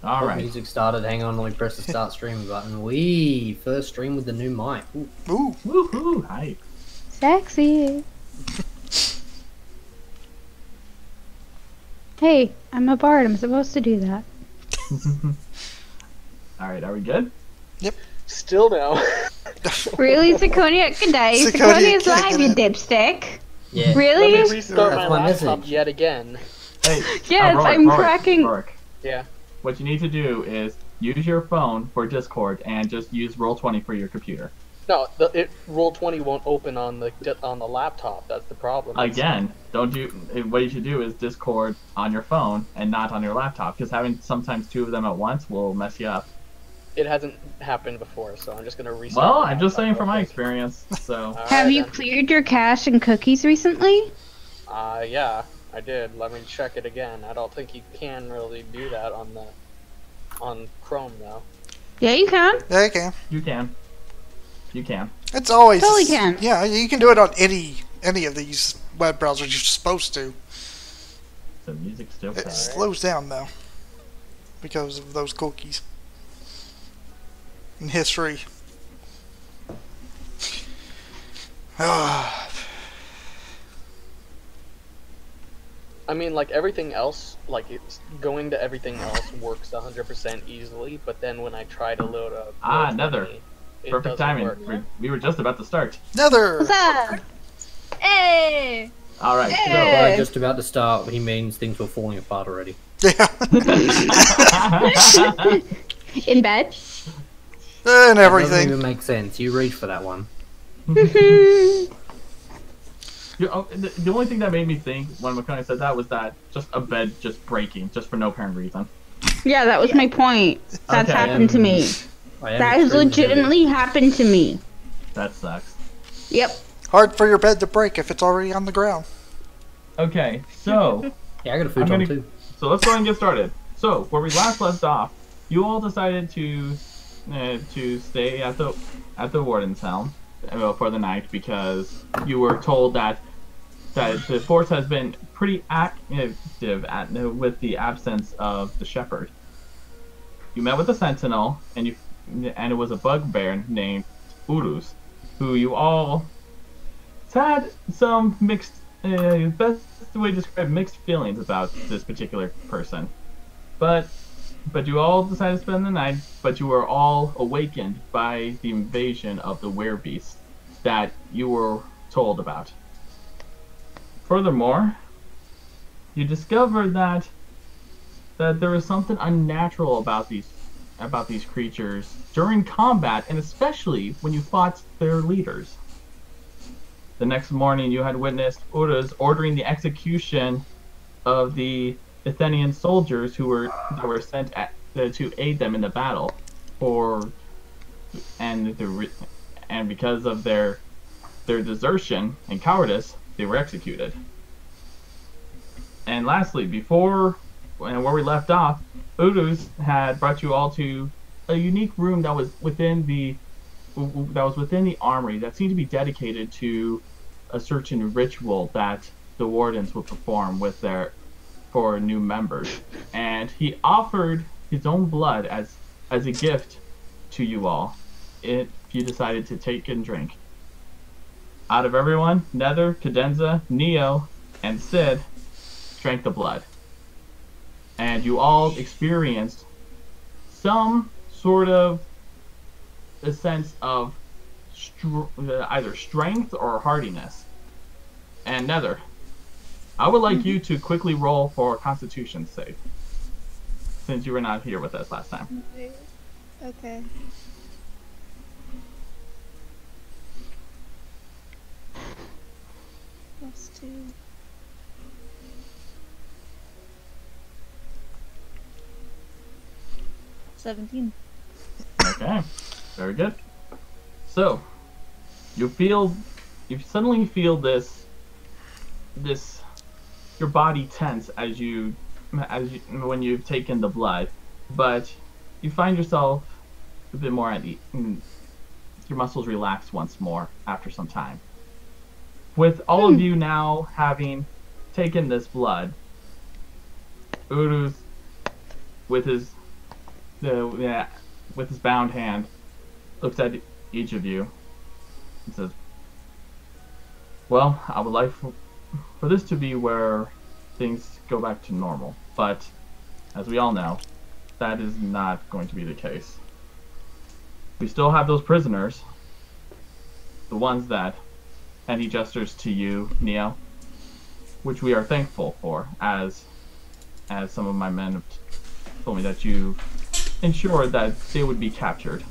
All right. Music started. Hang on, let me press the start stream button. We first stream with the new mic. Ooh. Ooh. Woohoo! Hype. Sexy. Hey, I'm a bard. I'm supposed to do that. All right. Are we good? Still no. Really, Zirconia? Good day. Zirconia Zirconia's live, you kicking dipstick. Yeah. Really? Let me restart That's my my laptop message. yet again. Hey. Yes, I'm cracking. Rourke. Yeah. What you need to do is use your phone for Discord and just use Roll20 for your computer. No, Roll20 won't open on the laptop. That's the problem. Again, don't do. What you should do is Discord on your phone and not on your laptop, because having sometimes two of them at once will mess you up. It hasn't happened before, so I'm just gonna restart. Well, my I'm just laptop saying real from my quick. experience. So. Alright, Have you then. cleared your cache and cookies recently? Yeah, I did. Let me check it again. I don't think you can really do that on Chrome though. Yeah, you can. Yeah, you can. You can. You can. It's always Totally can. Yeah, you can do it on any of these web browsers. You're supposed to. The music still It plays. slows down though because of those cookies and history. I mean, like everything else, like it's going to everything else works 100% easily, but then when I try to load up Ah, Roll20, Nether. it Perfect doesn't timing. work. We were just about to start. Nether. What's up? Hey! All right. By Hey. just about to start, he means things were falling apart already. Yeah, So. In bed? and Doesn't everything. even make sense. You reach for that one. The only thing that made me think when McConaughey said that was that just a bed just breaking, just for no apparent reason. Yeah, that was my point. That's Okay. happened to me. I am That has extremely legitimately happened to me. That sucks. Yep. Hard for your bed to break if it's already on the ground. Okay, so heavy. Yeah, I got a I'm futon gonna- too. so let's go ahead and get started. So where we last left off, you all decided to stay at the warden's helm for the night because you were told that the force has been pretty active with the absence of the shepherd. You met with the sentinel, and it was a bugbear named Urus, who you all had some mixed, best way to describe mixed feelings about this particular person. But you all decided to spend the night, but you were all awakened by the invasion of the werebeasts that you were told about. Furthermore, you discovered that there was something unnatural about these creatures during combat, and especially when you fought their leaders. The next morning, you had witnessed Urus ordering the execution of the Athenian soldiers that were sent to aid them in the battle, and because of their desertion and cowardice, they were executed. And lastly, where we left off, Urus had brought you all to a unique room that was within the armory that seemed to be dedicated to a certain ritual that the wardens would perform for new members. And he offered his own blood as a gift to you all if you decided to take and drink. Out of everyone, Nether, Cadenza, Neo, and Sid drank the blood. And you all experienced some sort of a sense of either strength or hardiness. And Nether, I would like you to quickly roll for a Constitution save, since you were not here with us last time. Okay. +2. $17. Okay, very good. So, you suddenly feel this, your body tense when you've taken the blood, but you find yourself a bit more at ease. Your muscles relax once more after some time. With all of you now having taken this blood, Urus, with his with his bound hand, looks at each of you and says, "Well, I would like for this to be where things go back to normal, but as we all know, that is not going to be the case. We still have those prisoners, the ones that," and he gestures to you, Neo, "which we are thankful for, as some of my men have told me that you ensured that they would be captured.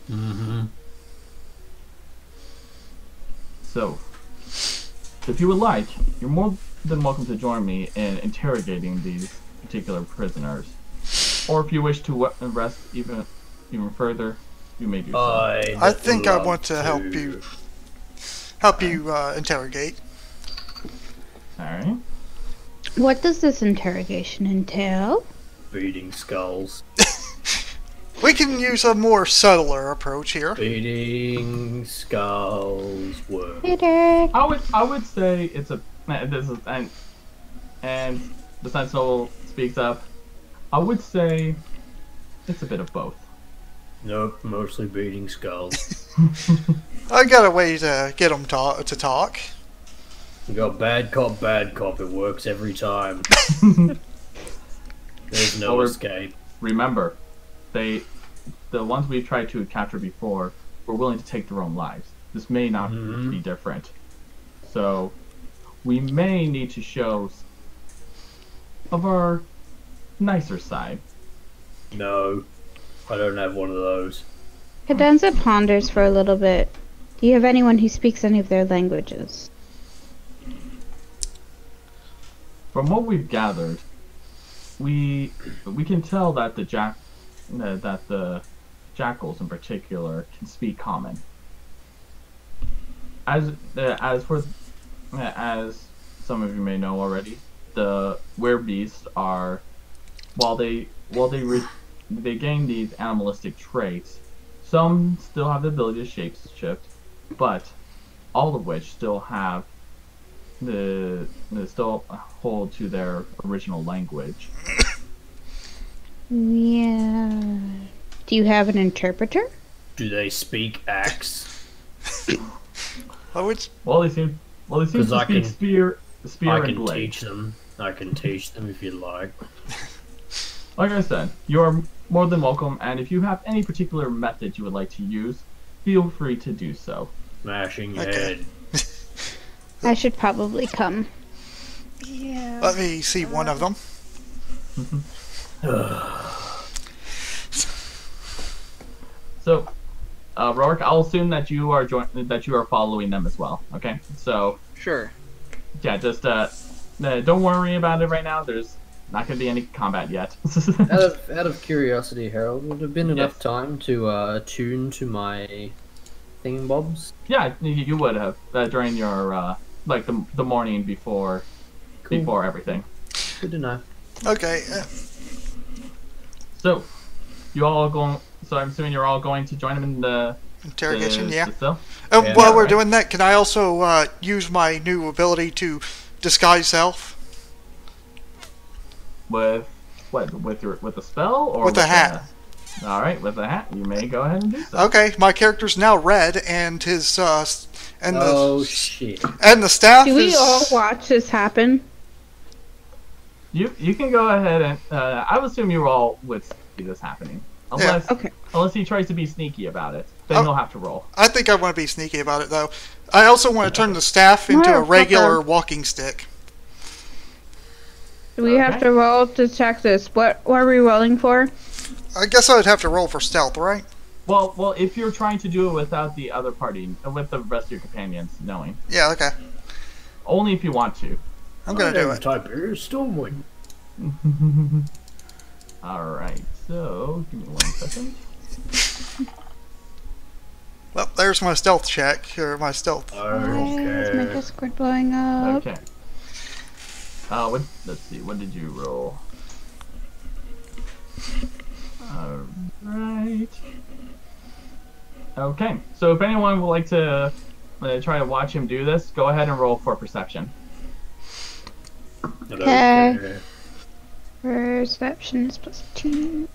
Mm-hmm. So, if you would like, you're more than welcome to join me in interrogating these particular prisoners. Or if you wish to rest even further, you may do so." I think I want to help you interrogate. Alright. What does this interrogation entail? Beating skulls. We can use a more subtler approach here. Beating skulls work. Peter. I would say it's a this is and the Sentinel speaks up. I would say it's a bit of both. Nope, mostly beating skulls. I got a way to get them to talk. We got bad cop, it works every time. There's no Or- escape. Remember, the ones we've tried to capture before were willing to take their own lives. This may not Mhm. be different. So, we may need to show of our nicer side. No, I don't have one of those. Cadenza ponders for a little bit. Do you have anyone who speaks any of their languages? From what we've gathered, we can tell that the jackals in particular can speak common. As some of you may know already, the werebeasts are, while they gain these animalistic traits, some still have the ability to shapeshift, but all of which still have still hold to their original language. Yeah. Do you have an interpreter? Do they speak axe? I would. Well, they seem to I speak can- spear I and can blade. teach them. I can teach them if you like. Like I said, you are more than welcome, and if you have any particular method you would like to use, feel free to do so. Smashing your Okay. head. I should probably come. Yeah. Let me see one of them. So, Rourke, I'll assume that you are following them as well. Okay, so Sure. yeah, just don't worry about it right now. There's not going to be any combat yet. Out of curiosity, Harold, would have been enough Yes. time to attune to my thingamabobs? Yeah, you would have during your like the morning before everything. Good to know. Okay. So, you all going? So I'm assuming you're all going to join him in the Interrogation, yeah. the cell? Yeah. While we're Right. doing that, can I also use my new ability to disguise self? With what? With the spell or With the hat. All right, with the hat, you may go ahead and do so. Okay, my character's now red, and his and Oh the shit. and the staff Do we is. all watch this happen? You can go ahead and I would assume you all would see this happening, unless Okay. unless he tries to be sneaky about it. Then Oh. he'll have to roll. I think I want to be sneaky about it though. I also want to turn the staff into a Motherfucker. regular walking stick. Do we have Okay. to roll to check this? What are we rolling for? I guess I would have to roll for stealth, right? Well, if you're trying to do it without the other party, with the rest of your companions knowing, Yeah, okay. only if you want to. I'm gonna do it. Typer Stormwind. All right, so give me 1 second. Well, there's my stealth check, or my stealth. Why is my Okay. Discord blowing up? Okay. Let's see. What did you roll? All right. Okay. So if anyone would like to try to watch him do this, go ahead and roll for perception. Okay. Perception is +2.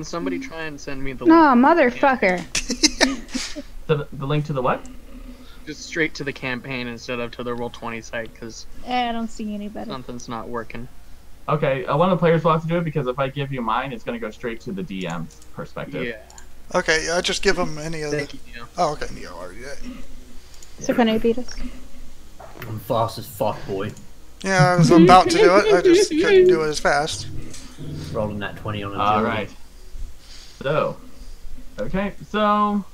Can somebody try and send me the Oh, link? motherfucker. The link to the what? Just straight to the campaign instead of to the Roll20 site, because I don't see any better. something's not working. Okay, one of the players will have to do it because if I give you mine, it's going to go straight to the DM's perspective. Yeah. Okay, I just give him any of the. Thank you, Neo. Oh, okay, Neo already did. So can I beat us? I'm fast as fuck, boy. Yeah, I was about to do it. I just couldn't do it as fast. Rolling that 20 on a All agility. right. So, okay, so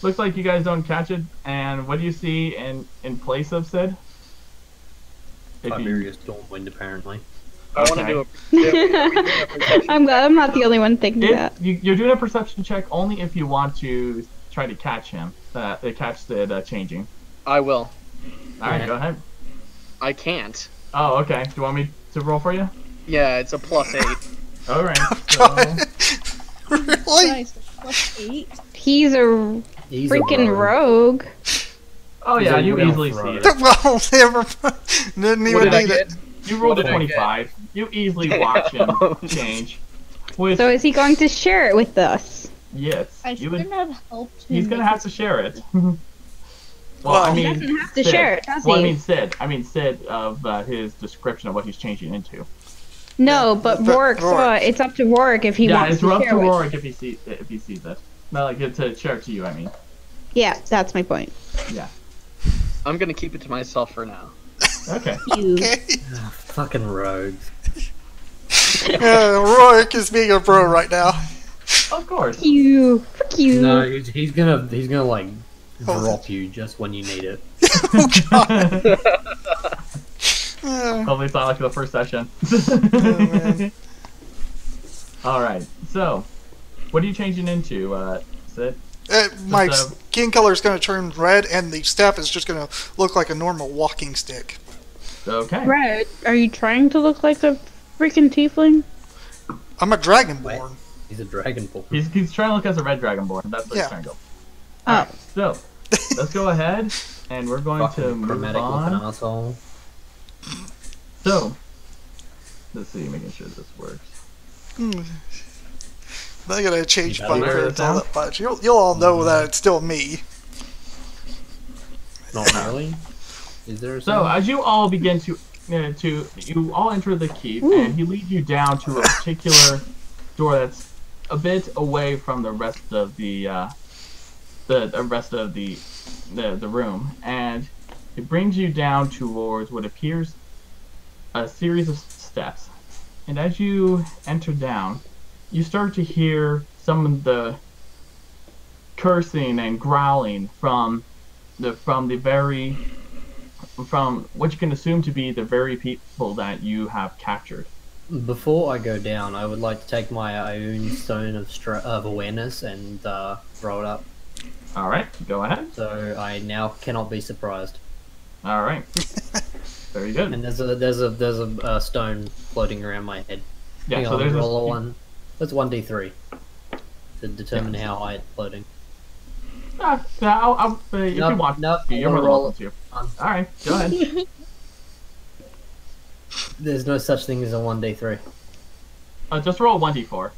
looks like you guys don't catch it. And what do you see in place of Sid? If you, Tiberius Stormwind, apparently. I want to Okay. do a. I'm glad I'm not the only one thinking that. you're doing a perception check only if you want to try to catch him. Catch Sid changing. I will. All right, go ahead. I can't. Oh, okay. Do you want me to roll for you? Yeah, it's a +8. All right. So, Really? Nice. +8. He's a He's freaking a rogue. oh He's yeah, a you real easily see fraud. it. Well, never. Didn't What even did I need it. get? You rolled What a did I get? 25. You easily watch him change. With So is he going to share it with us? yes, I you would. shouldn't have helped him. He's gonna make have to his- share it. Well, I He mean, doesn't have to Sid. share it, does Well, I he? mean Sid of his description of what he's changing into. No, but But Rourke saw it. It's up to Rourke if he Yeah, wants it's to up share to it. Rorik if he sees it. Not like to share it to you. I mean, Yeah, that's my point. yeah. I'm gonna keep it to myself for now. Okay. You. Okay. Ah, fucking rogues. Rourke is being a bro right now. Of course. You. Fuck you. No, he's gonna like Oh. drop you just when you need it. Oh god. Uh, Hopefully it's not like the first session. man. All right. So, what are you changing into, Sid? My Just, skin color is going to turn red, and the staff is just going to look like a normal walking stick. Okay. Red, are you trying to look like a freaking tiefling? I'm a dragonborn. He's a dragonborn. He's trying to look as a red dragonborn. That's what Yeah. he's trying to go. Oh. Alright, so let's go ahead and we're going to Fucking move chromatic looking on. asshole. So let's see, making sure this works. I'm not going to change You my better appearance all down. that much. You'll all know that it's still me. Not really. Is there a So sound? as you all begin to you all enter the keep, and he leads you down to a particular door that's a bit away from the rest of the rest of the room, and it brings you down towards what appears a series of steps. And as you enter down, you start to hear some of the cursing and growling from what you can assume to be the very people that you have captured. Before I go down, I would like to take my own stone of awareness and throw it up, All right, go ahead. so I now cannot be surprised. All right, very good. And there's a stone floating around my head. Yeah, Hang so on, there's roll a a one. That's 1d3 to determine how high it's floating. if you want, Nope, you're I more wanna than roll welcome to. it. All right, go ahead. There's no such thing as a 1d3. Just roll 1d4.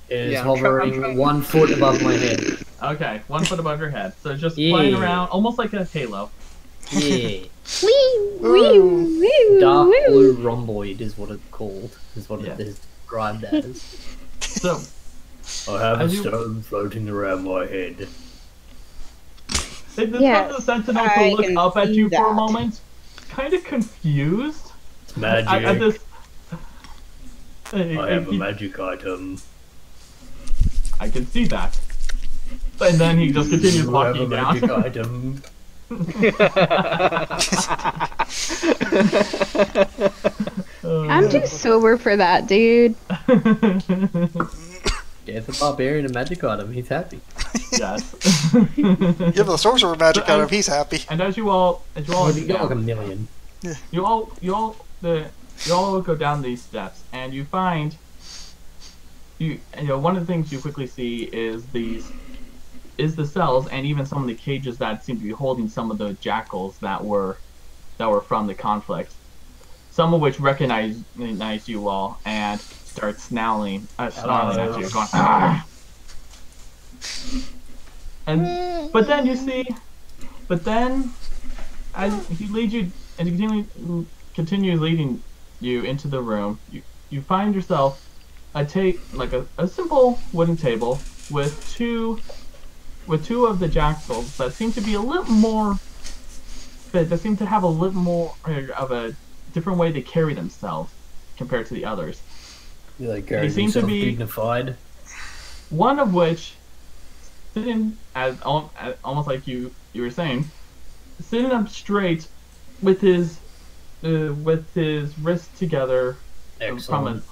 It is Yeah, I'm hovering trying- 1 foot above my head. Okay, 1 foot above your head. So just Yeah. flying around, almost like a halo. Yeah. Wee, wee, Ooh. wee, Dark wee. blue rhomboid is what it's called. Is what Yeah. it is described as. So I have As a you- stone floating around my head. it just Yes, causes the sentinel I to look can up at see you for a that. moment, kind of confused. It's magic. At this. I have a He- magic item. I can see that. And then he just continues I have a walking magic down. item. I'm too sober for that, dude. Get the barbarian a magic item. He's happy. Yes. Give the sorcerer magic So, out if he's happy. And as you all Oh, enter you got like a down, million. you all go down these steps, and you find one of the things you quickly see is the cells, and even some of the cages that seem to be holding some of the jackals that were from the conflict. some of which recognize you all and start snarling at you, going. "Ah!" And but then as he leads you and he continues leading you into the room, you find yourself a simple wooden table with two of the jackals that seem to be a little more that seem to have a little more of a different way they carry themselves compared to the others. They carry seem to themselves be dignified. One of which sitting as almost like you were saying, sitting up straight with his wrists together Excellent.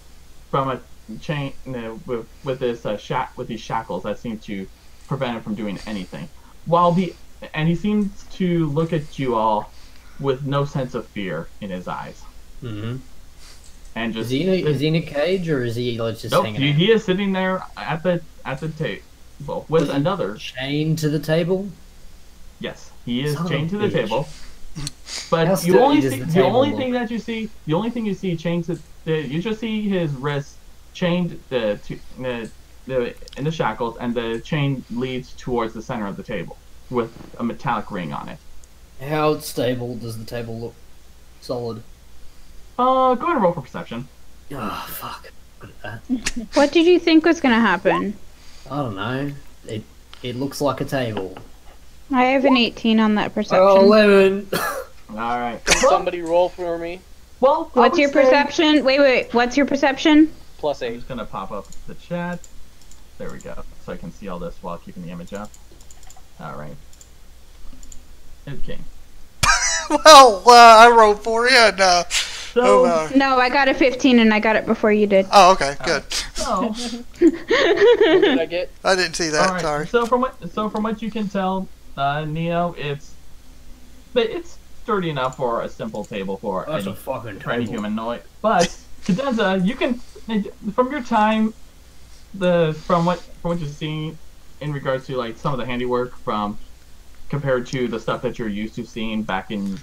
from a chain with these shackles that seem to prevent him from doing anything. And he seems to look at you all with no sense of fear in his eyes. Mm-hmm. And just Is he in a cage or is he like just nope, hanging out? he is sitting there at the table with another. Chained to the table? Yes, he is Son of chained a to the bitch. table. How But you sturdy only does see the the table only look? thing that you see chained to you just see his wrists chained in the shackles, and the chain leads towards the center of the table with a metallic ring on it. How stable does the table look? Solid. Go ahead and roll for perception. Oh, fuck. Good at that. What did you think was gonna happen? I don't know. It looks like a table. I have an 18 on that perception. Oh, 11! All right. Can somebody roll for me? Well, I What's would your say- perception? Wait. What's your perception? +8. I'm just gonna pop up the chat. There we go. So I can see all this while keeping the image up. All right. Okay. Well, I rolled for you, and So, No, I got a 15 and I got it before you did. oh, okay, good. so What did I get? I didn't see that. all right. Sorry. So from what you can tell, Neo, it's sturdy enough for a simple table for That's any a fucking for any table. humanoid. But Cadenza, you can from your time from what you've seen in regards to like some of the handiwork compared to the stuff that you're used to seeing back in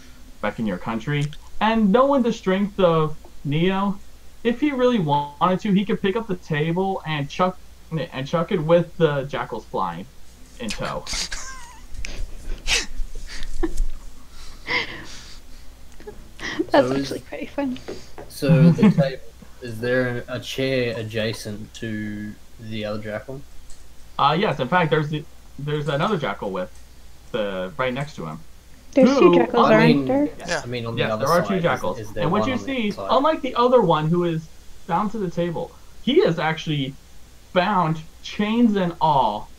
your country, and knowing the strength of Neo, if he really wanted to, he could pick up the table and chuck it with the jackals flying in tow. That's So is- actually pretty funny. So the table, is there a chair adjacent to the other jackal? Yes, in fact, there's another jackal with right next to him. There's two Who- jackals, I aren't mean- there? Yeah. I mean, on the Yes, other there are side. two jackals. Is there And what one you on the see, side? unlike the other one who is bound to the table, he is actually bound, chains and all,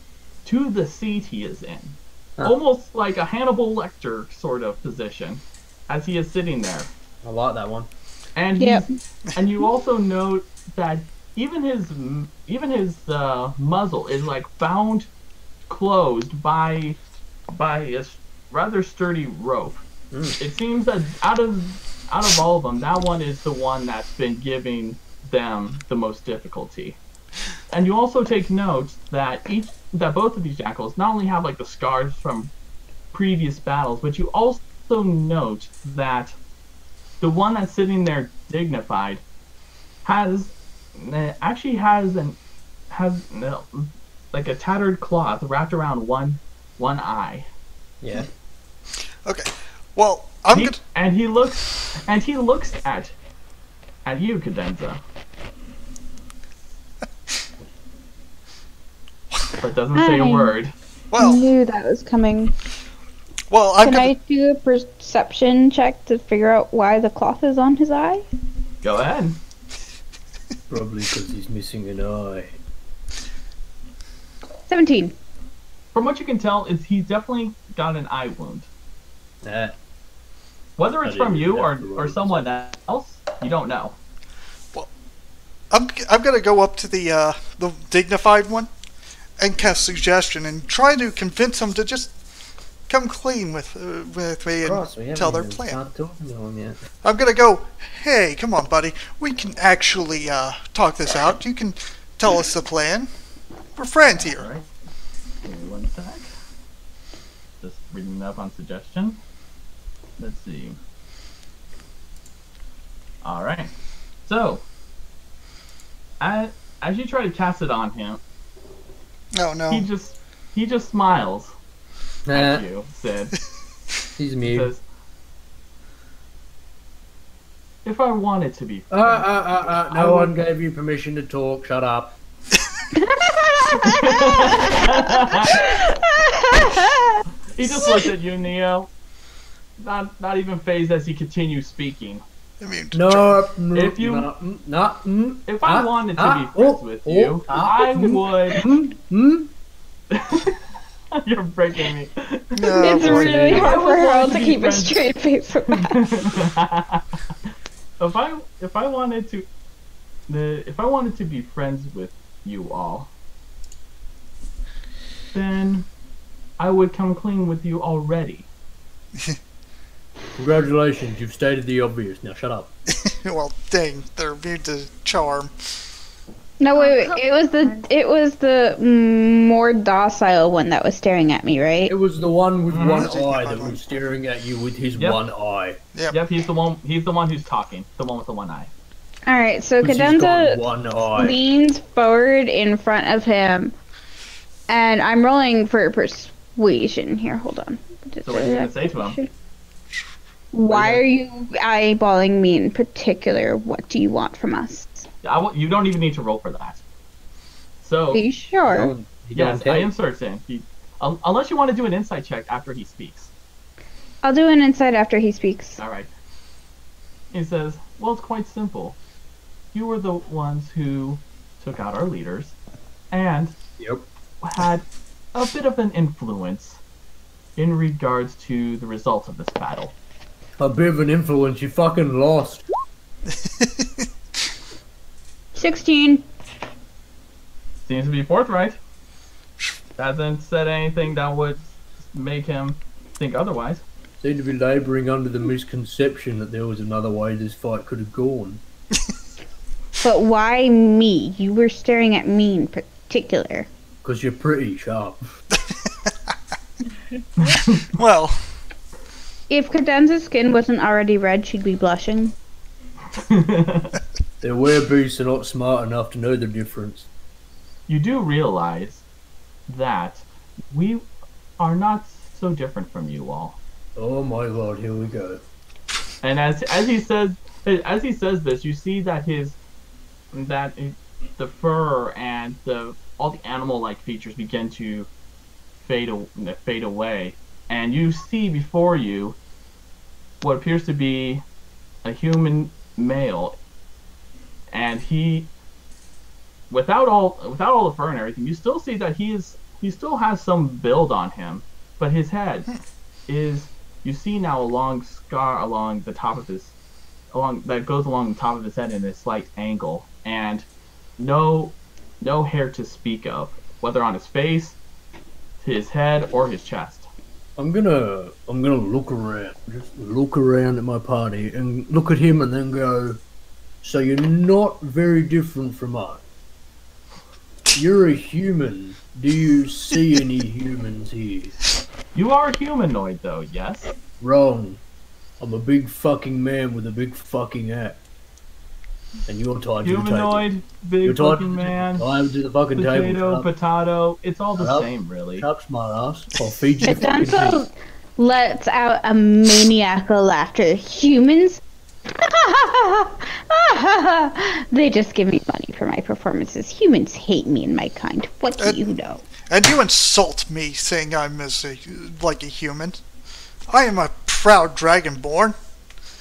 to the seat he is in. Huh. Almost like a Hannibal Lecter sort of position, as he is sitting there. I like that one. And Yep. and you also note that even his muzzle is like bound closed by a rather sturdy rope. It seems that out of all of them, that one is the one that's been giving them the most difficulty. And you also take note that both of these jackals not only have like the scars from previous battles, but you also note that the one that's sitting there dignified has like a tattered cloth wrapped around one eye. Yeah. Okay. Well, I'm good. And he looks at you, Cadenza. But doesn't say a Hi. word. I Well, knew that was coming. I'm Can gonna. I do a perception check to figure out why the cloth is on his eye? Go ahead. Probably because he's missing an eye. 17. From what you can tell, is he's definitely got an eye wound. Whether it's I from didn't you have to roll or someone else, you don't know. I'm gonna go up to the dignified one and cast suggestion and try to convince them to just come clean with me and Cross, we haven't tell their even plan. started talking to him yet. I'm gonna go. Hey, come on, buddy. We can actually talk this out. You can tell us the plan. We're friends here. Alright. Give me one sec. Just reading up on suggestion. Let's see. All right. So, as you try to cast it on him, Oh no. he just smiles at Nah, you, Sid. he's He mute. says, "If I wanted to be No I one would- gave you permission to talk. Shut up. He just looks at you, Neo. Not even phased as he continues speaking. I mean, No, If you- If I wanted to be friends with you, I would. You're breaking me. no, It's boy. really hard for I Harold would to be keep a friends. straight face with that. if I wanted to be friends with you all, then I would come clean with you already. Congratulations, you've stated the obvious. Now shut up. Well, dang, they're immune to charm. No, wait. It was the more docile one that was staring at me, right? It was the one with one Mhm. eye that was staring at you with his Yep. one eye. Yep, he's the one. He's the one who's talking. The one with the one eye. All right. So 'Cause he's got Cadenza one eye. leans forward in front of him, and I'm rolling for persuasion here. Hold on. So what are you gonna say to him? Why are you eyeballing me in particular? What do you want from us? You don't even need to roll for that. So Are you sure? Don't- you don't yes, tell. I am certain. Unless you want to do an insight check after he speaks. I'll do an insight after he speaks. All right. He says, "Well, it's quite simple. You were the ones who took out our leaders, and Yep. had a bit of an influence in regards to the results of this battle." A bit of an influence. You fucking lost. 16. Seems to be forthright. Hasn't said anything that would make him think otherwise. Seem to be labouring under the misconception that there was another way this fight could have gone. But why me? You were staring at me in particular. Because you're pretty sharp. Well, If Cadenza's skin wasn't already red, she'd be blushing. Their werebeasts are not smart enough to know the difference. You do realize that we are not so different from you all. Oh my god, here we go. And as he says this, you see that the fur and all the animal-like features begin to fade away, and you see before you what appears to be a human male, and he, without all the fur and everything, you still see that he still has some build on him, but his head is, you see now a long scar along the top of his, that goes along the top of his head in a slight angle, and no hair to speak of, whether on his face, his head, or his chest. I'm gonna look around. Just look around at my party and look at him and then go, so you're not very different from us. You're a human. Do you see any humans here? You are humanoid, though, yes? Wrong. I'm a big fucking man with a big fucking axe. And you're tied to the table. Humanoid, big You're tied looking man, Tied to the fucking table. potato, Shut up. potato, it's all the Shut up. same, really. Shut up, smart ass. I'll feed you fucking teeth. Cadenza lets out a maniacal laughter. Humans? They just give me money for my performances. Humans hate me and my kind. What do you know? and you insult me saying I'm like a human. I am a proud dragonborn.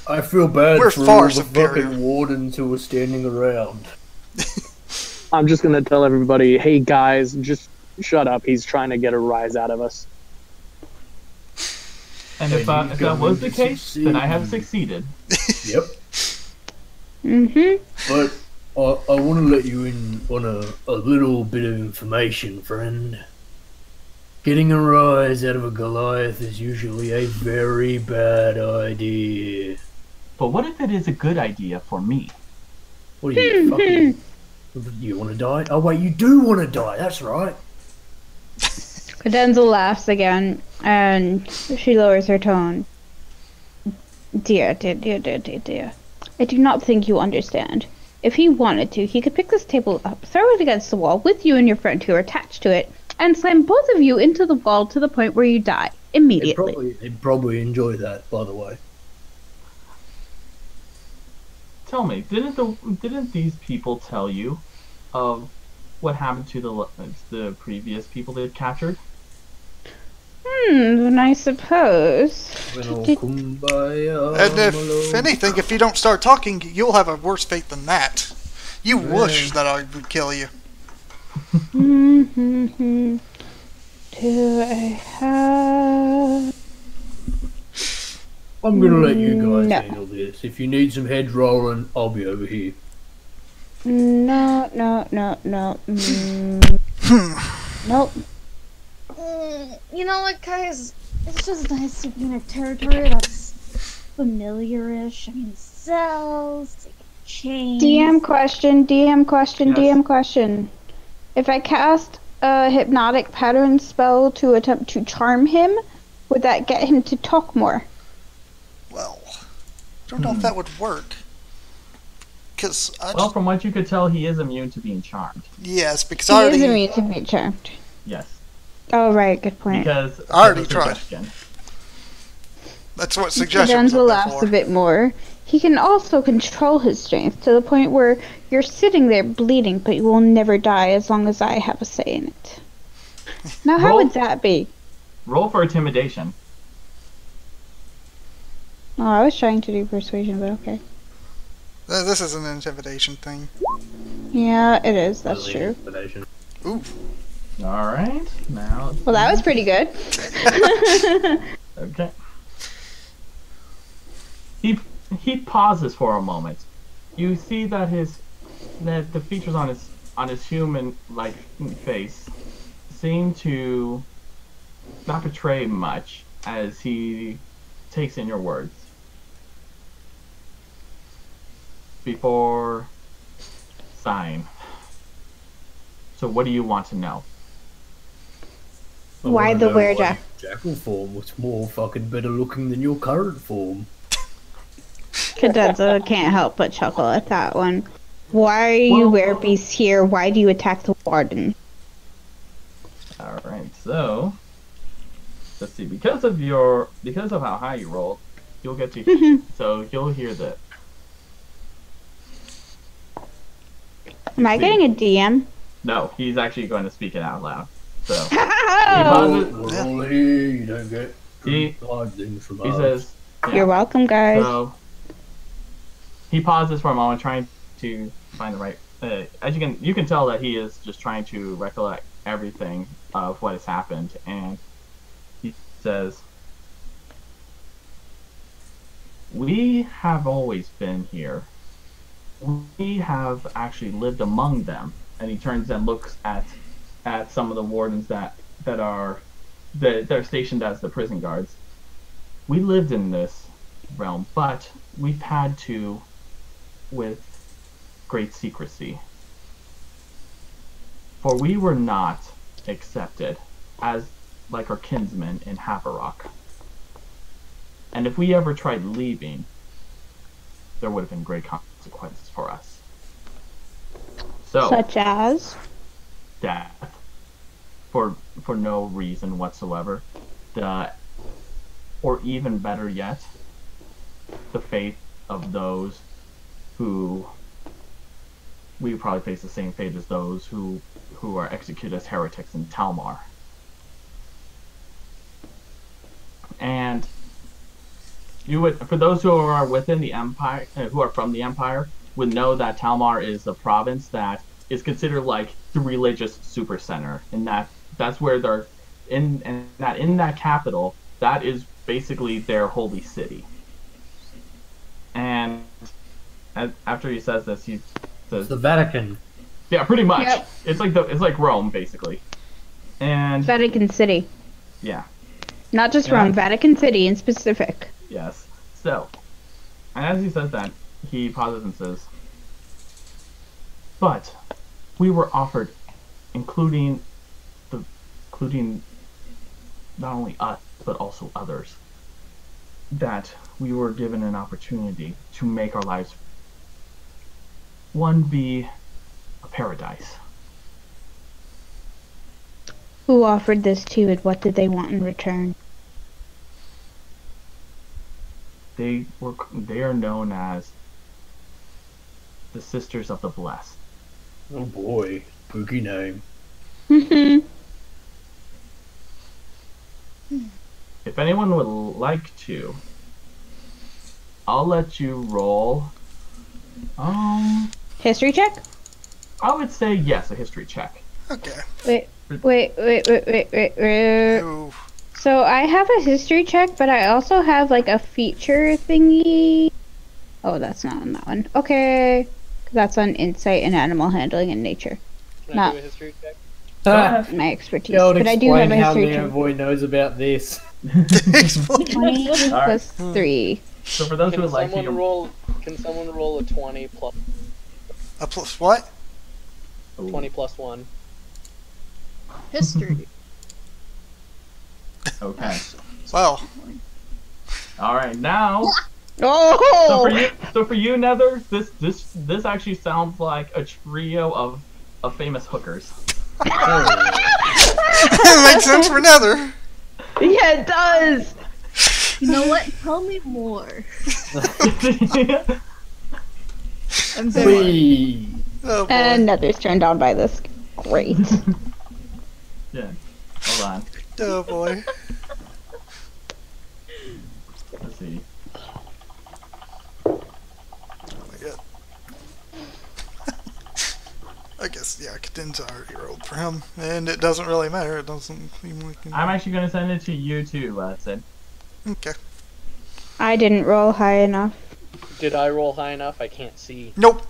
I feel bad We're for far all the superior. fucking wardens who were standing around. I'm just gonna tell everybody, hey guys, just shut up. He's trying to get a rise out of us. And And if that he's going was the to case, then I have succeed. succeeded. Yep. Mm-hmm. But I want to let you in on a little bit of information, friend. Getting a rise out of a Goliath is usually a very bad idea. But what if it is a good idea for me? What are you fucking... You want to die? Oh wait, you do want to die, that's right. Cadenza laughs again, and she lowers her tone. Dear. I do not think you understand. If he wanted to, he could pick this table up, throw it against the wall with you and your friend who are attached to it, and slam both of you into the wall to the point where you die immediately. They'd probably enjoy that, by the way. Tell me, didn't these people tell you of what happened to the previous people they'd captured? And I suppose. Kumbaya, And if anything, if you don't start talking, you'll have a worse fate than that. You wish that I would kill you. Do I have... I'm gonna let you guys No. handle this. If you need some head rolling, I'll be over here. No. Nope. You know what, guys? It's just nice to be in a territory that's familiar-ish. I mean, cells, chains. DM question. Yes. If I cast a hypnotic pattern spell to attempt to charm him, would that get him to talk more? Well, I don't know if that would work. Because Well, from what you could tell, he is immune to being charmed. yes, because He I is already immune to be charmed. Yes. Oh, right, good point. Because I already of the tried. suggestion. that's what suggestion was Denzel up laughs there a for. bit more. He can also control his strength to the point where you're sitting there bleeding, but you will never die as long as I have a say in it. Now, how Roll. would that be? Roll for intimidation. Oh, I was trying to do persuasion, but okay. This is an intimidation thing. Yeah, it is. That's true. Ooh. All right. Now. Well, that was pretty good. Okay. He pauses for a moment. You see that the features on his human like face seem to not betray much as he takes in your words before sighing. So what do you want to know? Why the werejack? Jackal form was more fucking better looking than your current form. Cadenza can't help but chuckle at that one. Why are you werebeasts here? Why do you attack the warden? All right, so let's see. Because of how high you rolled, you'll get to so you'll hear that. Am I getting a DM? No, he's actually going to speak it out loud. So he Oh, pauses. We're all here, you don't get He- hard things from He us. says, yeah. you're welcome, guys. So he pauses for a moment, trying to find the right. As you can tell that he is just trying to recollect everything of what has happened, and he says, "We have always been here. We have actually lived among them." And he turns and looks at some of the wardens that are they're stationed as the prison guards. We lived in this realm, but we've had to with great secrecy. For we were not accepted as like our kinsmen in Havarok. And if we ever tried leaving, there would have been great consequences for us. So Such as? death for no reason whatsoever. Or even better yet, the fate of those who we would probably face the same fate as those who are executed as heretics in Talmar. And you would, for those who are within the empire, who are from the empire, would know that Talmar is a province that is considered like the religious supercenter, and that's where they're in that capital, that is basically their holy city. And after he says this, he says, The Vatican. "Yeah, pretty much. Yep. It's like Rome, basically." And Vatican City. yeah, Not just Yeah. Rome, Vatican City in specific. yes. So, and as he says that, he pauses and says, "But we were offered, including not only us but also others, that we were given an opportunity to make our lives one be a paradise. Who offered this to you and what did they want in return? They are known as the Sisters of the Blessed. Oh boy, spooky name. If anyone would like to, I'll let you roll. History check? I would say yes, a history check. Okay. Wait. Ooh. So I have a history check, but I also have like a feature thingy. Oh, that's not on that one. Okay. That's on insight and animal handling and nature. Can I Not do a history check? my expertise. Y'all But I do have explain a how history check. Neovoid knows about this. 20 plus 3. So for those who would like to, Can someone roll a 20 plus A plus what? 20 plus 1? History. Okay. Well, All right. Now, Oh! so for you, Nether, this actually sounds like a trio of famous hookers. it makes sense for Nether. Yeah, it does! You know what? Tell me more. I'm very. Whee! Oh boy. And Nether's turned on by this. Great. Yeah. Hold on. Oh boy. Let's see. I guess, yeah, Caden's a 100-year-old for him, and it doesn't really matter. It doesn't seem like. I'm actually gonna send it to you too, Sid. Okay. I didn't roll high enough. Did I roll high enough? I can't see. Nope.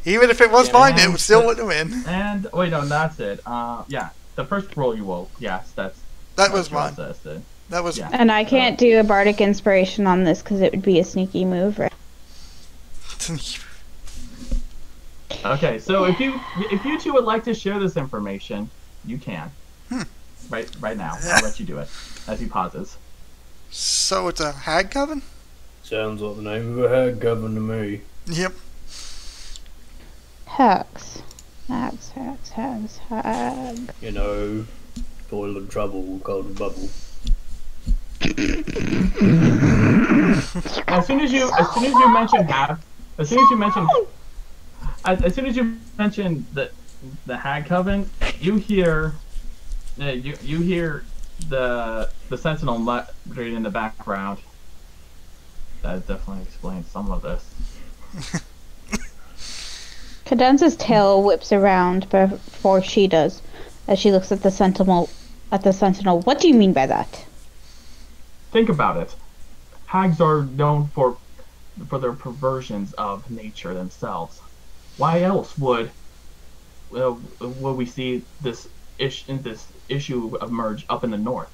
Even if it was Yeah, mine, it would still wouldn't have been. And wait, no, that's it. Yeah, the first roll you rolled. Yes, That that's was mine. yours, Sid. That was. Yeah. And I can't do a bardic inspiration on this because it would be a sneaky move, right? Okay, so if you two would like to share this information, you can. Right now. I'll let you do it as he pauses. So it's a hag coven? Sounds like the name of a hag coven to me. Yep. Hags. Hag. You know, toilet trouble, cold bubble. As soon as you mention the hag coven, you hear the sentinel muttering in the background. That definitely explains some of this. Cadence's tail whips around before she does, as she looks at the sentinel. What do you mean by that? Think about it. Hags are known for their perversions of nature themselves. Why else would we see this issue emerge up in the north?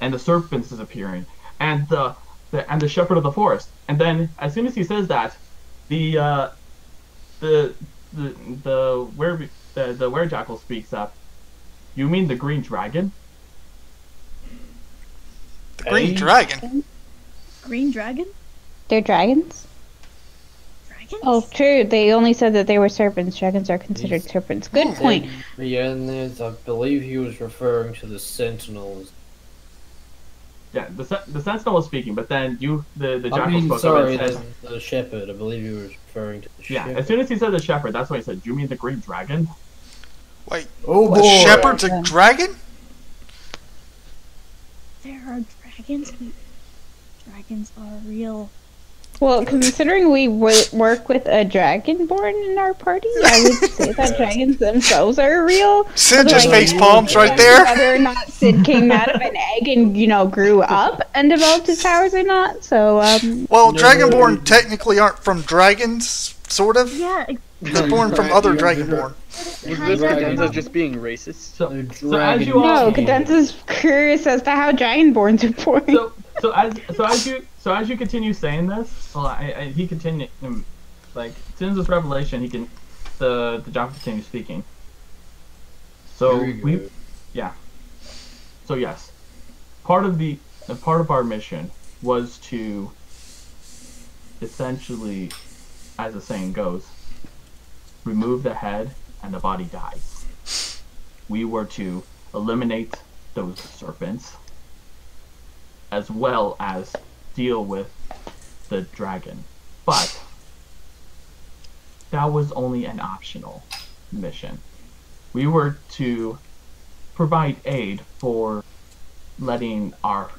And the serpents disappearing, and the shepherd of the forest. And then, as soon as he says that, the werejackal speaks up. You mean the green dragon? The green dragon? Green dragon? They're dragons? Dragons? Oh, true. They only said that they were serpents. Dragons are considered serpents. Good point. Yeah, and I believe he was referring to the sentinels. Yeah, the sentinel was speaking, but then the jackal I mean, spoke sorry, up and said, the shepherd. I believe he was referring to the yeah, shepherd. as soon as he said the shepherd, that's when he said, you mean the green dragon? Wait, Oh a boy! shepherd's a dragon? There are dragons? Dragons are real. Well, considering we work with a dragonborn in our party, I would say that dragons themselves are real. Sid just Otherwise, face palms right there. Whether or not Sid came out of an egg and, grew up and developed his powers or not. So, Well, No. Dragonborn technically aren't from dragons, sort of. Yeah, They're born from other Dragonborn. Was Hi, this Dragon. Cadenza just being racist? So, The so as dragon you all no, Cadence's curious as to how dragonborns are born. so as you continue saying this, well, he continued like since this revelation, the jackal continues speaking. So Very good. So yes, part of our mission was to essentially, as the saying goes, remove the head and the body dies. We were to eliminate those serpents, as well as deal with the dragon. But that was only an optional mission. We were to provide aid for letting our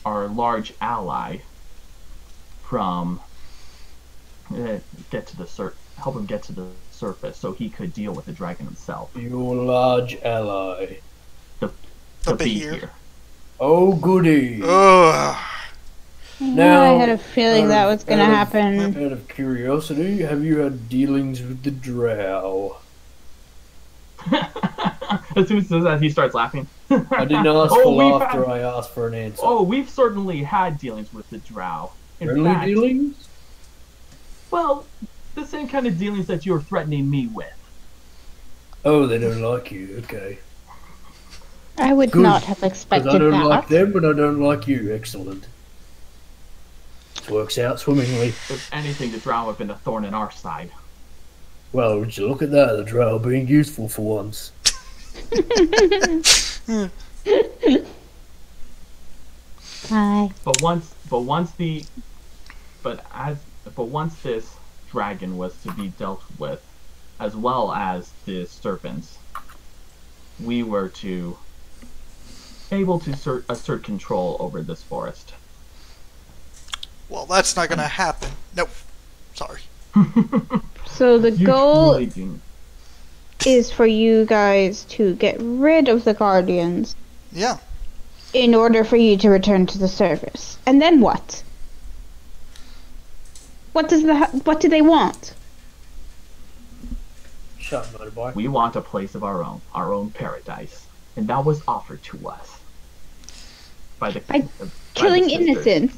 large ally from help him get to the surface so he could deal with the dragon himself. Your large ally. The Behir. Oh, goody. Ugh. Now, I had a feeling that was gonna happen. Out of curiosity, have you had dealings with the drow? As soon as he says that, he starts laughing. I didn't ask for laughter, I asked for an answer. Oh, we've certainly had dealings with the drow. In Friendly fact, dealings? well, the same kind of dealings that you're threatening me with. Oh, they don't like you, okay. I would Good, not have Because expected I don't that. like them, but I don't like you. Excellent. This works out swimmingly. If anything, the drow have been a thorn in our side. Well, would you look at that, the drow being useful for once. Hi. But once this dragon was to be dealt with, as well as the serpents, we were to able to assert control over this forest. Well, that's not gonna happen. Nope. Sorry. So the You goal truly do. is for you guys to get rid of the guardians Yeah. in order for you to return to the surface. And then what? What do they want? Shut up, motorbike. We want a place of our own paradise, and that was offered to us by the By by Killing the sisters. innocents.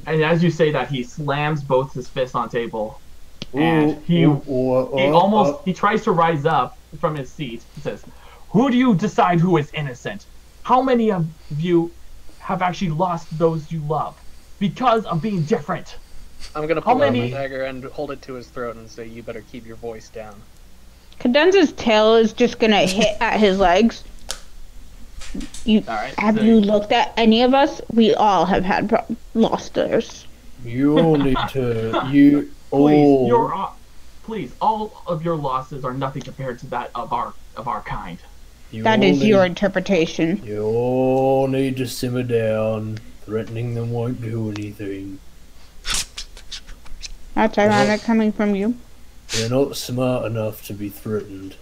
And as you say that, he slams both his fists on the table, and he tries to rise up from his seat. He says, "Who do you decide who is innocent? How many of you have actually lost those you love because of being different?" I'm gonna How pull out my many- dagger and hold it to his throat and say, "You better keep your voice down." Cadenza's tail is just gonna hit at his legs. All right. Have so you looked at any of us? We all have had lost theirs. You all need to. You all. Please, all of your losses are nothing compared to that of our kind. You That all is your need- interpretation. You all need to simmer down. Threatening them won't do anything. That's ironic coming from you. You're not smart enough to be threatened.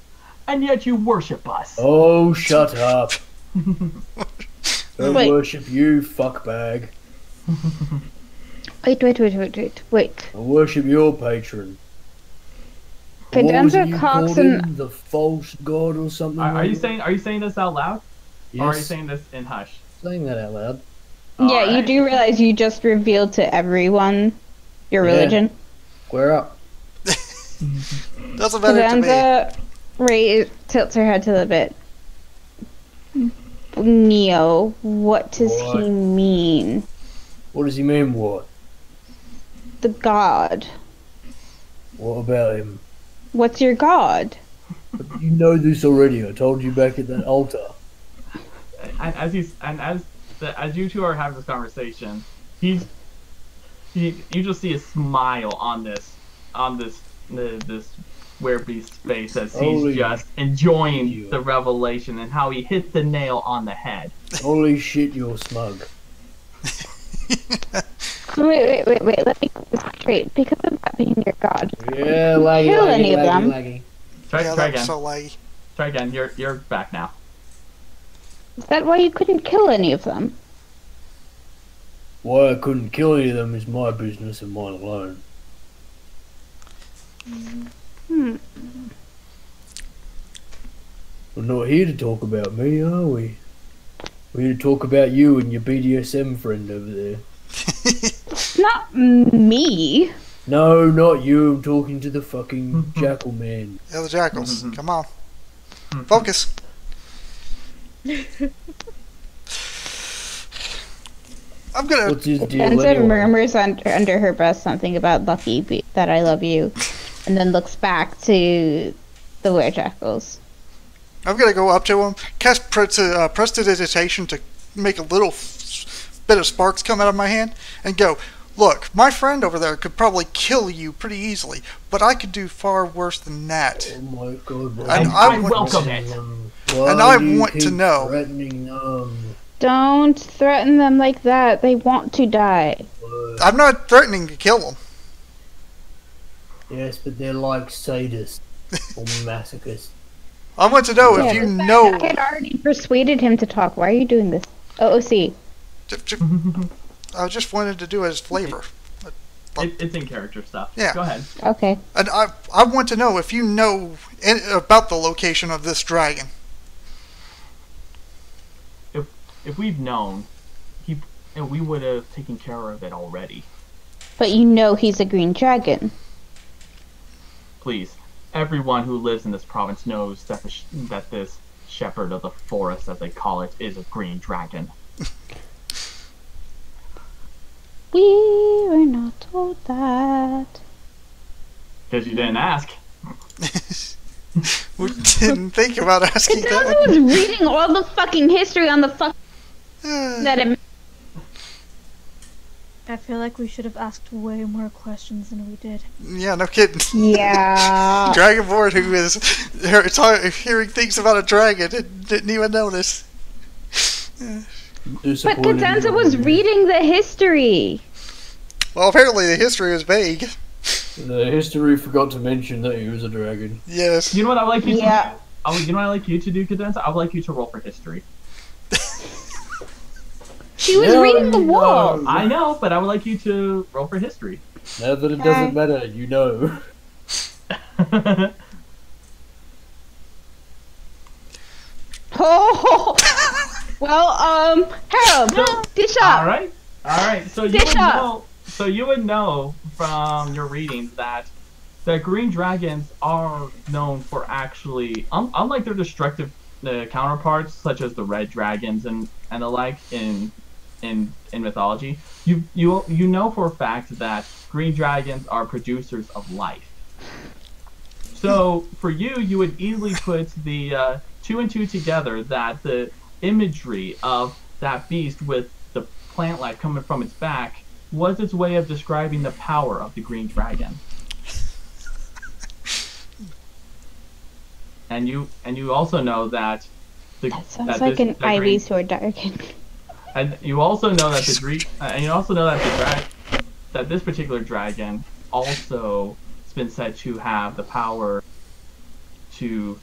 And yet you worship us. Oh, shut up. Don't Wait. worship you, fuckbag. Wait. I worship your patron. What was Cadenza it you called Coxon. him? The false god or something? Are you like saying this out loud, that? or are you Yes, saying this in hush? saying that out loud. Yeah, you Alright. do realize you just revealed to everyone your Yeah. religion. Square up. Doesn't matter to me. Cadenza tilts her head to the bit. Neo, what does What? he mean? What does he mean, what? The god. What about him? What's your god? You know this already. I told you back at that altar. And as you two are having this conversation, you just see a smile on this werebeast's face as he's Holy just enjoying you. the revelation and how he hit the nail on the head. Holy shit, you're smug. Wait, let me get this straight. Because of that being your god, Yeah, laggy, kill laggy, any of laggy, them. laggy. Try Yeah, that was again. so laggy. Try again. You're back now. is that why you couldn't kill any of them? Why I couldn't kill any of them is my business and mine alone. We're not here to talk about me, are we? We're here to talk about you and your BDSM friend over there. It's not me. No, not you. I'm talking to the fucking jackal man. Yeah, the jackals. Mhm. Come on. Focus. I'm gonna. What's his deal Denza anyway? murmurs under her breath something about Lucky that I love you, and then looks back to the werejackals. I'm gonna go up to him, cast prestidigitation to make a little bit of sparks come out of my hand, and go. Look, my friend over there could probably kill you pretty easily, but I could do far worse than that. Oh my god. And I want welcome to- it. And I want to know. Threatening them. Don't threaten them like that. They want to die. I'm not threatening to kill them. Yes, but they're like sadists or masochists. I want to know if Yeah, you but know. I had already persuaded him to talk. Why are you doing this? OOC. I just wanted to do it as flavor. It's in character stuff. Yeah. Go ahead. Okay. And I want to know if you know about the location of this dragon. If we've known, we would have taken care of it already. But you know he's a green dragon. Please, everyone who lives in this province knows that that this shepherd of the forest, as they call it, is a green dragon. We were not told that. Because you didn't ask. We didn't think about asking Denza that. was reading all the fucking history on the fuck that it. I feel like we should have asked way more questions than we did. Yeah, no kidding. Yeah. Dragonborn who is hearing things about a dragon and didn't even notice. But Cadenza was reading the history. Well, apparently the history is vague. The history forgot to mention that he was a dragon. Yes. You know what I would like you Yeah. to do? You know what I like you to do, Cadenza? I would like you to roll for history. She was reading the wall. I know, but I would like you to roll for history. Now that it doesn't matter, you know. Oh. Well, Harold, dish up. All right. So you Dish would up. know. So you would know from your readings that the green dragons are known for actually, unlike their destructive counterparts, such as the red dragons and the like in mythology. You know for a fact that green dragons are producers of life. So for you would easily put the 2 and 2 together, that the imagery of that beast with the plant life coming from its back was its way of describing the power of the green dragon. And you also know that That sounds like an Ivysaur dragon. and you also know that that this particular dragon also has been said to have the power to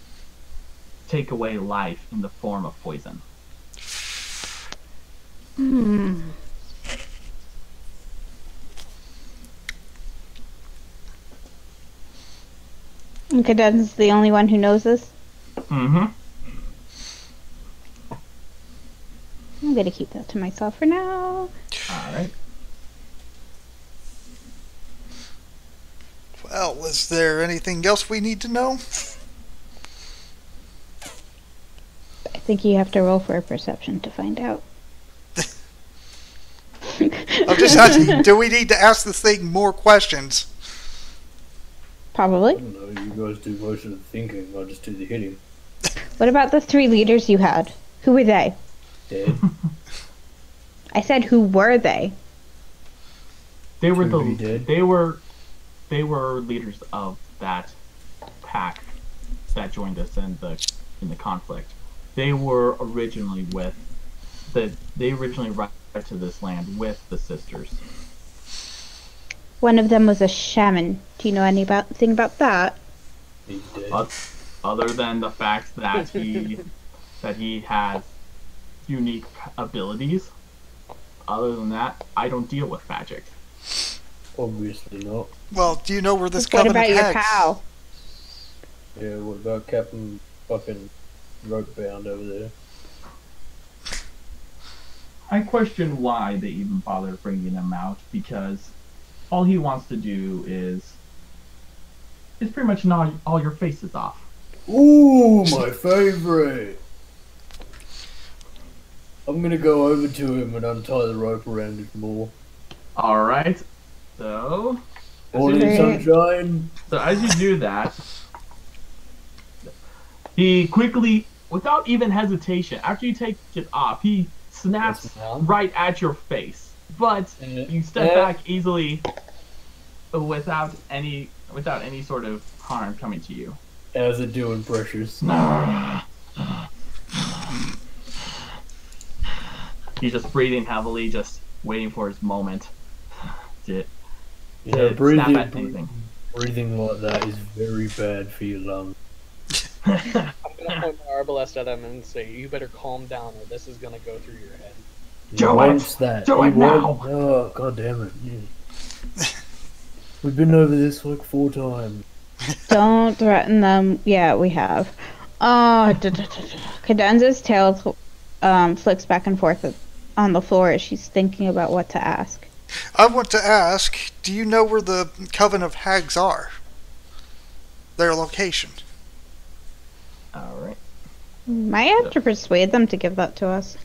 take away life in the form of poison. Okay, Den's the only one who knows this. Mm-hmm. I'm gonna keep that to myself for now. All right. Well, is there anything else we need to know? I think you have to roll for a perception to find out. I'm just asking, do we need to ask this thing more questions? I Probably. don't know, you guys do most of the thinking, I just do the hitting. What about the 3 leaders you had? Who were they? Dead. I said who were they? They were To be dead. they were leaders of that pack that joined us in the conflict. They were originally they originally arrived to this land with the sisters. One of them was a shaman. Do you know anything about that? He's dead. Other than the fact that he has unique abilities. Other than that, I don't deal with magic. Obviously not. Well, do you know where this What covenant about your hangs? pal? Yeah, what about Captain fucking rope bound over there? I question why they even bother bringing him out, because all he wants to do is pretty much gnaw all your faces off. Ooh, my favorite! I'm gonna go over to him and untie the rope around his maw. All right. So, Morning, Great. sunshine. so as you do that, he quickly, without even hesitation, after you take it off, he snaps Yes, ma'am. right at your face. But you step back easily without any sort of harm coming to you. How's it doing, Precious? He's just breathing heavily, just waiting for his moment. Yeah, Snap at anything. breathing like that is very bad for your lungs. I'm gonna point my arbalest at him and say, "You better calm down, or this is gonna go through your head." He Do it! wants that. Do He it now! wants- Oh, god damn it. Yeah. We've been over this like 4 times. Don't threaten them. Yeah, we have. Cadenza's tail flicks back and forth on the floor as she's thinking about what to ask. I want to ask, do you know where the Coven of Hags are? Their location. All right. Might have to persuade them to give that to us.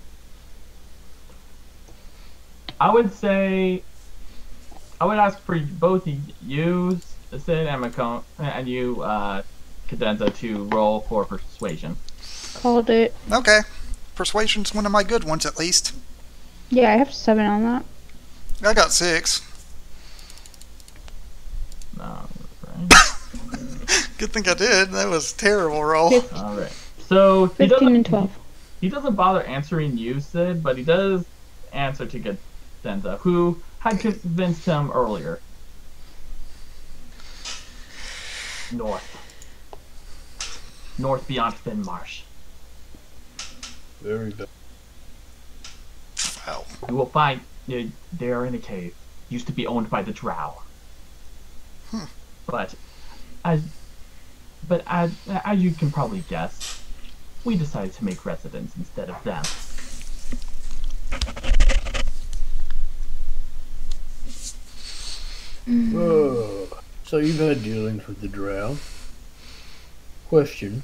I would ask for both you, Sid, and Macone, and you, Cadenza, to roll for persuasion. Called it. Okay. Persuasion's one of my good ones, at least. Yeah, I have 7 on that. I got 6. All right. Good thing I did. That was a terrible roll. All right. So he 15 and doesn't 12. he doesn't bother answering you, Sid, but he does answer to Cadenza, who had convinced him earlier. North beyond Thin Marsh. Very bad. Wow. You will find they are in a cave. Used to be owned by the Drow. But as you can probably guess, we decided to make residents instead of them. Oh, so you've had dealings with the Drow. Question.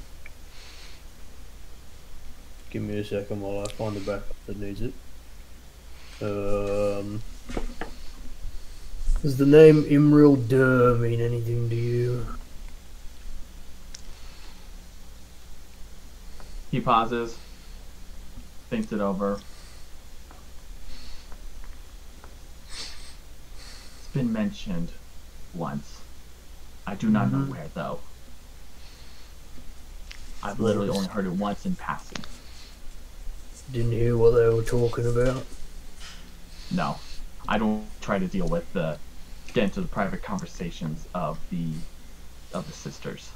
Give me a second while I find the backup that needs it. Does the name Imril Dur mean anything to you? He pauses, thinks it over. It's been mentioned once. I do not know where, though. I've literally only heard it once in passing. Didn't hear what they were talking about. No, I don't try to deal with get into the private conversations of the sisters.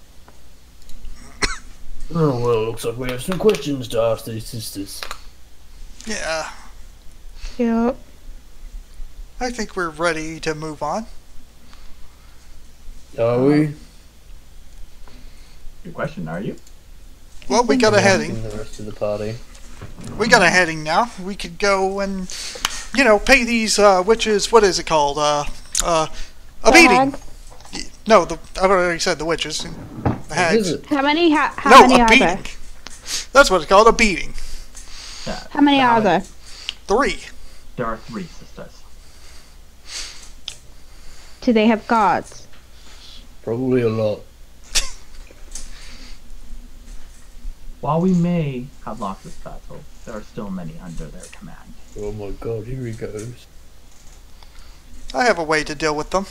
Oh well, looks like we have some questions to ask these sisters. Yeah. Yep. I think we're ready to move on. Are we? Good question, are you? Well, we got a heading. Asking the rest of the party. We got a heading now. We could go and, pay these witches. What is it called? A beating. No, I've already said the witches. The What is hags. it? How many? How No, many a are beating. there? That's what it's called. A beating. Yeah, How many are there? 3. There are 3 sisters. Do they have gods? Probably a lot. While we may have lost this battle, there are still many under their command. Oh my god, here he goes. I have a way to deal with them.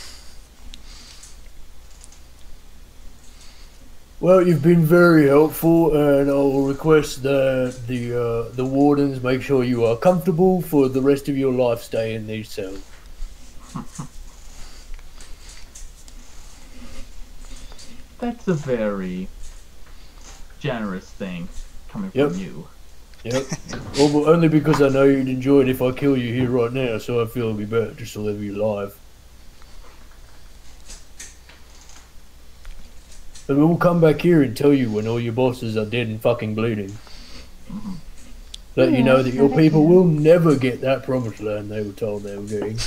Well, you've been very helpful, and I will request that the wardens make sure you are comfortable for the rest of your life stay in these cells. That's a very generous thing coming Yep. from you. Yep. Well, but only because I know you'd enjoy it if I kill you here right now, so I feel it'd be better just to leave you alive. But we'll come back here and tell you when all your bosses are dead and fucking bleeding. Let you know that your people will never get that promised land they were told they were getting.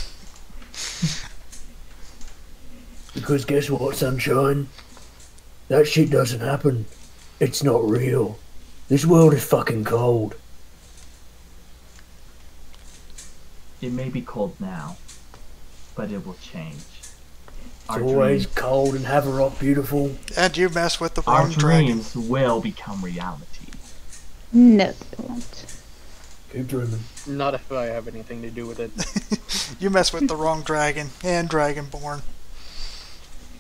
Because guess what, Sunshine? That shit doesn't happen. It's not real. This world is fucking cold. it may be cold now, but it will change. It's always cold in Haverock, beautiful. And you mess with the Our wrong dragon. dreams will become reality. No, they won't. Keep dreaming. Not if I have anything to do with it. You mess with the wrong dragon and Dragonborn.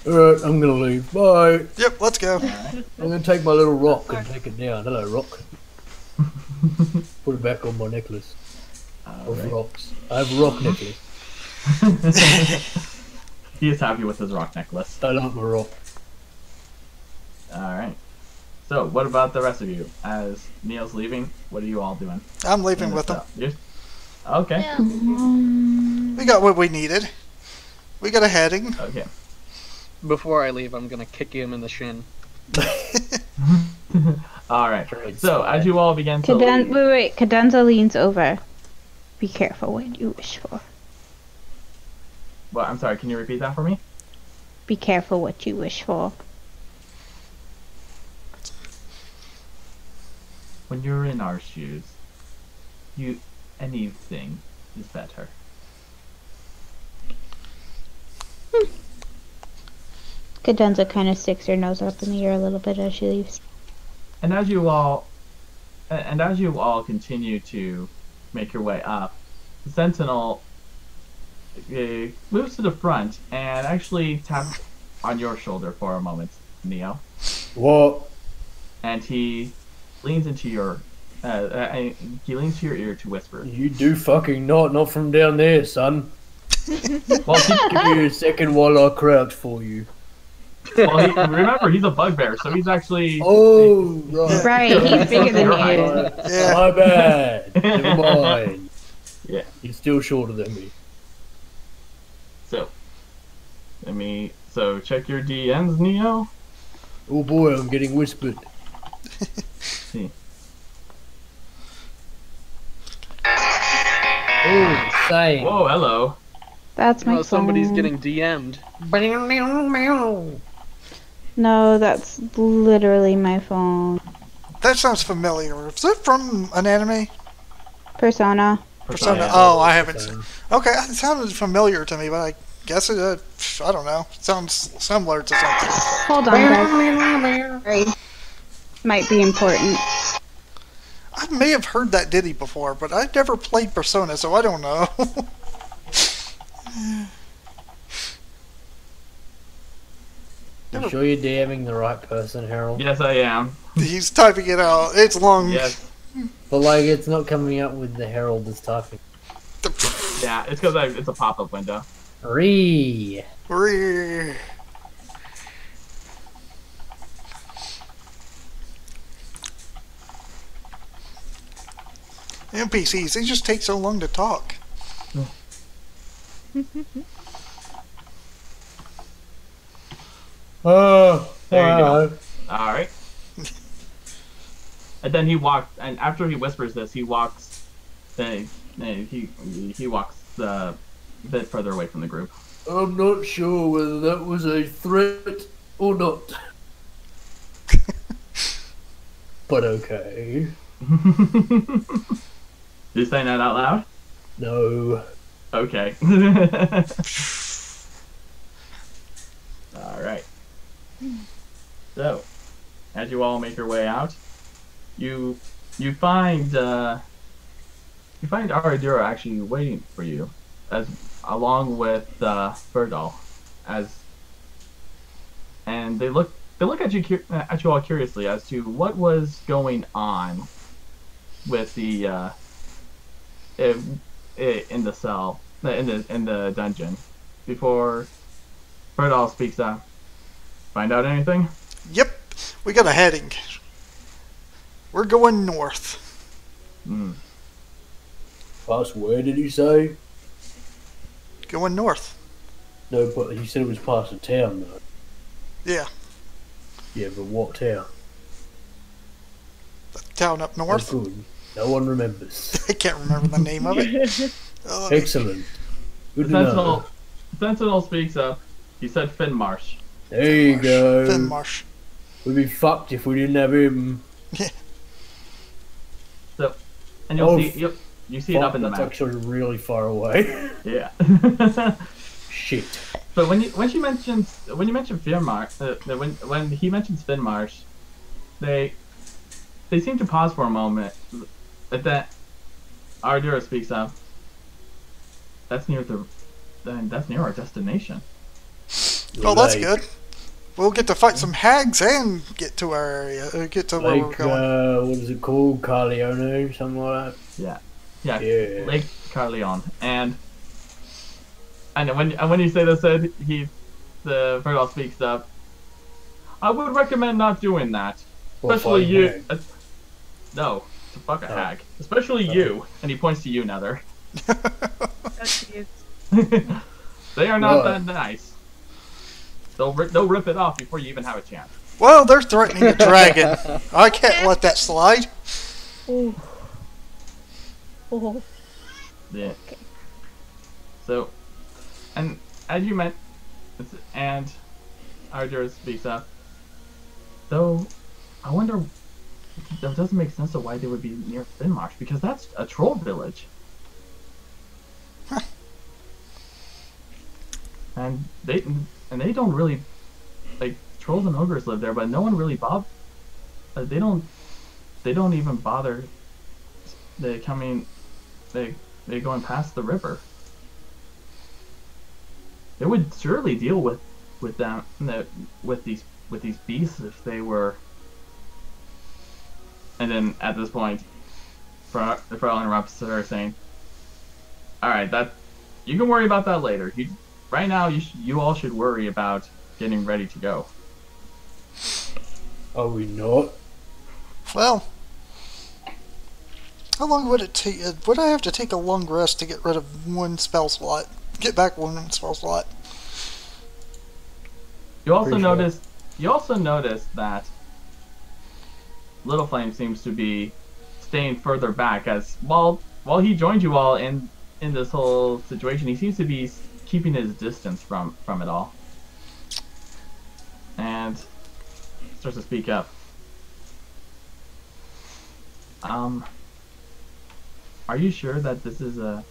Alright, I'm gonna leave. Bye. Yep, let's go. I'm gonna take my little rock and take it down. Hello, rock. Put it back on my necklace of Alright. rocks. I have a rock necklace. He is happy with his rock necklace. I like my rock. Alright. So, what about the rest of you? As Neil's leaving, what are you all doing? I'm leaving with them. Okay. Yeah. We got what we needed. We got a heading. Okay. Before I leave, I'm gonna kick him in the shin. Alright. Great So, spot. as you all begin to leave, Wait. Cadenza leans over. Be careful what you wish for. well, I'm sorry, can you repeat that for me? Be careful what you wish for. When you're in our shoes, anything is better. Cadenza kind of sticks her nose up in the air a little bit as she leaves. And as you all continue to make your way up, the Sentinel moves to the front and actually taps on your shoulder for a moment, Neo, What? and he leans into your ear to whisper. You do fucking not from down there, son. Well, Give me a second while I crouch for you. remember, he's a bugbear, so he's actually. Oh, right. Right, he's bigger than You're you. right. Yeah. My bad. Never mind. Yeah. He's still shorter than me. So, So check your DMs, Neo. Oh boy, I'm getting whispered. See. Oh, same. Whoa, hello. That's my Oh, somebody's phone. getting DM'd. No, that's literally my phone. That sounds familiar. Is it from an anime? Persona. Persona. Yeah. Oh, I haven't seen. Okay, it sounded familiar to me, but I guess it. I don't know. Sounds similar to something. Hold on, guys. Sorry. Might be important. I may have heard that ditty before, but I never played Persona, so I don't know. You sure you're DMing the right person, Harold? Yes, I am. He's typing it out. It's long. Yes. But like, it's not coming up with the Harold that's typing. Yeah, it's because it's a pop-up window. Ree. NPCs, they just take so long to talk. Oh, There you go. alright. All right. And then he walks, and after he whispers this, he walks. He walks a bit further away from the group. I'm not sure whether that was a threat or not. But okay. You saying that out loud? No. Okay. All right. So, as you all make your way out, you find Aradura actually waiting for you, along with Ferdal, and they look at you all curiously as to what was going on with the in the cell in the dungeon before Ferdal speaks up. Find out anything? Yep, we got a heading. We're going north. Past where did he say? Going north. No, but he said it was past a town though. Yeah, Yeah, but what town? the town up Oh, north. good. No one remembers. I can't remember the name of it. Excellent. Good to Sentinel, know. Sentinel speaks up. He said Finmarsh. There you go. Finmarsh. We'd be fucked if we didn't have him. So, and you'll Oh, see. You see it up in the That's map. actually really far away. Yeah. Shit. So when you mention Finnmarsh, when he mentions Finnmarsh, they seem to pause for a moment. But that Ardura speaks up. That's near our destination. Oh, that's Like- good. We'll get to fight some hags and get to our area. Get to where we're Like, going. what is it called? Carleone, something like that? Yeah, Yeah. Lake Carleon. And when you say this, the Verdal speaks up. I would recommend not doing that, Or especially fighting you. hag. No, to fuck a Oh. hag, especially you. And he points to you, Nether. They are not What? that nice. They'll rip it off before you even have a chance. Well, they're threatening a dragon. I can't let that slide. Oh. Oh. Yeah. So, and as you meant, and Ardura speaks up. Though, I wonder. That doesn't make sense of why they would be near Finnmarsh, because that's a troll village. And they don't really, like, trolls and ogres live there, but no one really they don't even bother. They going past the river. They would surely deal with these beasts if they were. And then at this point, Frau interrupts her saying, "All right, that you can worry about that later. Right now, you all should worry about getting ready to go." Are we not? Well, how long would it take? Would I have to take a long rest to get rid of one spell slot? Get back one spell slot. You also Pretty sure. notice that Little Flame seems to be staying further back, as while he joined you all in this whole situation, he seems to be keeping his distance from it all, and starts to speak up. Are you sure that this is a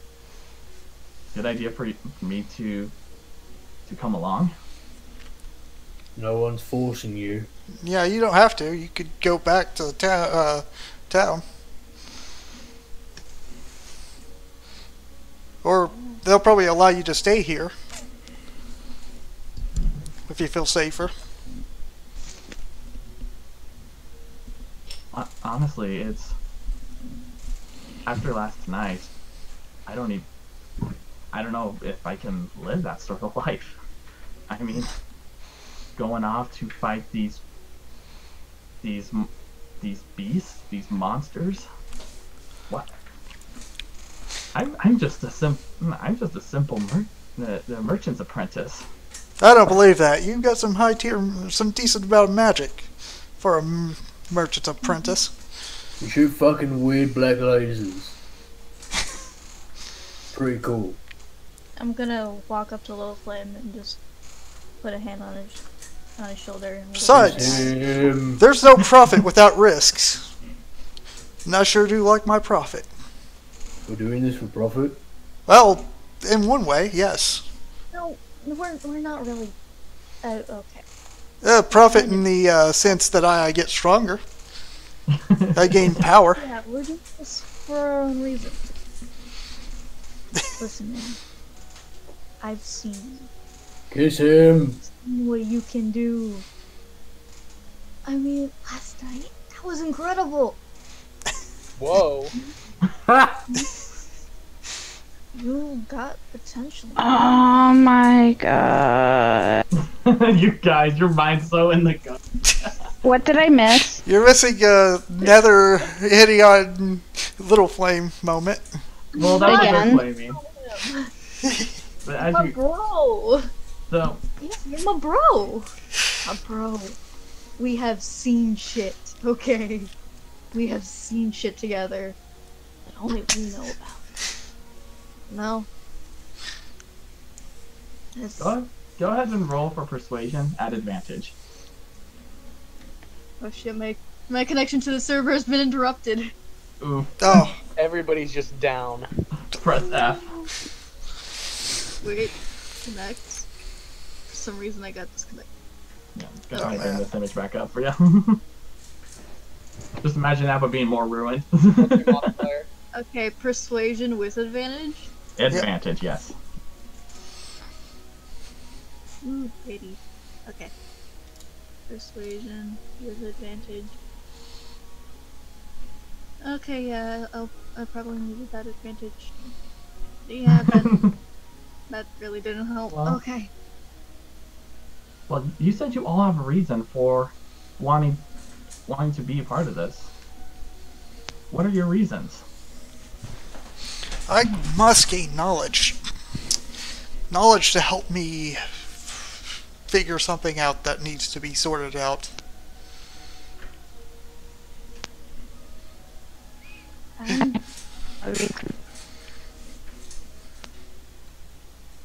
good idea for me to come along? No one's forcing you. Yeah, you don't have to. You could go back to the town. Or they'll probably allow you to stay here. If you feel safer. Honestly, it's after last night. I don't know if I can live that sort of life. I mean, going off to fight these beasts, these monsters. What? I'm just a simple merchant's apprentice. I don't believe that. You've got some high tier, some decent amount of magic for a merchant's apprentice. You shoot fucking weird black lasers. Pretty cool. I'm gonna walk up to Little Flame and just put a hand on his shoulder. And Besides, there's no profit without risks. And I sure do like my profit. We're doing this for profit? Well, in one way, yes. No, we're not really. Okay. Profit in the sense that I get stronger. I gain power. Yeah, we're doing this for our own reason. Listen, man. I've seen Kiss him! what you can do. I mean, last night, that was incredible. Whoa. You got potential. Oh my god. You guys, your mind's so in the gut. What did I miss? You're missing a nether hitting on Little Flame moment. Well, that was Again. just flaming. But as My you, bro. so Yeah, you're my bro. My bro. We have seen shit, okay? We have seen shit together that only we know about. No? It's, go ahead and roll for persuasion at advantage. oh shit, my connection to the server has been interrupted. Oof. Oh, Everybody's just down. Press F. Wait, connect. For some reason I got disconnected. Yeah, I'm gonna Oh, try and bring man. this image back up for you. Just imagine Apple being more ruined. What's your modifier? Okay, persuasion with advantage. Advantage, yes. Ooh, 80. Okay. Persuasion with advantage. Okay, yeah, I probably needed that advantage. Yeah, that really didn't help. Well. Okay. Well, you said you all have a reason for wanting to be a part of this. What are your reasons? I must gain knowledge. Knowledge to help me figure something out that needs to be sorted out.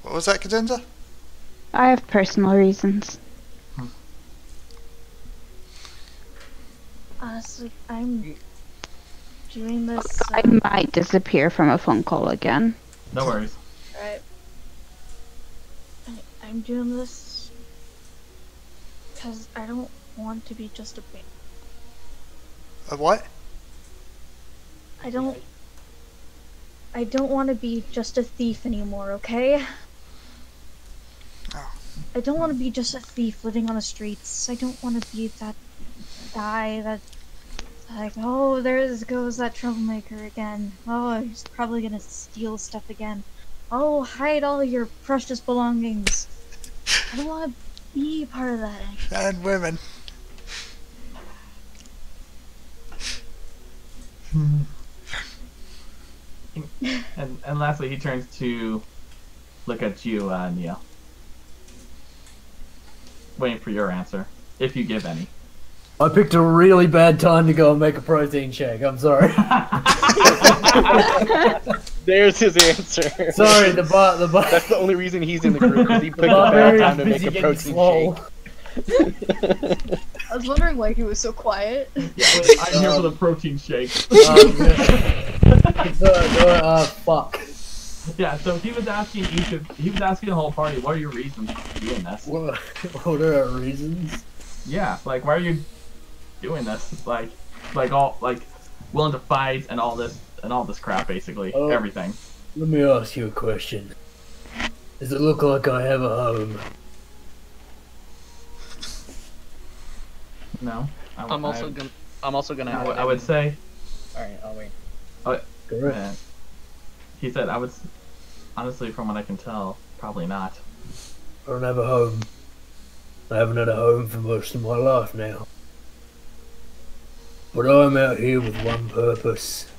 What was that, Cadenza? I have personal reasons. Honestly, I'm doing this. I might disappear from a phone call again. No worries. Right. I'm doing this because I don't want to be just a bank. A what? I don't want to be just a thief anymore, okay? Oh. I don't want to be just a thief living on the streets. I don't want to be that guy that, like, oh, there goes that troublemaker again. Oh, he's probably gonna steal stuff again. Oh, hide all your precious belongings. I don't want to be part of that anymore. And women. And lastly, he turns to look at you, Neo. Waiting for your answer, if you give any. I picked a really bad time to go and make a protein shake. I'm sorry. There's his answer. Sorry, the That's the only reason he's in the group, because he picked a bad barbarian's time to make busy a getting protein swole. shake. I was wondering why he was so quiet. Yeah, I'm here for the protein shake. Fuck. Yeah, so he was asking the whole party, what are your reasons for doing this? What are our reasons? Yeah, like why are you doing this? Like willing to fight and all this crap, basically Oh. everything. Let me ask you a question. Does it look like I have a home? No, I'm also gonna. I would say. All right, I'll wait. Correct. He said, honestly, from what I can tell, probably not. I don't have a home. I haven't had a home for most of my life now. But I'm out here with one purpose.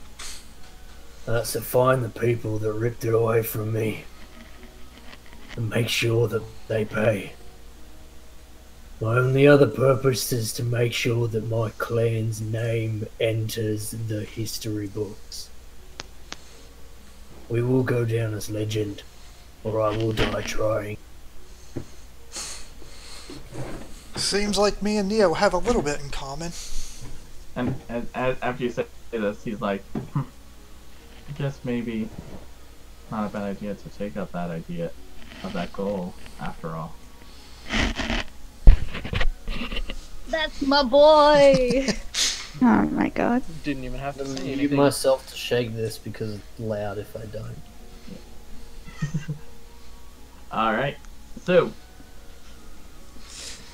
And that's to find the people that ripped it away from me. And make sure that they pay. My only other purpose is to make sure that my clan's name enters the history books. We will go down as legend, or I will die trying. Seems like me and Neo have a little bit in common. And after you say this, he's like, I guess maybe not a bad idea to take up that idea of that goal after all. That's my boy! Oh my god. Didn't even have to say Mute anything. myself to shake this because it's loud if I don't. Alright, so,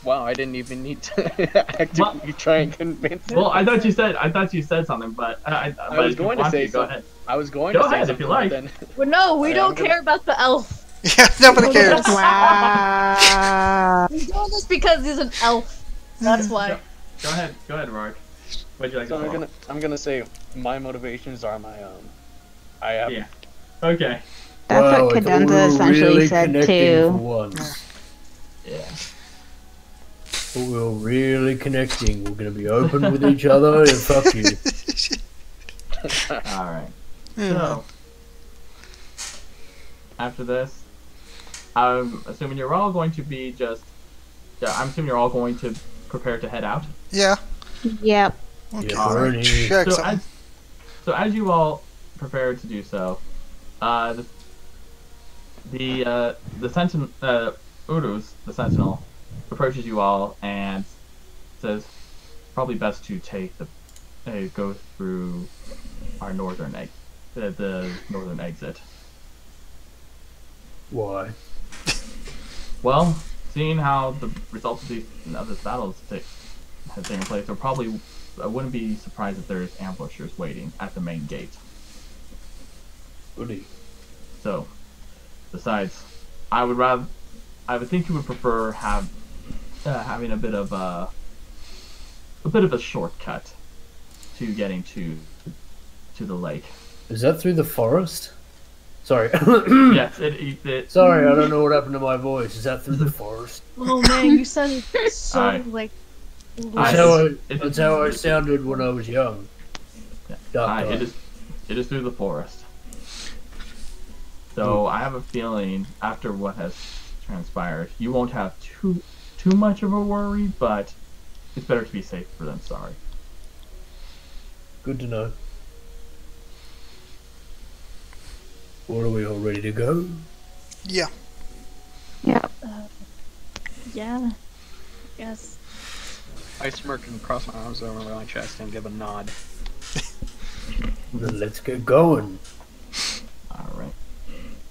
Wow, I didn't even need to actively try and convince him. well, I thought you said something, but I was if you going to want say go something. ahead. I was going Go to say ahead, if something, you like. but then Well, no, we Alright, don't I'm gonna- care about the elf. Yeah, nobody cares. Wow. We're doing this because he's an elf. That's why. Go ahead, Rourke. What'd you like so to call? I'm gonna say my motivations are my own. I have Yeah. Okay. That's Wow, what it's Cadenza all essentially really said connecting For too. once. Yeah. But we're really connecting. We're gonna be open with each other and fuck you. Alright. Yeah. So, after this, I'm assuming you're all going to be I'm assuming you're all going to prepare to head out. Yeah. Yep. Okay. Yeah, we're in here. Check So something. So as you all prepare to do so, the sentinel, Uruz, the sentinel, approaches you all and says, "Probably best to take go through our northern the northern exit." Why? Well, seeing how the results of this battle has taken place, I wouldn't be surprised if there's ambushers waiting at the main gate. Goody. So, besides, I would think you would prefer having a bit of a shortcut to getting to the lake. Is that through the forest? Sorry. Yes, it Sorry, I don't know what happened to my voice. Is that through the forest? Oh man, you sounded so Alright. like. That's how I sounded when I was young. Dark it is through the forest. So I have a feeling after what has transpired, you won't have too much of a worry, but it's better to be safer than sorry. Good to know. What, are we all ready to go? Yeah. Yeah. Yeah. Yes. I smirk and cross my arms over my chest and give a nod. Then let's get going. Alright.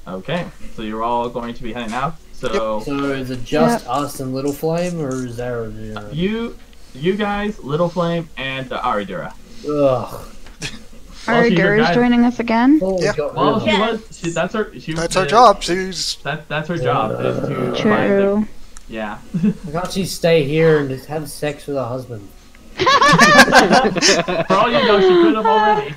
Okay, so you're all going to be heading out. So So is it just us and Little Flame, or is there? you guys, Little Flame, and Aridura. Ugh. Well, she's your Ardura's guide. joining us again? Oh, Yeah. Well, Yes. that's her. That's our job. She's That's her job. Is to find the, True. yeah. Why can't she stay here and just have sex with her husband? For all you know, she could have already.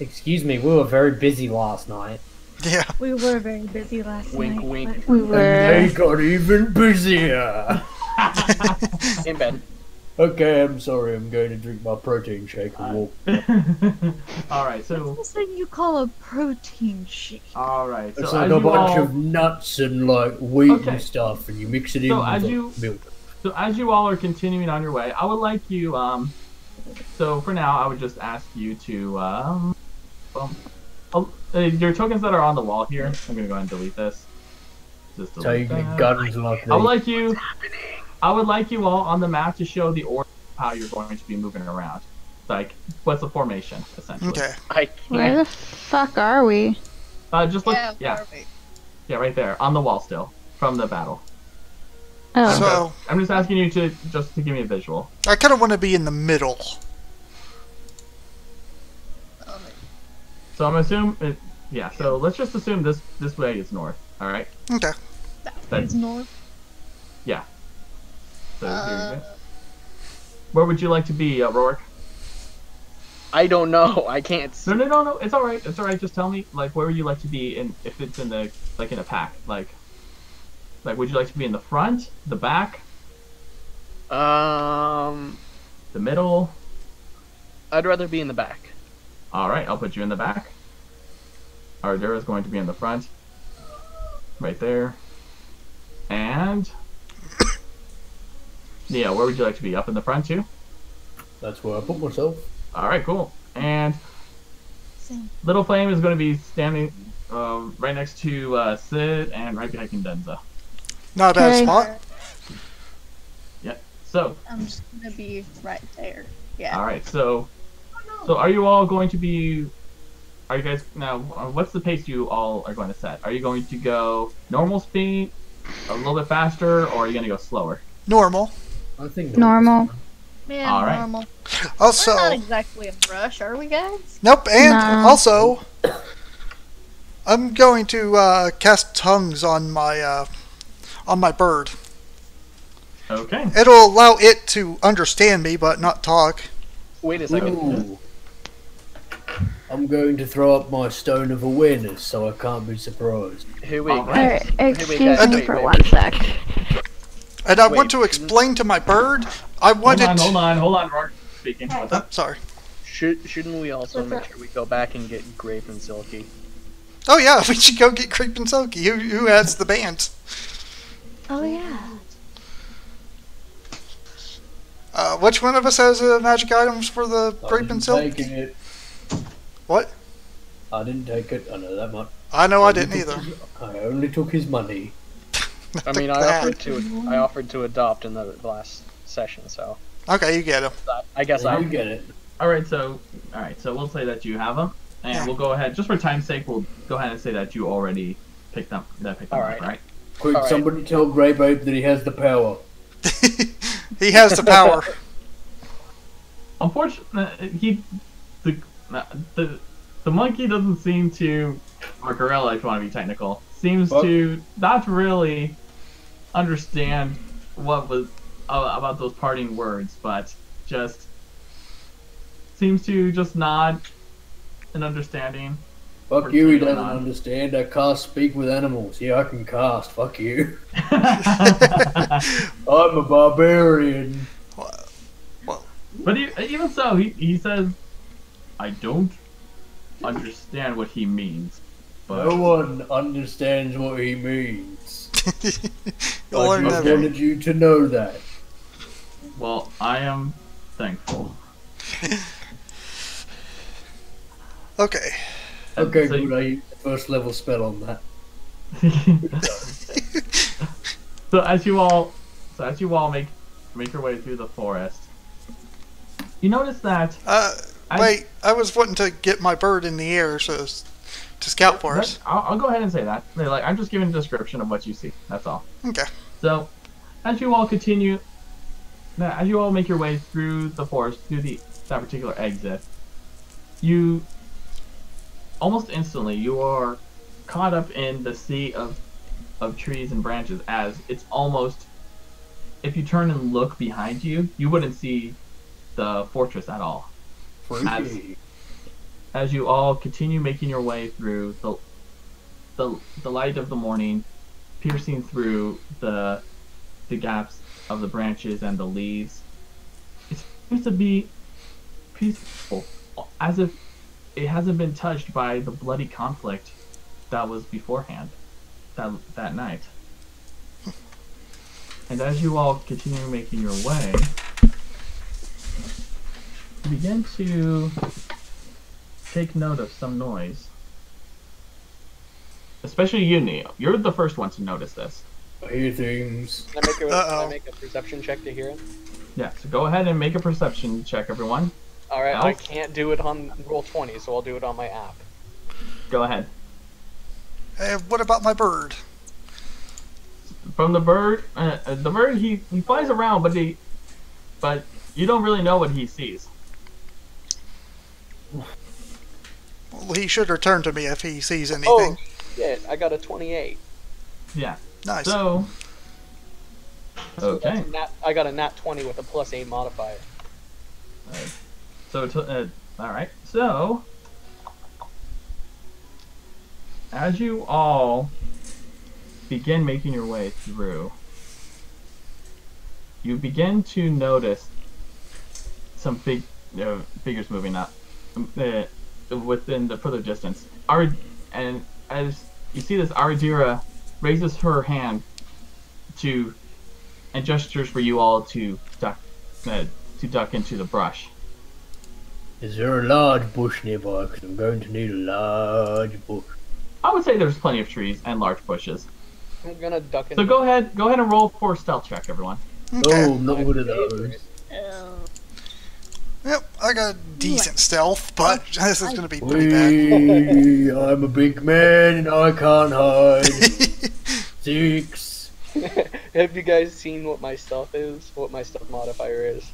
Excuse me, we were very busy last night. yeah. We were very busy last Wink, night. wink. We And they were. got even busier. In bed. Okay, I'm sorry, I'm going to drink my protein shake and walk. Alright, so What's the thing you call a protein shake? alright, so It's as like a you bunch all of nuts and like wheat Okay. and stuff, and you mix it in So with as like, you- milk. So as you all are continuing on your way, I would like you, so for now, I would just ask you to, your tokens that are on the wall here, I'm gonna go ahead and delete this. Just So you delete get that. guns like I would these. like you all on the map to show the order of how you're going to be moving around. Like, what's the formation, essentially. Okay. I Where can't. the fuck are we? Just look, yeah, right there, on the wall still, from the battle. Oh. So I'm just asking you to give me a visual. I kind of want to be in the middle. So I'm assuming, yeah. So let's just assume this way is north. All right. Okay. It's north. So here you go. Where would you like to be, Rourke? I don't know. I can't. No. It's all right. It's all right. Just tell me, like, where would you like to be in if it's in the in a pack, like would you like to be in the front, the back, the middle? I'd rather be in the back. All right, I'll put you in the back. Ardura is going to be in the front, right there. And yeah, where would you like to be? Up in the front too? That's where I put myself. All right, cool. And Same. Little Flame is going to be standing right next to Sid and right behind Denza. Not a bad Okay. spot. Yep. So, I'm just gonna be right there. Yeah. all right. So are you all going to be? Are you guys now? What's the pace you all are going to set? Are you going to go normal speed, a little bit faster, or are you going to go slower? Normal. I think Normal. Yeah, All right. normal. Also, We're not exactly in a rush, are we, guys? nope. And No. also, I'm going to cast tongues on my bird. Okay. It'll allow it to understand me, but not talk. Wait a second. Ooh. I'm going to throw up my stone of awareness, so I can't be surprised. Hey, wait. All right. Alright, excuse guys, me wait, for wait, 1 wait. sec. And I Wait. want to explain to my bird. I wanted. Hold on, Rourke speaking. What's up? Sorry. Shouldn't we also What's make up? sure we go back and get Grape and Silky? Oh yeah, we should go get Creep and Soaky. Who has the band? Oh yeah. Which one of us has magic items for the Creep and Silky? Taking it. What? I didn't take it. I know that much. I know I didn't either. I only took his money. I mean, I offered to adopt in the last session, so Okay, you get him. I guess I I get it. All right, so we'll say that you have them, and Yeah. we'll go ahead. Just for time's sake, we'll go ahead and say that you already picked them. All Up, right. right? Quick, Alright. somebody tell Grey Babe that he has the power. He has the power. Unfortunately, the monkey doesn't seem to, or gorilla, if you want to be technical, seems What? to not really understand what was about those parting words, but just seems to just nod in understanding. Fuck Or you, he going doesn't on. understand. I can't speak with animals. Yeah, I can cast. Fuck you. I'm a barbarian. But even so, he says, "I don't understand what he means." But No one understands what he means. You'll I learn just that. wanted you to know that. well, I am thankful. Okay. Okay, So- good. I used the first level spell on that. So as you all make your way through the forest, you notice that Wait, I was wanting to get my bird in the air to scout for us. I'll go ahead and say that. Like, I'm just giving a description of what you see. That's all. Okay. So, as you all make your way through the forest, through that particular exit, you almost instantly you are caught up in the sea of trees and branches. As it's almost, if you turn and look behind you, you wouldn't see the fortress at all. Freaky. As you all continue making your way through the light of the morning, piercing through the gaps of the branches and the leaves, it seems to be peaceful, as if it hasn't been touched by the bloody conflict that was beforehand that night. And as you all continue making your way, you begin to take note of some noise. Especially you, Neo. You're the first one to notice this. I hear things. Can I Uh-oh. make a perception check to hear it? Yeah, so go ahead and make a perception check, everyone. Alright, I Else? can't do it on Roll20, so I'll do it on my app. Go ahead. Hey, what about my bird? From the bird, he flies around, but you don't really know what he sees. Well, he should return to me if he sees Oh, anything. shit, I got a 28. Yeah. Nice. So. Okay. I got a nat 20 with a +8 modifier. All right. So, as you all begin making your way through, you begin to notice some figures moving up within the further distance. And as you see this, Aradira raises her hand and gestures for you all to duck into the brush. Is there a large bush nearby? Because I'm going to need a large bush. I would say there's plenty of trees and large bushes. I'm gonna duck in. So go ahead and roll for a stealth check, everyone. Okay. Oh, I'm not good at those. Yep, I got decent stealth, but this is going to be pretty bad. Wee, I'm a big man and I can't hide. 6. Have you guys seen what my stealth is? What my stealth modifier is?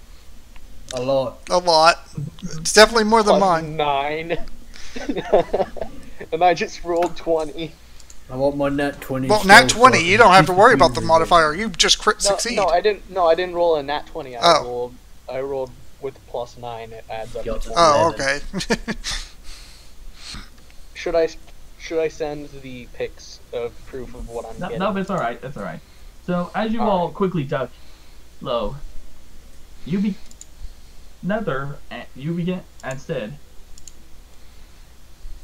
A lot. A lot. It's definitely more than mine. +9. And I just rolled 20. I want my nat 20. Well, stealth nat so 20, I you can don't have to keep worry it about the moving. modifier. You just crit No, succeed. no, I didn't roll a nat 20. Oh. I rolled with +9. It adds up to Got 20. Oh, 11. okay. Should I send the pics of proof of what I'm getting? No, it's all right. It's all right. So as you all Alright. quickly duck low, you begin instead.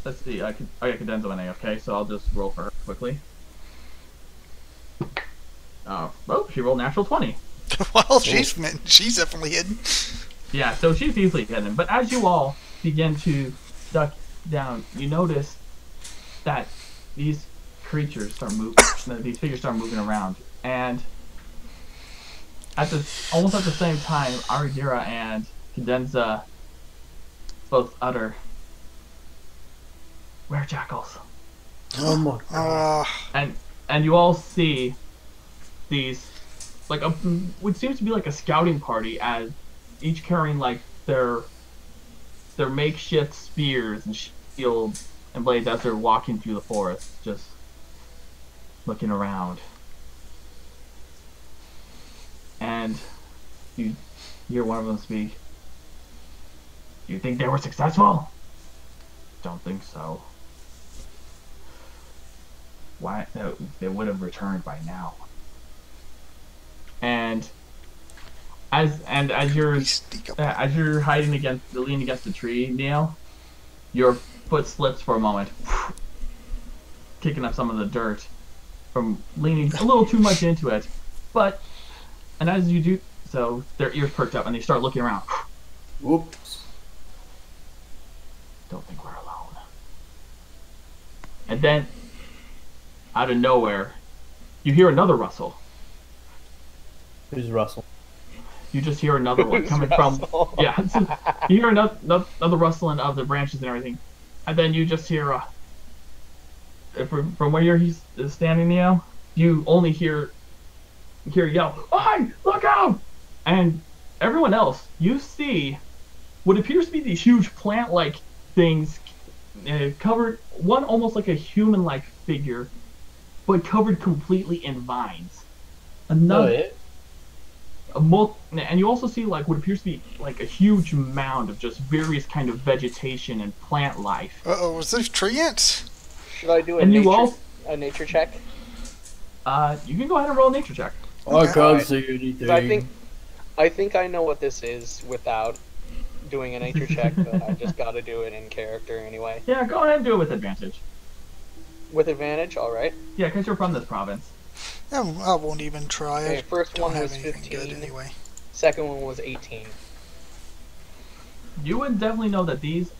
Let's see. Cadenza went AFK, so I'll just roll for her quickly. Oh, she rolled natural 20. Well, she's definitely hidden. Yeah, so she's easily hidden. But as you all begin to duck down, you notice that these creatures start moving. These figures start moving around, and almost at the same time, Aridira and Cadenza both utter, "Where jackals?" Oh my god. And you all see these, like what seems to be like a scouting party, as each carrying like their makeshift spears and shields and blades as they're walking through the forest, just looking around. And you hear one of them speak. "You think they were successful?" "Don't think so. Why? They would have returned by now." And as you're hiding leaning against the tree, Neil, your foot slips for a moment, kicking up some of the dirt from leaning a little too much into it. And as you do so, their ears perked up and they start looking around. Whoops. "Don't think we're alone." And then, out of nowhere, you hear another rustle. Who's Russell? You just hear another one coming from. Yeah, you hear another rustling of the branches and everything, and then you just hear from where he's standing now. You only hear yell, "Hey, look out!" And everyone else, you see what appears to be these huge plant-like things, covered, one almost like a human-like figure, but covered completely in vines. Another. And you also see like what appears to be like a huge mound of just various kind of vegetation and plant life. Was this tree ants? Should I do a nature check? You can go ahead and roll a nature check. I can't see anything. I think I know what this is without doing a nature check, but I just got to do it in character anyway. Yeah, go ahead and do it with advantage. With advantage, all right. Yeah, because you're from this province. I won't even try. Okay, first one was 15. Good anyway. Second one was 18. You would definitely know that these,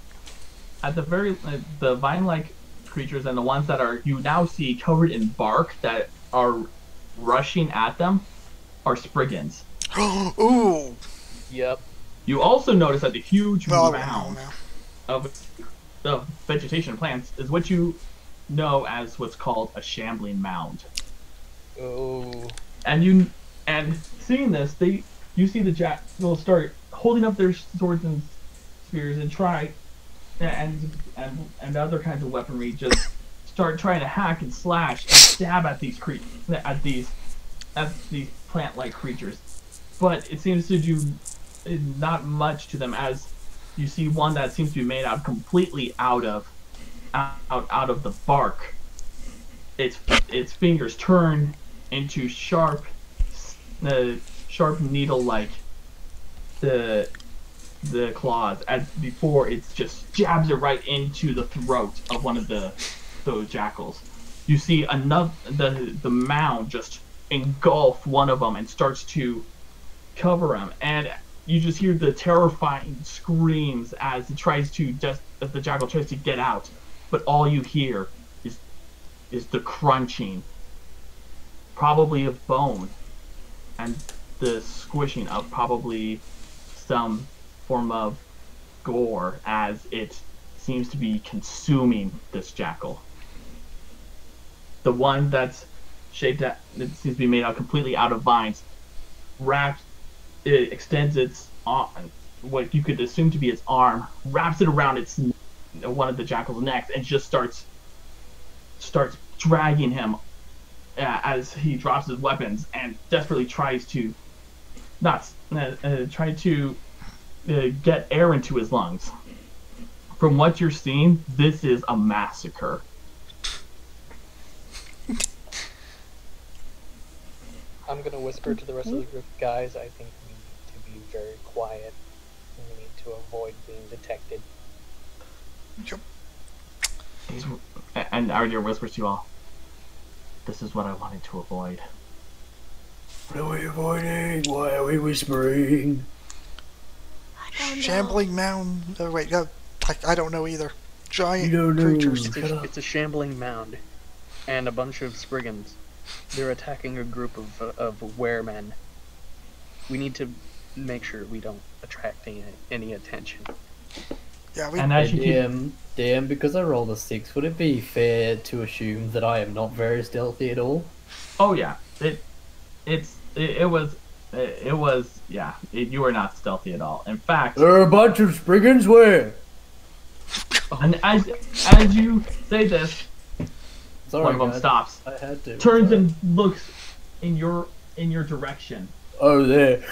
at the the vine-like creatures and the ones that you now see covered in bark that are rushing at them, are Spriggans. Ooh. Yep. You also notice that the huge mound of vegetation plants is what you know as what's called a shambling mound. Oh. And seeing this, you see the jackals start holding up their swords and spears and try and other kinds of weaponry, just start trying to hack and slash and stab at these plant-like creatures. But it seems to do not much to them, as you see one that seems to be made completely out of the bark. Its fingers turn into sharp needle-like the claws, as before it just jabs it right into the throat of one of those jackals. You see the mound just engulf one of them and starts to cover him, and you just hear the terrifying screams as the jackal tries to get out, but all you hear is the crunching, probably of bone, and the squishing of probably some form of gore as it seems to be consuming this jackal. The one that's shaped that seems to be made out completely out of vines, it extends its arm, what you could assume to be its arm, wraps it around one of the jackal's necks, and just starts dragging him as he drops his weapons and desperately tries to get air into his lungs. From what you're seeing, this is a massacre. I'm gonna whisper to the rest of the group, guys, I think we need to be very quiet. We need to avoid being detected. Yep. And Ardir whispers to you all, "This is what I wanted to avoid." What are we avoiding? Why are we whispering? Shambling mound. Oh wait, I don't know either. giant You don't know. creatures. Shut up. It's a shambling mound, and a bunch of Spriggans. They're attacking a group of weremen. We need to make sure we don't attract any attention. Yeah, we. And as you keep, DM, because I rolled a 6, would it be fair to assume that I am not very stealthy at all? oh yeah, you were not stealthy at all. In fact, There are a bunch of Spriggans where? and as you say this, Sorry, one of them guys. stops, I had to. turns Sorry. and looks in your direction. Oh, there.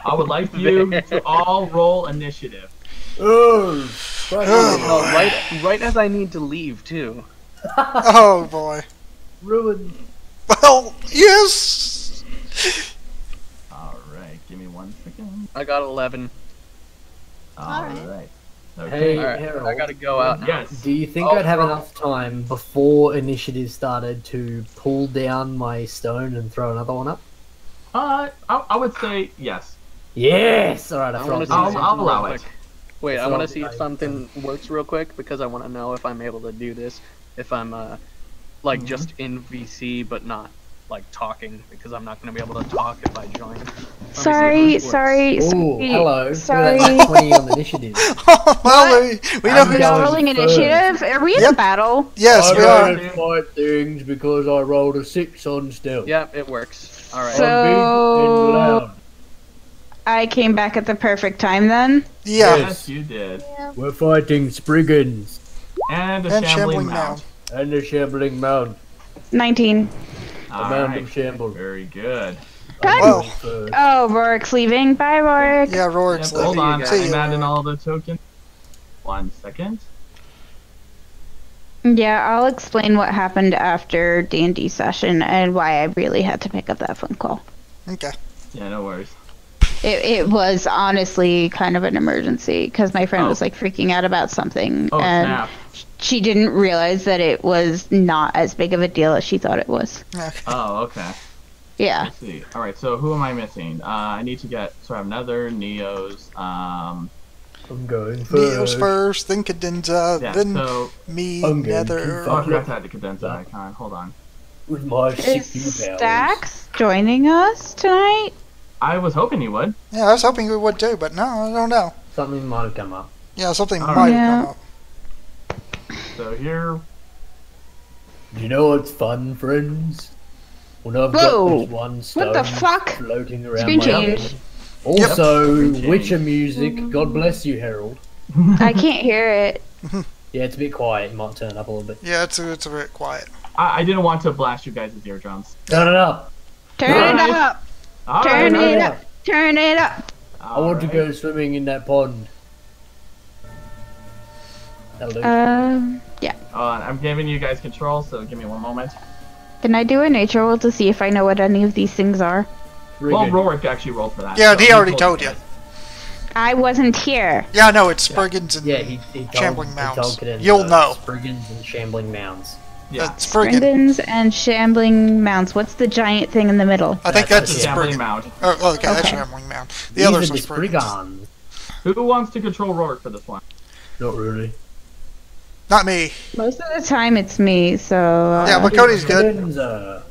I would like you to all roll initiative. Oh, Oh, right as I need to leave too. Oh boy. ruined. Well, yes. All right, give me 1 second. I got 11. All Alright. right. Hey, Okay. All right, Harold. I gotta go out now. Yes. Do you think Oh, I'd have oh. enough time before initiative started to pull down my stone and throw another one up? I would say yes. Yes! Alright, I I throw want it to see I'll something allow real it. quick. Wait, I So want to I'll see be if like- something works real quick because I want to know if I'm able to do this. If I'm like just in VC but not like talking because I'm not going to be able to talk if I join. Let me see if Sorry, this works. sorry, Ooh, sorry. hello. Sorry. Look at that 20 on initiative. Well, we know I'm who's. going Rolling first. initiative? Are we in Yep. a battle? Yes, we I are. don't fight things because I rolled a 6 on stealth. Yeah, it works. All right. So- I'm big and loud. I came back at the perfect time then. Yeah. Yes, you did. We're fighting Spriggans And a And shambling shambling mound. and the shambling mound. 19. All A mound right. of shambles. Very good. Good. Well, First. Oh, Rorik's leaving. Bye, Rorik. yeah, Rorik's Yep, hold leaving. on. See I'm ya. adding all the tokens. 1 second. Yeah, I'll explain what happened after D&D session and why I really had to pick up that phone call. Okay. Yeah, no worries. It was honestly kind of an emergency because my friend Oh. was like freaking out about something Oh, and snap. she didn't realize that it was not as big of a deal as she thought it was. Okay. Oh, okay. Yeah. Let's see. All right, so who am I missing? I need to get. So I have another Neo's. I'm going Neo's first. first, then Cadenza, Yeah. then So me, I'm going Nether. to oh, I forgot to add the cadenza icon. Hold on. With my Is 60 powers. Stax joining us tonight? I was hoping you would. Yeah, I was hoping we would too, but no, I don't know. Something might have come up. Yeah, something All might right. have come up. So here. Do you know what's fun, friends? When I've Whoa! got this one stone What the fuck? floating around Screen my change. head. Also, Screen change. Witcher music. God bless you, Harold. I can't hear it. Yeah, it's a bit quiet. You might turn it up a little bit. Yeah, it's a bit quiet. I didn't want to blast you guys' eardrums. Turn it up. Turn Alright. it up. All Turn right, it up. Turn it up. I want to go swimming in that pond. That'll do. Yeah. I'm giving you guys control, so give me 1 moment. Can I do a nature roll to see if I know what any of these things are? Well, Friggin'. Rorik actually rolled for that. Yeah, so he already told you. you. guys. I wasn't here. Yeah, no, it's Spriggans and Yeah, he told, Shambling he Mounds. told Cadenza, You'll know. Spriggans and shambling mounds. Yeah. Spriggan. Sprindons and shambling mounds. What's the giant thing in the middle? I think That's that's It's a a shambling Spriggan. mound. Oh, okay, that's Okay. Shambling Mound. The These others are are the Spriggans. Spriggans. Who wants to control Rorik for this one? Not really. Not me. Most of the time it's me, so... Yeah, but Cody's good. Cadenza.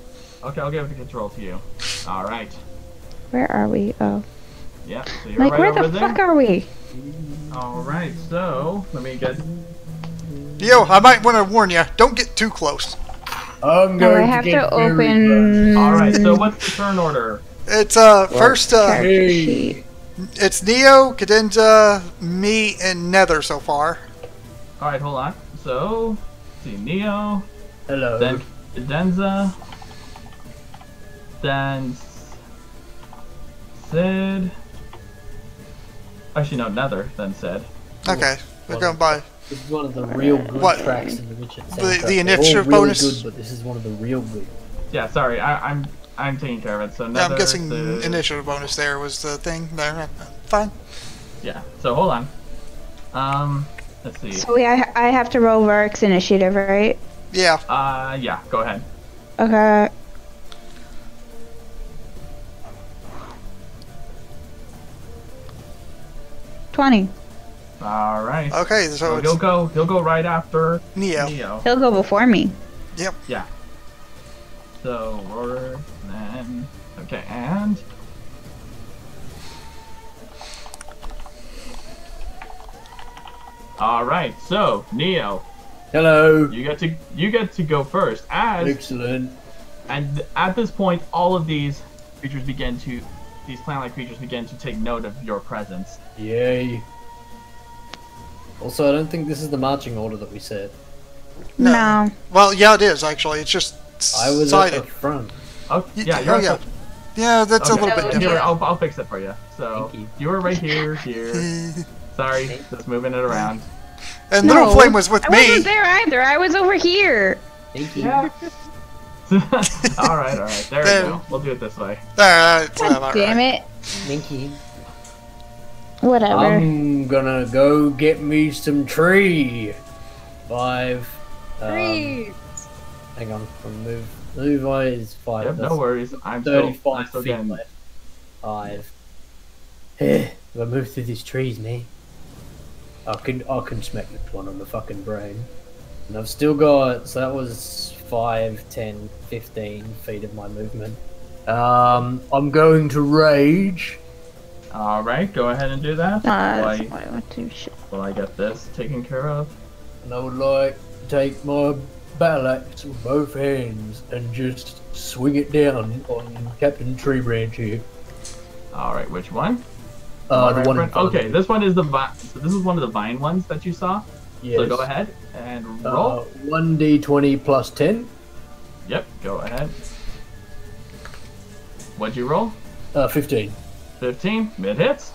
Okay, I'll give the control to you. All right. Where are we? Oh. Yeah. So you're Like, right where over the there. fuck are we? All right. So let me get. Yo, I might want to warn you. Don't get too close. I'm Oh, going I have get to very open... All right. So what's the turn order? It's first character Hey. sheet. it's Neo, Cadenza, me, and Nether so far. All right. Hold on. So let's see, Neo, Hello. then Denza, then Sid. Actually, no, Nether, then Sid. Okay, we're going by. This is one of the real good What? tracks in the Witcher soundtrack. The They're initiative all really bonus? good, but this is one of the real good. Yeah. Sorry. I'm taking care of it. So Yeah, Nether. I'm guessing Sid- initiative bonus there was the thing. There, fine. Yeah. So hold on. Let's see. So I have to roll Rorik's initiative, right? Yeah, Yeah. Go ahead. Okay. $20. All right. Okay, so So it's he'll go right after Neo. Neo. He'll go before me. Yeah. So Roar, then okay, and all right. So Neo, Hello. you get to go first. Excellent. And at this point, all of these creatures these plant-like creatures begin to take note of your presence. Yay. Also, I don't think this is the marching order that we said. No. Well, yeah, it is actually. It's just I was sided. at the front. Oh, yeah, Oh, you're yeah. Yeah, that's a little bit Here, different. I'll fix it for you. So Thank you. you were right here. Sorry, just moving it around. And No, Little Flame was with I me. wasn't there either. I was over here. Thank you. Yeah. all right. There we There. go. We'll do it this way. Alright, God damn it. Thank you. Whatever. I'm gonna go get me some tree. 5. Three. Hang on. Move is 5. Yep, That's no worries. I'm still 35 feet getting left. 5. If I move through these trees, man. I can smack this one on the fucking brain. And I've still got, so that was 5, 10, 15 feet of my movement. I'm going to rage. All right, go ahead and do that. That's While why I want to shit. I get this taken care of. And I would like to take my battle axe with both hands and just swing it down on Captain Tree Branch here. All right, which one? The Alright, one in friend. front of Okay, me. this one is the so this is one of the vine ones that you saw. Yes. So go ahead and roll. 1d20 plus 10. Yep, go ahead. What'd you roll? 15. 15. Mid hits.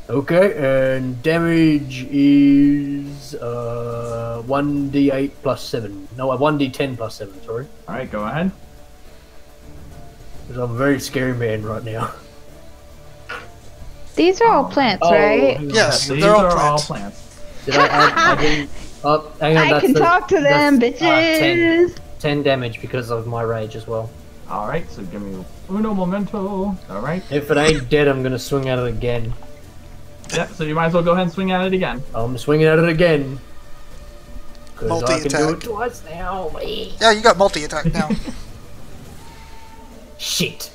Okay, and damage is 1d8 plus 7. No, 1d10 plus 7, sorry. All right, go ahead. Because I'm a very scary man right now. These are all plants, Oh, right? Yes, These they're all are all plants. plants. Did I didn't... Oh, hang on, I that's can the- talk to them, that's, bitches. 10 damage because of my rage as well. All right, so give me uno momento. All right. If it ain't dead, I'm gonna swing at it again. Yep. So you might as well go ahead and swing at it again. I'm swinging at it again. Because I can do Multi-attack. it twice now. Yeah, you got multi-attack now. Shit.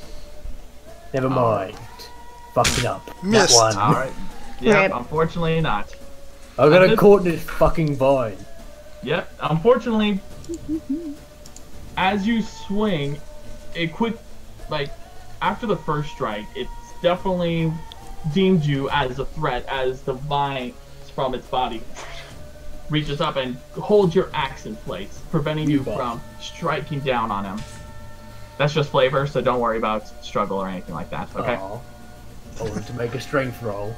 Never mind. Fucked it up. Missed. That one. All right. Yep. Rip. Unfortunately, not. I got This- caught in this fucking vine. Yep. Unfortunately, as you swing, it quick, like after the first strike, it's definitely deemed you as a threat as the vine from its body reaches up and holds your axe in place, preventing you from striking down on him. That's just flavor, so don't worry about struggle or anything like that. Okay. Aw. I wanted to make a strength roll.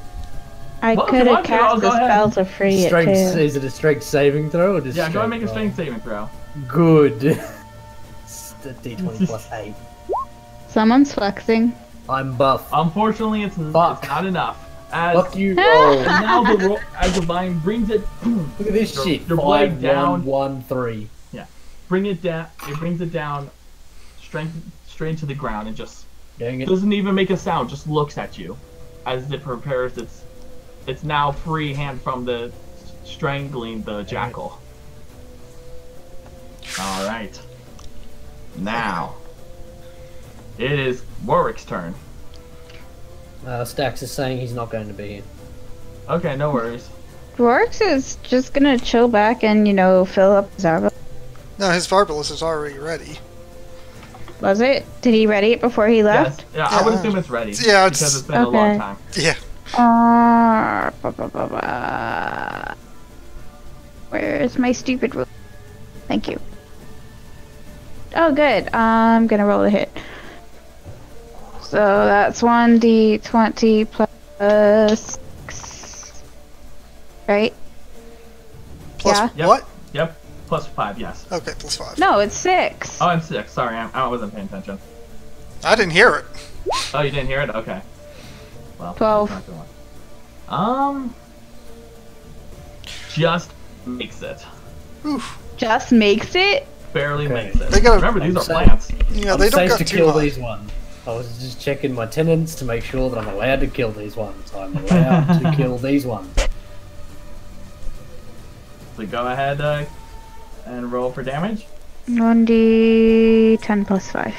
I Well, if could you have want to, I'll cast go the ahead. spell to free it Strength, too. is it a strength saving throw or just Yeah, go ahead and make a roll? strength saving throw. Good. It's the D20 plus 8. Someone's flexing. I'm buff. Unfortunately, it's Fuck. not enough. As Fuck you, roll. and now as the vine brings it, Look at this Your- shit. your blade 5, down. 1, 1, 3. it brings it down straight to the ground and just Dang it. doesn't even make a sound, just looks at you as it prepares its now free hand from the strangling the jackal. All right. Now it is Warwick's turn. Stax is saying he's not going to be here. Okay, no worries. Rourke's is just gonna chill back and, fill up his armor. No, his Varbalus is already ready. Was it? Did he ready it before he Yes, left? yeah, I would Yeah. assume it's ready. Yeah, it's- because it's been a long Okay. time. Yeah. Where's my stupid rule? Thank you. Oh, good. I'm gonna roll a hit. So that's 1d20 plus 6. Right? Plus Yeah. Yep. what? Yep. Plus 5, yes. Okay, plus 5. No, it's 6. Oh, I'm 6. Sorry, I wasn't paying attention. I didn't hear it. Oh, you didn't hear it? Okay. Well, 12. it's not good one. Just makes it. Oof. Just makes it? Barely Okay. makes it. They gotta- Remember, these I'm are saying- plants. Yeah, I'm they don't safe got to too kill high. these ones. I was just checking my tenants to make sure that I'm allowed to kill these ones. I'm allowed to kill these ones. So go ahead and roll for damage. 1d10 plus 5.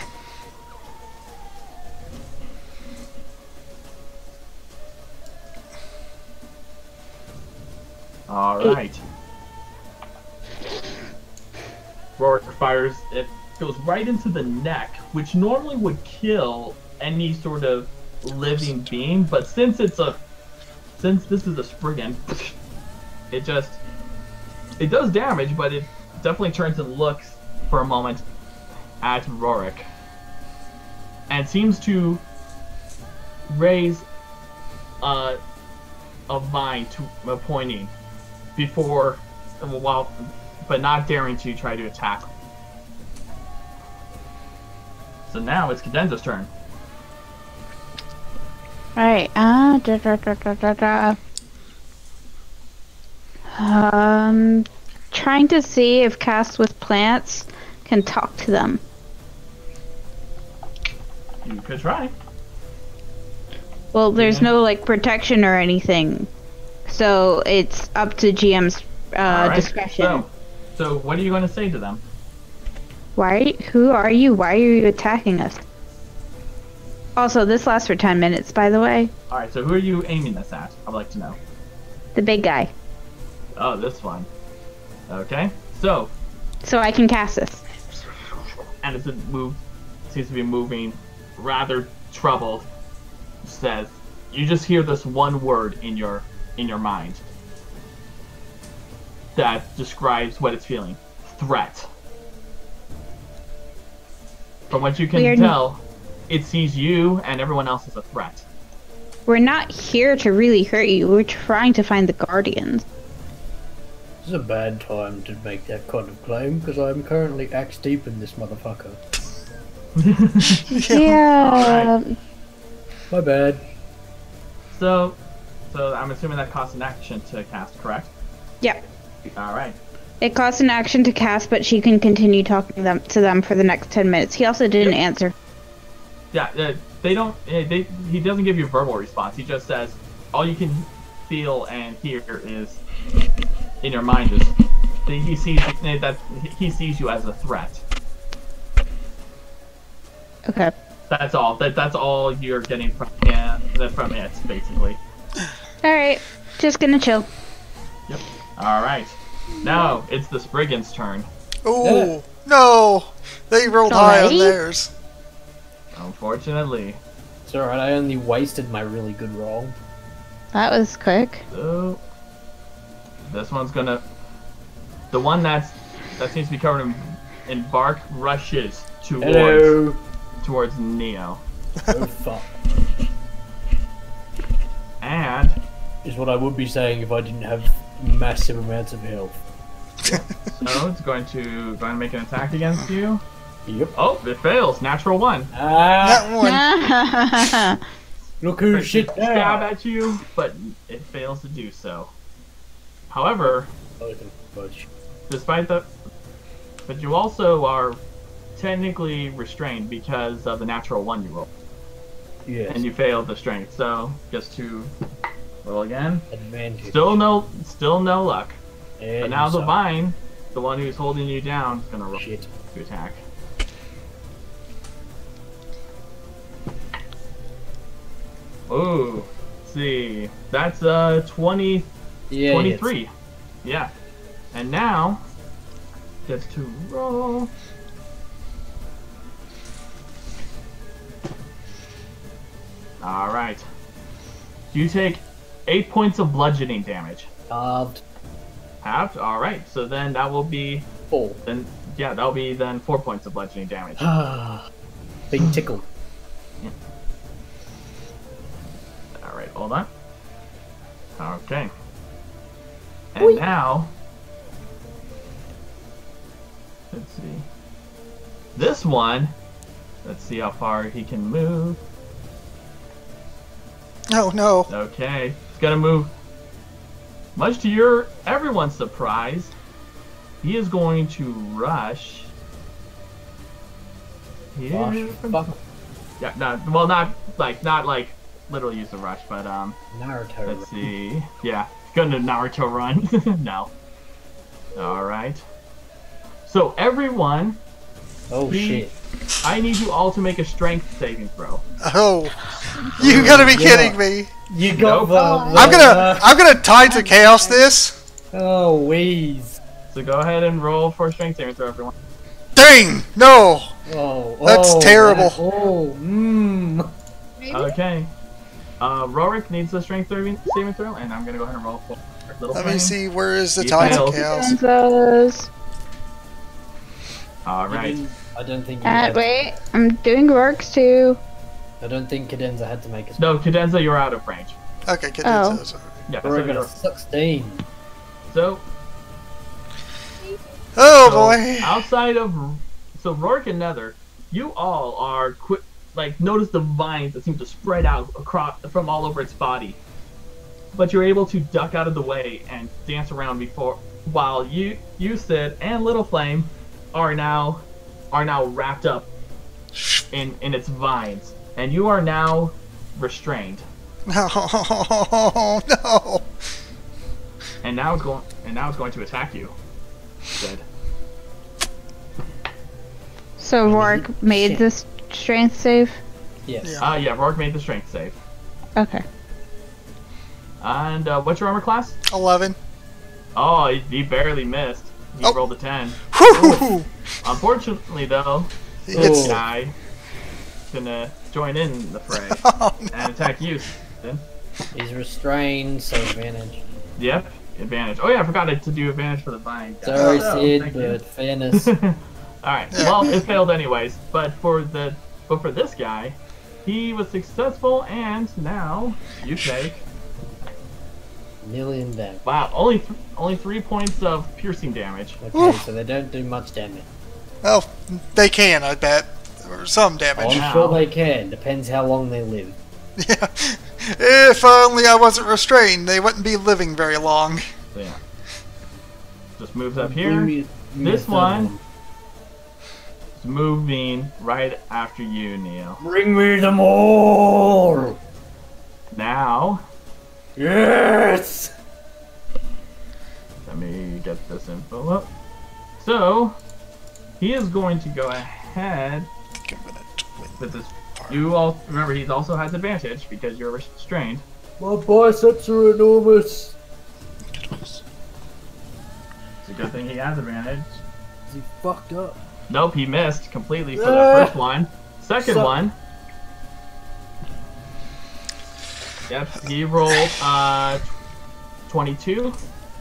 Alright. Rorik fires, it goes right into the neck, which normally would kill any sort of living being, but since this is a Spriggan, it does damage, but it definitely turns and looks for a moment at Rorik. And seems to raise a vine to pointing before, but not daring to try to attack. So now it's Cadenza's turn. Alright, trying to see if Cast with Plants can talk to them. You could try. Well, there's no, like, protection or anything. So it's up to GM's Alright, discretion. So what are you going to say to them? Who are you? Why are you attacking us? Also, this lasts for 10 minutes, by the way. Alright, so who are you aiming this at? I'd like to know. The big guy. Oh, this one. Okay, so So I can cast this. and as it seems to be moving rather troubled, says, you just hear this one word in your mind that describes what it's feeling. Threat. From what you can tell, it sees you and everyone else as a threat. We're not here to really hurt you. We're trying to find the Guardians. This is a bad time to make that kind of claim, because I'm currently axe deep in this motherfucker. Yeah. My bad. So I'm assuming that costs an action to cast, correct? Yep. Alright. It costs an action to cast, but she can continue talking to them for the next 10 minutes. He also didn't answer. Yeah, they don't. He doesn't give you a verbal response. He just says all you can feel and hear is in your mind is he sees you as a threat. Okay. That's all. That's all you're getting from it, basically. All right. Just gonna chill. Yep. All right. Now it's the Spriggan's turn. Oh no! They rolled high on Already? theirs. Unfortunately. It's alright, I only wasted my really good roll. That was quick. So this one's gonna. The one that seems to be covered in bark rushes towards Neo. Oh fuck. And Is what I would be saying if I didn't have massive amounts of health. so it's going to make an attack against you. Yep. Oh, it fails. Natural 1. That one. Look who Tries to shit stab down. at you, but it fails to do so. However, despite the, but you also are technically restrained because of the natural 1 you rolled, Yes. and you failed the strength. So just to roll again. Advantage. Still no luck. And But now the suck. vine, the one who's holding you down, is gonna roll Shit. to attack. Ooh, let's see. That's 20. Yeah, 23. Yeah. And now, gets to roll. Alright. You take 8 points of bludgeoning damage. Halved. Halved? Alright, so then that will be. 4. Then, yeah, that'll be then 4 points of bludgeoning damage. Being tickled. Alright, hold on. Okay. And now, let's see. This one, let's see how far he can move. Oh no. Okay, he's gonna move. Much to everyone's surprise, he is going to rush. Here. Fuck. Yeah, not like literal use of rush, but Naruto. let's see. Yeah, gonna Naruto run. No. Alright. So everyone, Oh Please. shit. I need you all to make a strength saving throw. Oh, you gotta be kidding me! You got Nope. I'm gonna tie to chaos this. Oh, wheeze. So go ahead and roll for a strength saving throw, everyone. Dang! No! Oh, That's terrible. Maybe? Okay. Rorik needs a strength saving throw, and I'm gonna go ahead and roll for Little Let Flame. me see, where is the He tie to failed. chaos? Those. Alright. I don't think you had, Wait, I'm doing works too. I don't think Cadenza had to make a No, Cadenza, you're out of range. Okay, good. Oh. Yeah, so, We're you're, 16. so Oh So, boy! outside of Rorik and Nether, you all are notice the vines that seem to spread out across from all over its body. But you're able to duck out of the way and dance around while you Sid and Little Flame are now wrapped up in its vines, and you are now restrained. No, no! And now it's going to attack you. Sid. So Rourke made this strength save? Yes. Yeah. Yeah, Rorik made the strength save. Okay. And what's your armor class? 11. Oh, he barely missed. He Oh. rolled a 10. Whew! Unfortunately, though, He this gets. guy gonna join in the fray Oh, no. and attack you. Sid. He's restrained, so advantage. Yep, advantage. Oh yeah, I forgot to do advantage for the vine. Sorry, Oh, Sid, thank you. but fairness. Alright, Yeah. well, it failed anyways. But for this guy, he was successful, and now you take million damage. wow, only 3 points of piercing damage. Okay, Oof. so they don't do much damage. Well, they can, I bet. Or some damage. Wow. I'm sure they can. Depends how long they live. Yeah. If only I wasn't restrained, they wouldn't be living very long. So yeah, just moves up Bring here. me This a third one is moving right after you, Neil. Bring me them all! Now, Yes! let me get this info up. So, he is going to go ahead I'm gonna twin. with this. You all remember he also has advantage because you're restrained. My biceps are enormous. It's a good thing he has advantage. Is he fucked up? Nope, he missed completely for the Ah. first one. Second So- one. Yep, he rolled 22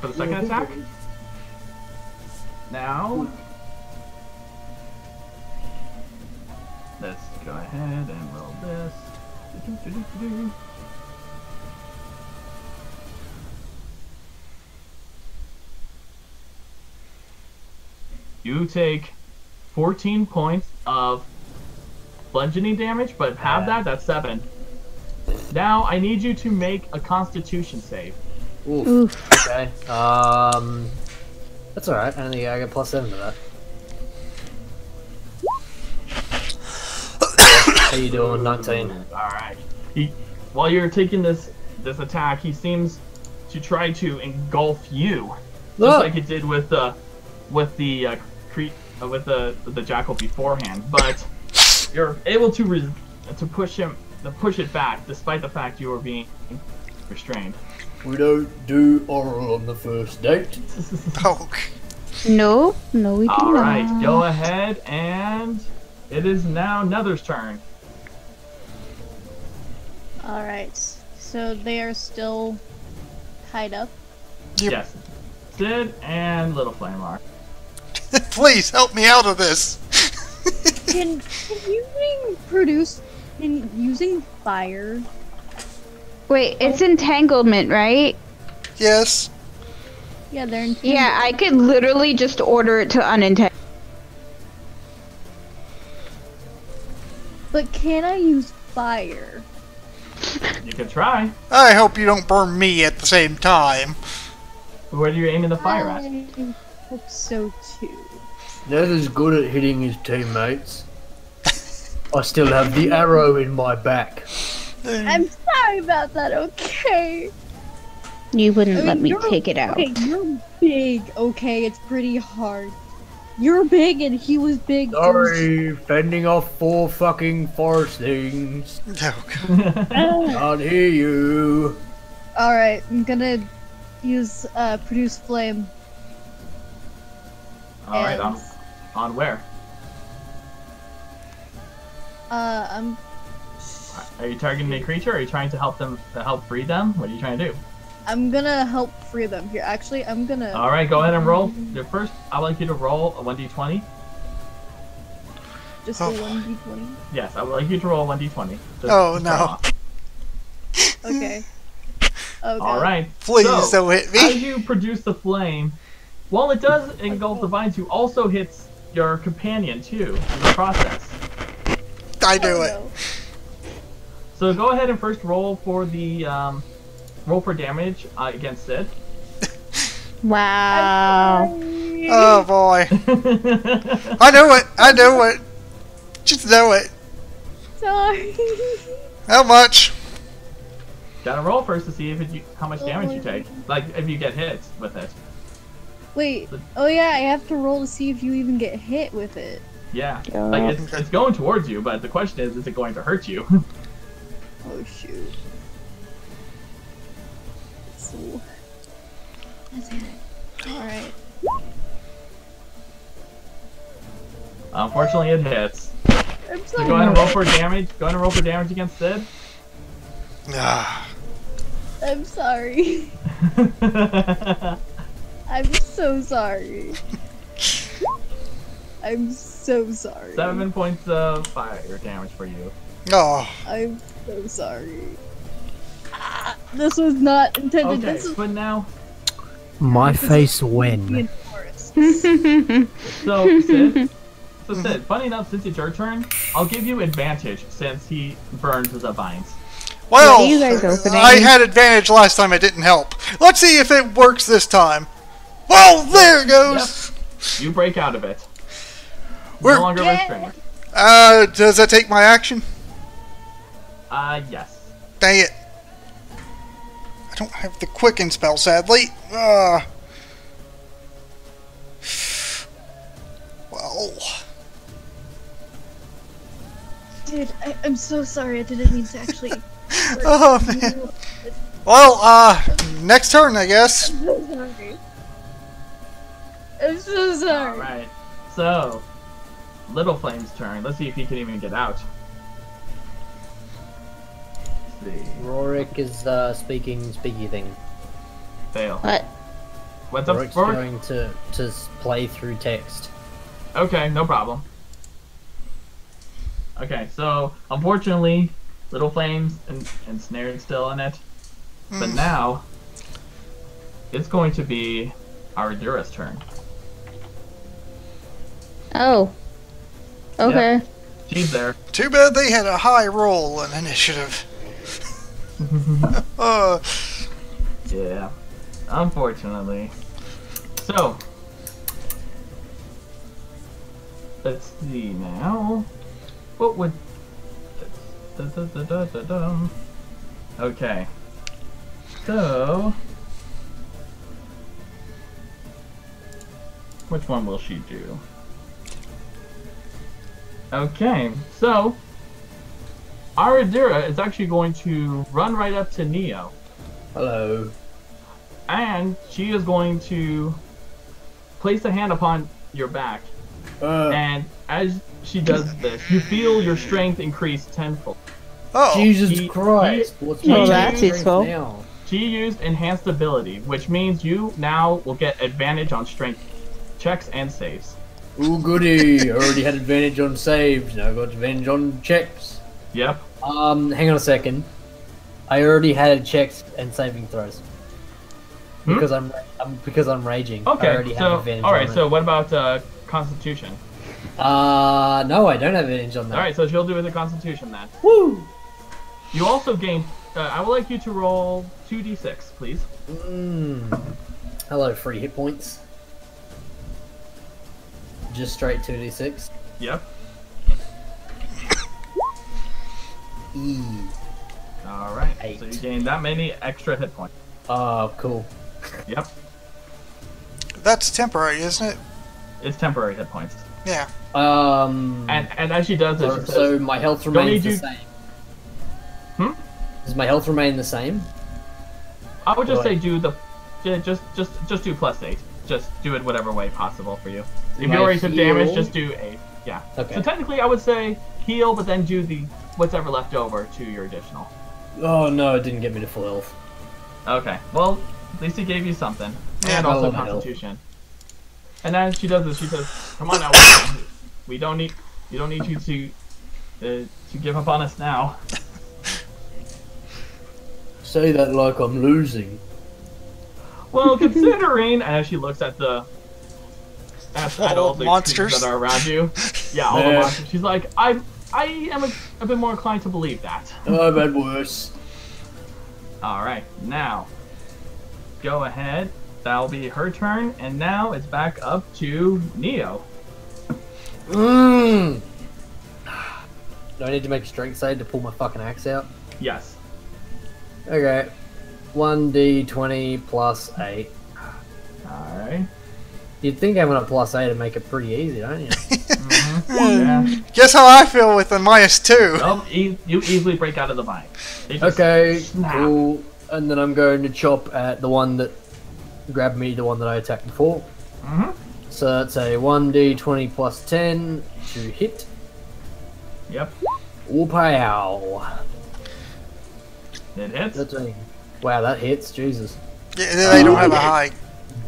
for the second attack. Now, let's go ahead and roll this. Do-do-do-do-do. You take 14 points of bludgeoning damage, but half that's 7. Now I need you to make a Constitution save. Oof. Okay. That's alright. I think I get +7 to that. How you doing? 19. All right. While you're taking this attack, he seems to try to engulf you, just Look! like it did with the jackal beforehand. But you're able to push it back, despite the fact you were being restrained. We don't do oral on the first date. Oh, No, we do All not. right, go ahead, and it is now Nether's turn. Alright, so they are still tied up. Yep. Yes, Sid and Little Flame are. please help me out of this. Can using fire? Wait, it's entanglement, right? Yes. Yeah, they're in. Yeah, I could literally just order it to unentangle. But can I use fire? You can try. I hope you don't burn me at the same time. Where do you aiming the fire at? I hope so too. Nether's good at hitting his teammates. I still have the arrow in my back. I'm sorry about that, okay? You wouldn't I mean, let me you're- take it out. Okay, you're big, okay? It's pretty hard. You're big and he was big. Sorry, fending off 4 fucking forest things. Oh, God. Can't hear you. Alright, I'm gonna use produce flame. All right, and, on where? I'm Are you targeting a creature? Or are you trying to help free them? What are you trying to do? I'm gonna help free them here. Actually, I'm gonna. All right, go ahead and roll. Your first, I'd like you to roll a 1d20. Just a 1d20. Yes, I would like you to roll a 1d20. Just Oh, to start no. off. Okay. Oh, All God. right. Please so, don't hit As me. you produce the flame, while it does engulf the vines, you also hits your companion too in the process. I do Oh, it. no. So go ahead and first roll for the roll for damage against Sid. Wow. Oh boy. I do it. I do it. Just do it. Sorry. How much? Gotta roll first to see if how much damage you Oh. take. Like if you get hit with it. Wait. Oh yeah, I have to roll to see if you even get hit with it. Yeah. Yeah. Like it's going towards you, but the question is it going to hurt you? Oh shoot. So. Alright. Unfortunately, it hits. I'm So go ahead and sorry. roll for damage. Go ahead and roll for damage against Sid. Ah. I'm sorry. I'm so sorry. I'm so sorry. 7 points of fire damage for you. Oh. I'm so sorry. Ah, this was not intended. Okay, This is but now, My face when. reinforced. so Sid, funny enough, since it's your turn, I'll give you advantage since he burned the vines. Well, What are you guys opening? I had advantage last time. It didn't help. Let's see if it works this time. Well, there it goes. You break out of it. We're- No longer restrained. Does that take my action? Yes. Dang it. I don't have the quicken spell, sadly. Well. Dude, I'm so sorry. I didn't mean to actually. Oh, man. Well, next turn, I guess. I'm so sorry. I'm so sorry. Alright. So, Little Flame's turn. Let's see if he can even get out. Let's see. Rorik is speaking speaky thing. Fail. What? What's up, Rorik's Rorik? going to play through text. Okay, no problem. Okay, so unfortunately, Little Flame's ensnared still in it. But now, it's going to be Aradura's turn. Oh. Okay. She's there. Too bad they had a high roll in initiative. Yeah, unfortunately. So, let's see now. What would... Okay. So... Which one will she do? Okay, so... Aradura is actually going to run right up to Neo. Hello. And she is going to place a hand upon your back. And as she does this, you feel your strength increase tenfold. Oh. Jesus he- Christ! What's he- my Well, that's strength useful. now? She used enhanced ability, which means you now will get advantage on strength checks and saves. Ooh, goody! Already had advantage on saves. Now I got advantage on checks. Yep. Hang on a second. I already had checks and saving throws. Because I'm raging. I Okay. already have So, advantage all right. on So, what about Constitution? it. No, I don't have advantage on that. All right. So she'll do with the Constitution then. Woo! You also gain. I would like you to roll 2d6, please. Hello, free hit points. Just straight 2d6. Yep. E. All right. So you Eight. gain that many extra hit points. Cool. Yep, That's temporary, isn't it? it's temporary hit points. Yeah. And as she does it, she so says, my health Don't remains need the you- same. Hmm? Does my health remain the same? I would just Right. say do the, just do +8. Just do it whatever way possible for you. If My you already took damage, heal- just do 8. Yeah. Okay. So technically, I would say heal, but then do the what's ever left over to your additional. Oh no, it didn't get me to full health. Okay. Well, at least it gave you something, Yeah, and I also love health. Constitution. And as she does this, she says, "Come on now, we don't need you to give up on us now." Say that like I'm losing. Well, considering, and as she looks at the at all the Monsters. creatures that are around you, yeah, all the Yeah. monsters. She's like, I am a bit more inclined to believe that. I've had worse. All right, now go ahead. That'll be her turn, and now it's back up to Neo. Mmm. Do I need to make a strength save to pull my fucking axe out? Yes. Okay. 1d20 plus 8. All right. You'd think having a plus 8 would make it pretty easy, don't you? Yeah. Guess how I feel with a -2. Well, you easily break out of the vine. They just Okay, snap. cool. And then I'm going to chop at the one that grabbed me, the one that I attacked before. Mhm. So that's a 1d20 plus 10 to hit. Yep. Whoop-pow. It hits. 13. Wow, that hits. Jesus. Yeah, they don't have a high.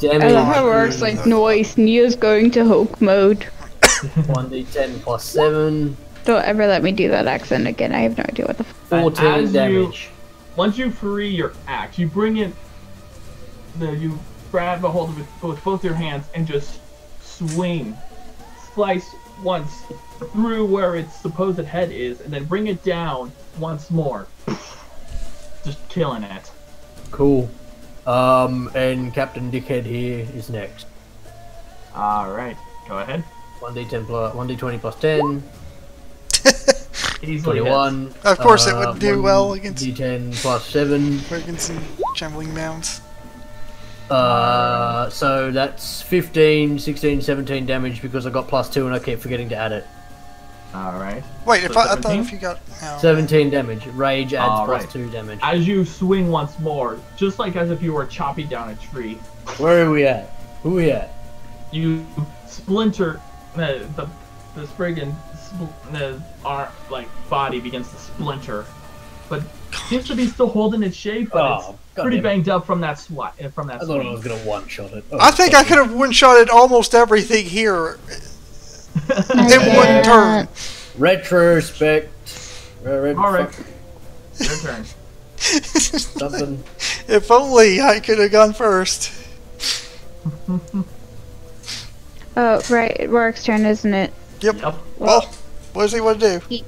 Damn I it. love how it works. Like, noise. Neo's going to Hulk mode. 1d10 plus 7. Don't ever let me do that accent again. I have no idea what the. 14 as you- damage. Once you free your axe, you bring it. You grab a hold of it with both your hands and just swing, slice once through where its supposed head is, and then bring it down once more. Just killing it. Cool. And Captain Dickhead here is next. All right, go ahead. 1d10 plus 1d20 plus 10. Easily 21. Of course it would do well against- D10 plus 7. Against some trembling mounds. So that's 15, 16, 17 damage because I got plus 2 and I keep forgetting to add it. All right. Wait, if So I thought 17? if you got no. 17 damage. Rage adds All plus right. 2 damage. As you swing once more, just like as if you were chopping down a tree, Where are we at? Who are we at? you splinter the Spriggan like body begins to splinter, but seems to be still holding its shape, but Oh, it's God pretty damn it. banged up from that from that I thought I swing. was gonna one-shot it. Oh, I think I could have one-shotted almost everything here in one turn. Retrospect. All right, your turn. Something. If only I could have gone first. Oh, right. Rourke's turn, isn't it? Yep. Yep. Well, what does he want to do?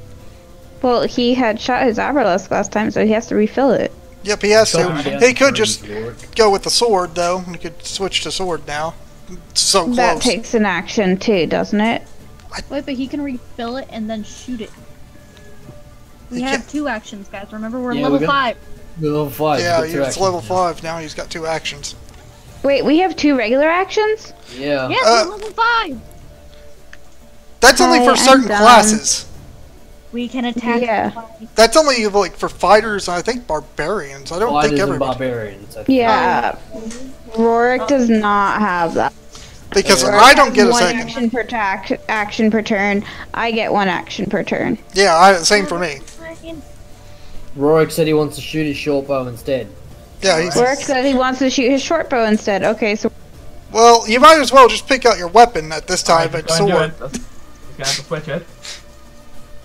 Well, he had shot his arbalest last time, so he has to refill it. Yep, he has to. Shot him down He could for just his work. go with the sword, though. He could switch to sword now. It's so close. That takes an action too, doesn't it? Wait, but he can refill it and then shoot it. We He have can't- 2 actions, guys. Remember, we're Yeah, level we got- 5. Level 5. Yeah, you've got two he's actions level now. 5 now. He's got 2 actions. Wait, we have 2 regular actions? Yeah. Yes, we're level 5. That's only Hi, for I'm certain done. classes. We can attack. Yeah. That's only like for fighters and I think barbarians. I don't Fighters think and everybody. barbarians. I think. Yeah. Rourke does not have that. Because Rourke I don't has get a one second. action per turn. I get 1 action per turn. Yeah, same for me. Rorik said he wants to shoot his short bow instead. Yeah, he's, Rourke said he wants to shoot his short bow instead. Okay, so well, you might as well just pick out your weapon at this time, Alright, but go ahead sword. and do it. He's gonna have to switch it.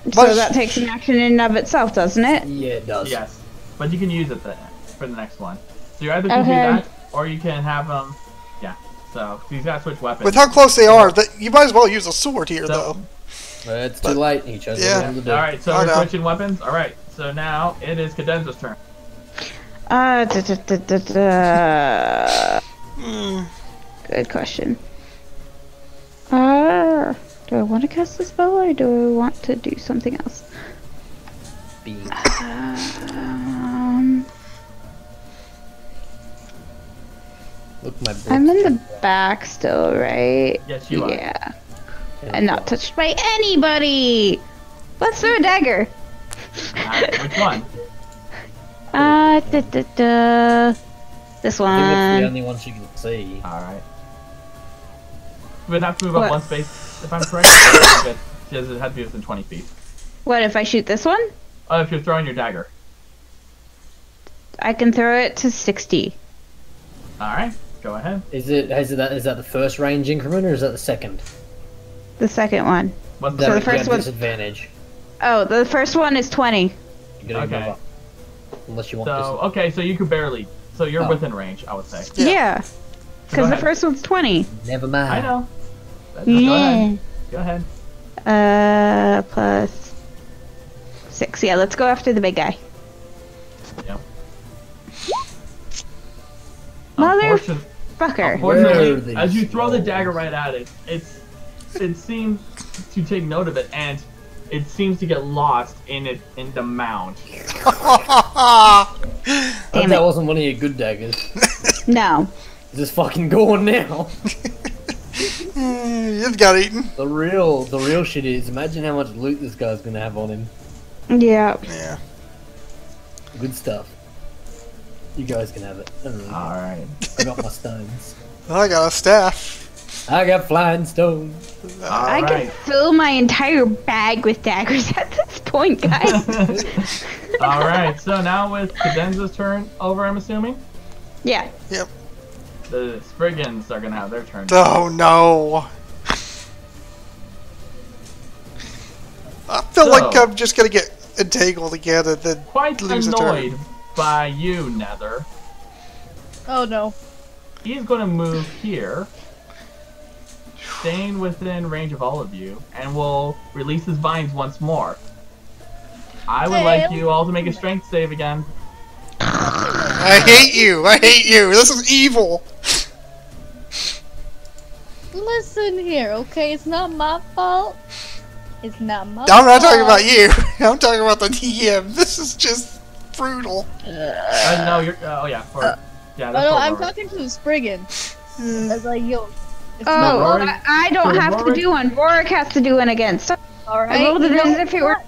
But- that takes an action in and of itself, doesn't it? Yeah, it does. Yes, but you can use it for the next one. So you either can do Okay. that, or you can have yeah. So he's got to switch weapons. With how close they are, that you might as well use a sword here, though. It's too late. He chose Yeah. what he wanted to do. All right, so I we're know. switching weapons. All right, so now it is Cadenza's turn. Hmm. Good question. Do I want to cast the spell or do I want to do something else? Being- My I'm in the back still, right? Yes, you are. Yeah. And not touched by anybody! Let's throw a dagger! Which one? This I think that's the one. only one she can see. Alright. We'd have to move What? up one space, if I'm correct. She doesn't have to be within 20 feet. What, if I shoot this one? Oh, if you're throwing your dagger. I can throw it to 60. Alright, go ahead. Is that the first range increment or is that the second? The second one. What's That the would be first a one- disadvantage. Oh, the first one is 20. You're gonna Okay. move up. Unless you want So, okay, so you could barely. So you're Oh. within range, I would say. Yeah. Yeah. Go Because the ahead. first one's 20. this. Never mind. I know. Go Yeah. ahead. Go ahead. Plus 6. Yeah, let's go after the big guy. Yep. Motherfucker. Unfortunately, Where are these as you throw the rolls? dagger right at it, it seems to take note of it, and it seems to get lost in the mound. Damn that it. wasn't one of your good daggers. No. It's just fucking gone now. You got eaten. The real shit is, imagine how much loot this guy's gonna have on him. Yeah. Yeah. Good stuff. You guys can have it. I don't really All right. I got my stones. I got a staff. I got flying stones. All I could right. fill my entire bag with daggers at this point, guys. All right. So now with Cadenza's turn over, I'm assuming Yeah. the Spriggans are gonna have their turn. Oh no. I feel like So- I'm just gonna get entangled again and then Quite lose a turn. annoyed by you, Nether. Oh no. He's going to move here, staying within range of all of you, and will release his vines once more. I would like you all to make a strength save again. I hate you. I hate you. This is evil. Listen here, okay? It's not my fault. It's not my I'm not talking fault. about you. I'm talking about the DM. This is just brutal. No, you're. Oh yeah, yeah. Oh That's no, for I'm Rory. talking to the Spriggan. I was like, yo. It's Oh, not Rory- I don't for have to Rory- do one. Rorik has to do one again. So alright. I rolled it you know as if it were. what?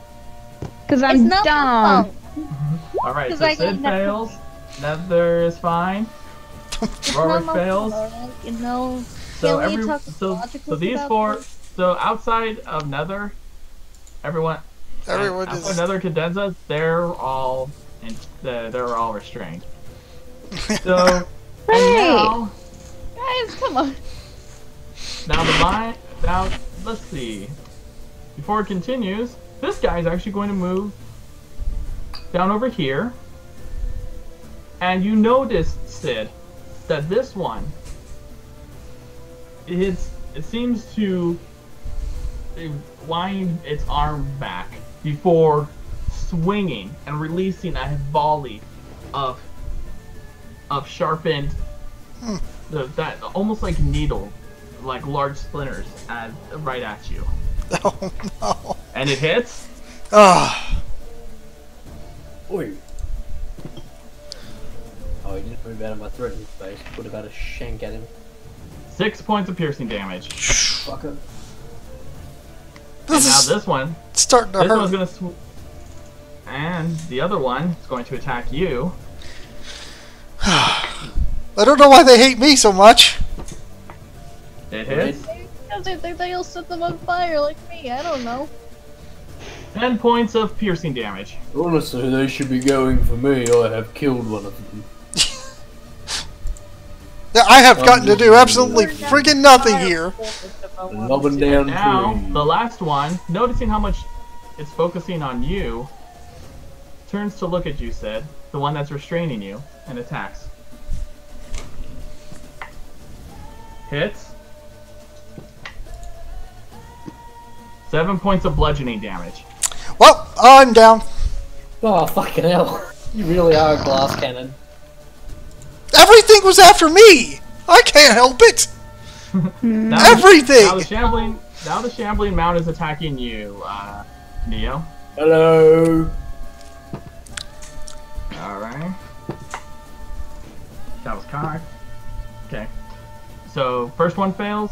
Because It's I'm not my dumb. fault. All right, 'Cause so I got Sid nothing. fails. Nether is fine. It's Rorik not my fails. fault, alright? You know. So Can we every talk so logically these about four. this? So outside of Nether, everyone. Everyone outside is. Nether Cadenza, they're all restrained. So and now. Guys, come on. Now now let's see. Before it continues, this guy is actually going to move down over here. And you notice, Sid, that this one it seems to wind its arm back before swinging and releasing a volley of sharpened that almost like needle, like large splinters right at you. Oh no. And it hits. Ah. Oi. Oh, he didn't move out of my threatening space. Put about a shank at him. 6 points of piercing damage. Fucker. And This now is this one, starting to this one's hurt. gonna and the other one is going to attack you. I don't know why they hate me so much. It hits. Because they think they'll set them on fire like me. I don't know. 10 points of piercing damage. Honestly, they should be going for me. I have killed one of them. Yeah, I have gotten to do absolutely friggin' nothing here. Lobbing down Now, tree. the last one, noticing how much it's focusing on you, turns to look at you, Sid, the one that's restraining you, and attacks. Hits. 7 points of bludgeoning damage. Well, I'm down. Oh, fucking hell. You really are a glass cannon. Everything was after me. I can't help it. Now Everything. Now the shambling mount is attacking you, Neo. Hello. Alright. That was cocked. Okay. So first one fails.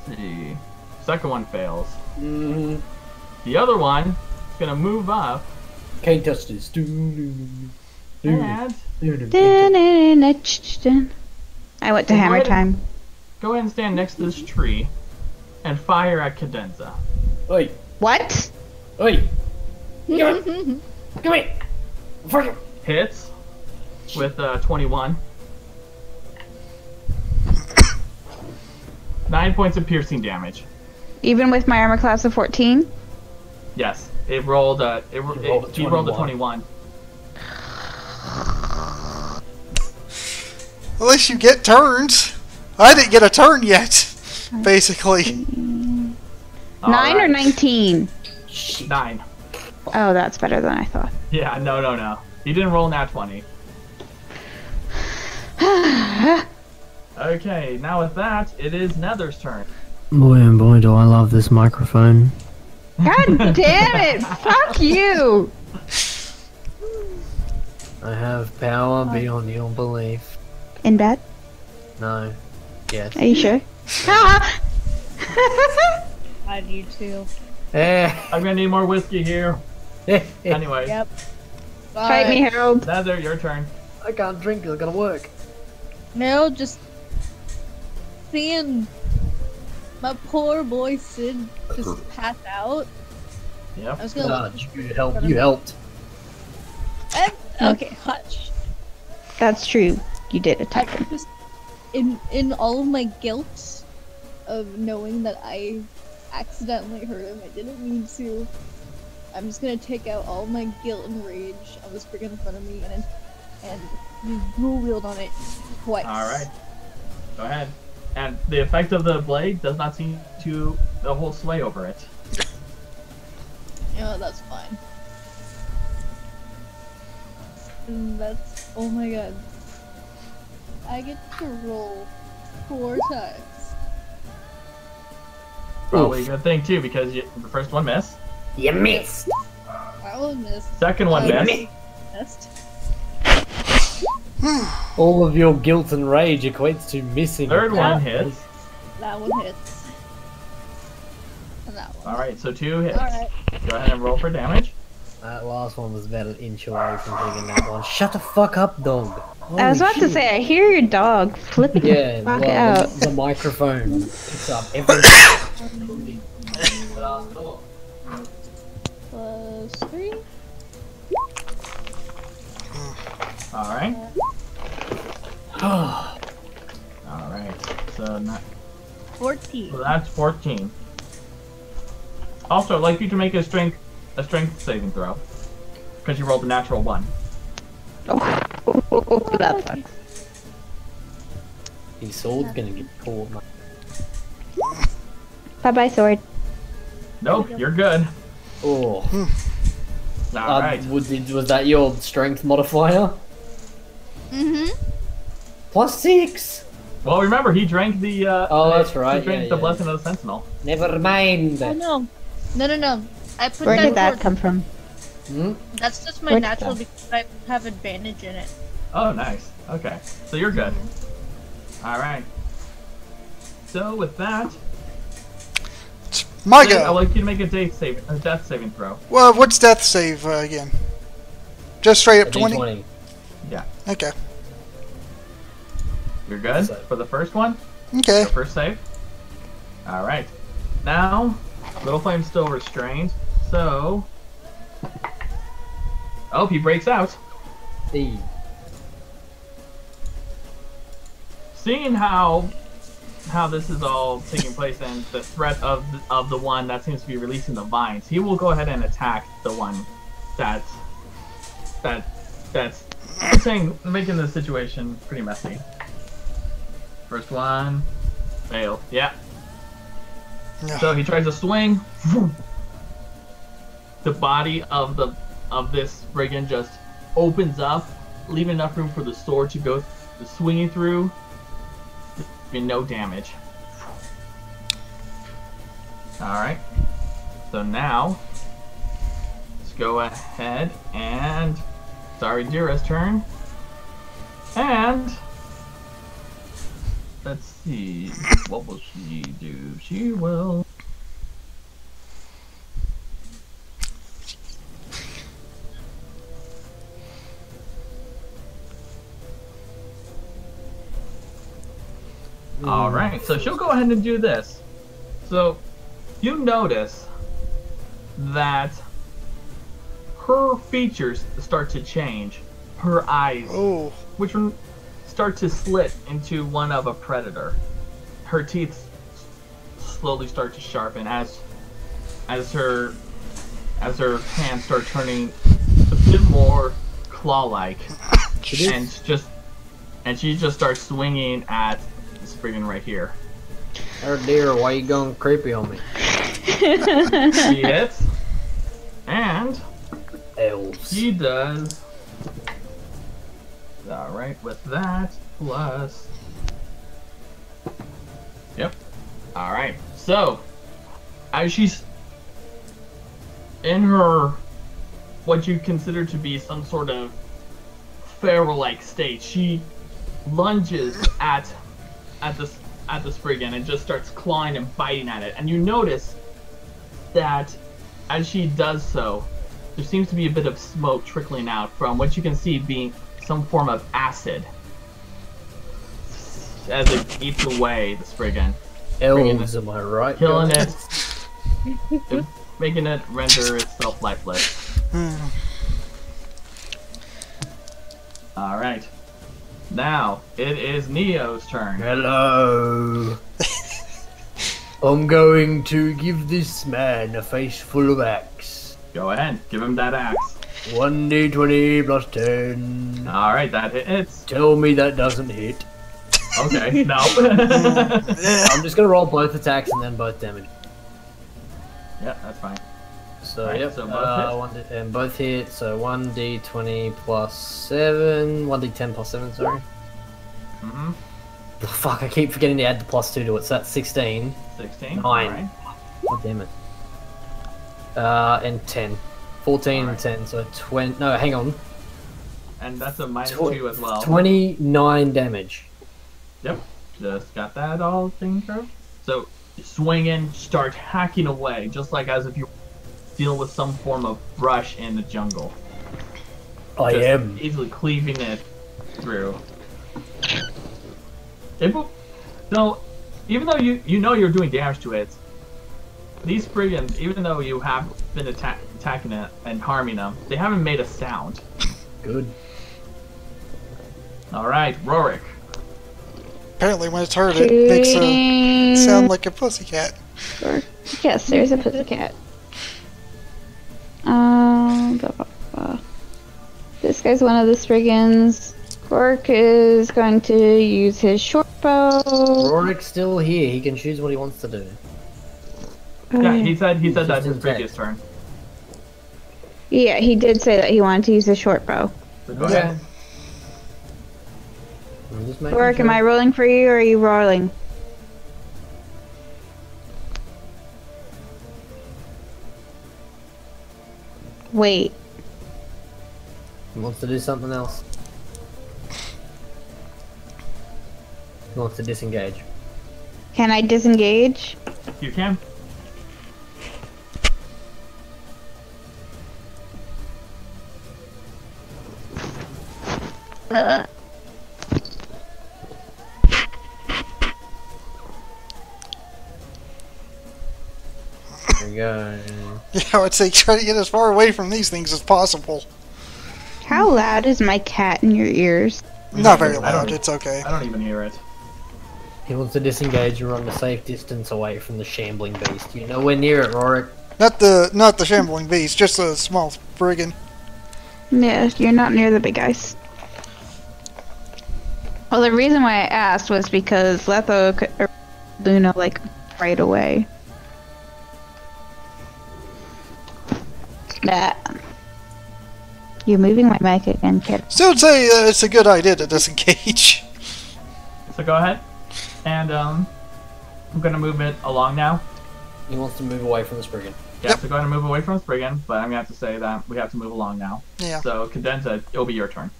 Let's see. Second one fails. Mm-hmm. The other one is gonna move up Can't touch this. and I went to Well, hammer wait a- time. go ahead and stand next to this tree and fire at Cadenza. Oi, What? oi. Come here. Fuck it. Hits with 21. 9 points of piercing damage. Even with my armor class of 14? Yes, it rolled. He rolled a 21. At least you get turns. I didn't get a turn yet, basically. 9 or Alright, 19? 9. Oh, that's better than I thought. Yeah, no. He didn't roll nat 20. Okay, now with that, it is Nether's turn. Boy, oh boy, do I love this microphone. God damn it! Fuck you! I have power beyond your belief. In bed? No. Yes. Are you sure? I do too. I'm gonna need more whiskey here. Anyway, Yep. Fight me, Harold. Nether, your turn. I can't drink, it's gonna work. No, just seeing my poor boy Sid just pass out. I Yep. was gonna. God, you helped. Okay, hush. That's true. You did attack him. Just in all of my guilt of knowing that I accidentally hurt him, I didn't mean to. I'm just gonna take out all my guilt and rage on this sprig in front of me and dual wield on it twice. Alright. Go ahead. And the effect of the blade does not seem to hold sway over it. Yeah, that's fine. And that's, oh my god. I get to roll 4 times. Probably a good thing too, because the first one missed. You missed. I will miss. Second one I missed. missed. All of your guilt and rage equates to missing. Third one hits. That one hits. And that one. Alright, so 2 hits. Alright. Go ahead and roll for damage. That last one was about an inch away from taking that one. Shut the fuck up, dog. I was Holy about to shit. say, I hear your dog flipping Yeah, the fuck well, out. the microphone picks up everything. Plus 3. Alright. Alright. So, 14. so that's 14. Also, I'd like you to make a strength saving throw. Because you rolled a natural 1. Oh, that sucks. His sword's gonna get caught, man. Bye bye, sword. Nope, you're good. Oh. Alright. Was that your strength modifier? Mm-hmm. +6! Well, remember, he drank the, Oh, that's right, He drank yeah, the yeah. Blessing of the Sentinel. Never mind. Oh no. No. I put Where that did that towards- come from? Hmm? That's just my Where'd natural that- because I have advantage in it. Oh, nice. Okay. So you're good. Alright. So, with that, My I'd go. like you to make a death saving throw. Well, what's death save again? Just straight up 20? D20. Okay. You're good So- for the first one? Okay. Your first save? Alright. Now, Little Flame's still restrained, so... Oh, he breaks out. E. Seeing how this is all taking place and the threat of the one that seems to be releasing the vines, he will go ahead and attack the one that's making the situation pretty messy. First one, failed. Yeah. Yeah. So he tries to swing. The body of this brigand just opens up, leaving enough room for the sword to go swinging through. No damage. Alright. So now, let's go ahead and... Sorry, Jira's turn. And let's see, what will she do? She will. All right, so she'll go ahead and do this. So you notice that her features start to change. Her eyes, Oh. which one start to slit into one of a predator. Her teeth slowly start to sharpen as her hands start turning a bit more claw-like, and she just starts swinging at the Spriggan right here. Oh dear, why you going creepy on me? She hits, and Elves. she does. All right, with that plus. Yep. All right. So, as she's in her, what you consider to be some sort of feral-like state, she lunges at the Spriggan and just starts clawing and biting at it. And you notice that as she does so, there seems to be a bit of smoke trickling out from what you can see being some form of acid as it eats away the Spriggan, Elves, am I right? killing guys? it, making it render itself lifeless. Alright. Now, it is Neo's turn. Hello. I'm going to give this man a face full of axe. Go ahead, give him that axe. 1d20 plus 10. Alright, that hits. Tell me that doesn't hit. Okay, no. I'm just gonna roll both attacks and then both damage. Yeah, that's fine. So Right, yep, so both and both hit. So 1d20 plus 7, 1d10 plus 7. Sorry. Mm-hmm. Oh, fuck, I keep forgetting to add the plus 2 to it. So that's 16. 16. 9. Alright. God damn it. And 10. 14 Alright. and 10. So 20. No, hang on. And that's a minus Tw- 2 as well. 29 damage. Yep, just got that all taken care of. So, swing in, start hacking away, just like as if you deal with some form of brush in the jungle. I Just am. easily cleaving it through. It will, no, even though you know you're doing damage to it, these Spriggans, even though you have been attacking it and harming them, they haven't made a sound. Good. Alright, Rorik. Apparently, when it's heard, it makes a sound like a pussycat. Or, yes, there's a pussycat. Blah, blah, blah. This guy's one of the Spriggans. Rorik is going to use his short bow. Rorik's still here. He can choose what he wants to do. Yeah, he said He's that just his in previous text. turn. Yeah, he did say that he wanted to use his short bow. So go ahead. I'm just making Rorik, am sure. I rolling for you or are you rolling? Wait. He wants to do something else. He wants to disengage. Can I disengage? You can. There we go. Yeah, I would say try to get as far away from these things as possible. How loud is my cat in your ears? Not very I don't loud, e- it's okay. I don't even hear it. He wants to disengage and run a safe distance away from the shambling beast. You're nowhere near it, Rorik. Not the shambling beast, just a small brigand. Yeah, you're not near the big guys. Well, the reason why I asked was because Letho could Luna like right away. That. You're moving my mic again, kid. Still would say it's a good idea to disengage. So go ahead, and I'm gonna move it along now. He wants to move away from the Spriggan. Yeah, Yep. so go ahead and move away from Spriggan, but I'm gonna have to say that we have to move along now. Yeah. So Cadenza, it'll be your turn.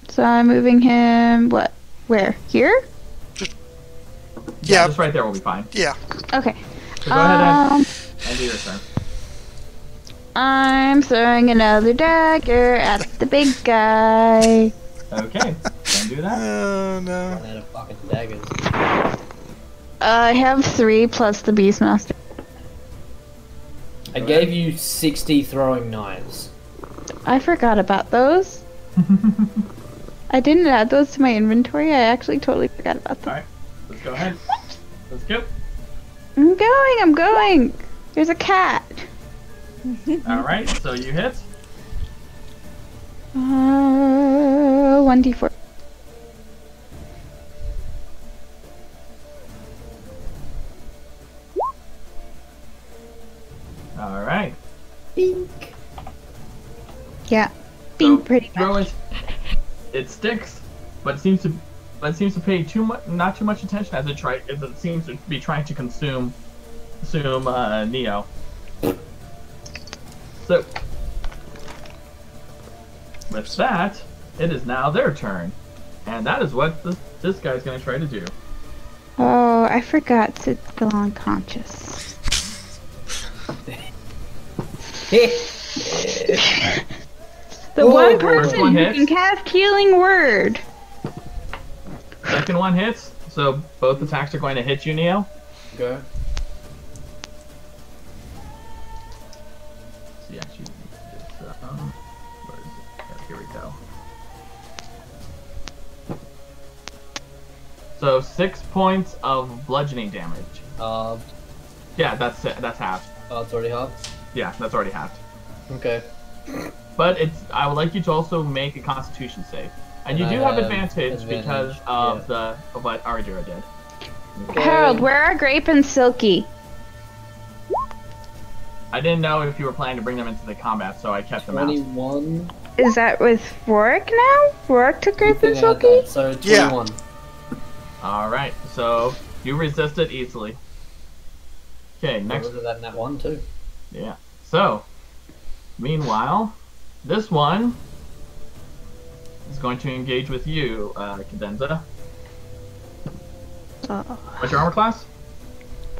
So I'm moving him. What? Where? Here? Yeah. Just right there will be fine. Yeah. Okay. So go ahead and do your turn. I'm throwing another dagger at the big guy. Okay, then do that. Oh no. Run out of fucking daggers. I have 3 plus the Beastmaster. I gave you 60 throwing knives. I forgot about those. I didn't add those to my inventory. I actually totally forgot about them. Alright, let's go ahead. Let's go. I'm going. There's a cat. Alright, so you hit. 1d4. Alright. Bink. Yeah. So Being pretty throw much. it. It sticks, but it seems to pay not too much attention as it seems to be trying to consume Neo. So with that, it is now their turn, and that is what this guy's going to try to do. Oh, I forgot to go unconscious. The one First person one who hits. can cast Healing Word. Second one hits, so both attacks are going to hit you, Neo. Go. See, actually, where is it? Yeah, here we go. So 6 points of bludgeoning damage. Yeah, that's half. Oh, it's already half? Yeah, that's already halved. Okay. But I would like you to also make a Constitution save, and you And do I have have advantage because advantage, of what Ardura did. Okay. Harold, where are Grape and Silky? I didn't know if you were planning to bring them into the combat, so I kept them out. 21. Is that with Rourke now? Rourke took Grape and I had Silky? that, so Yeah. 21. All right, so you resist it easily. Okay, next. Was it that in that one too? Yeah. So, meanwhile, this one is going to engage with you, Cadenza. What's your armor class?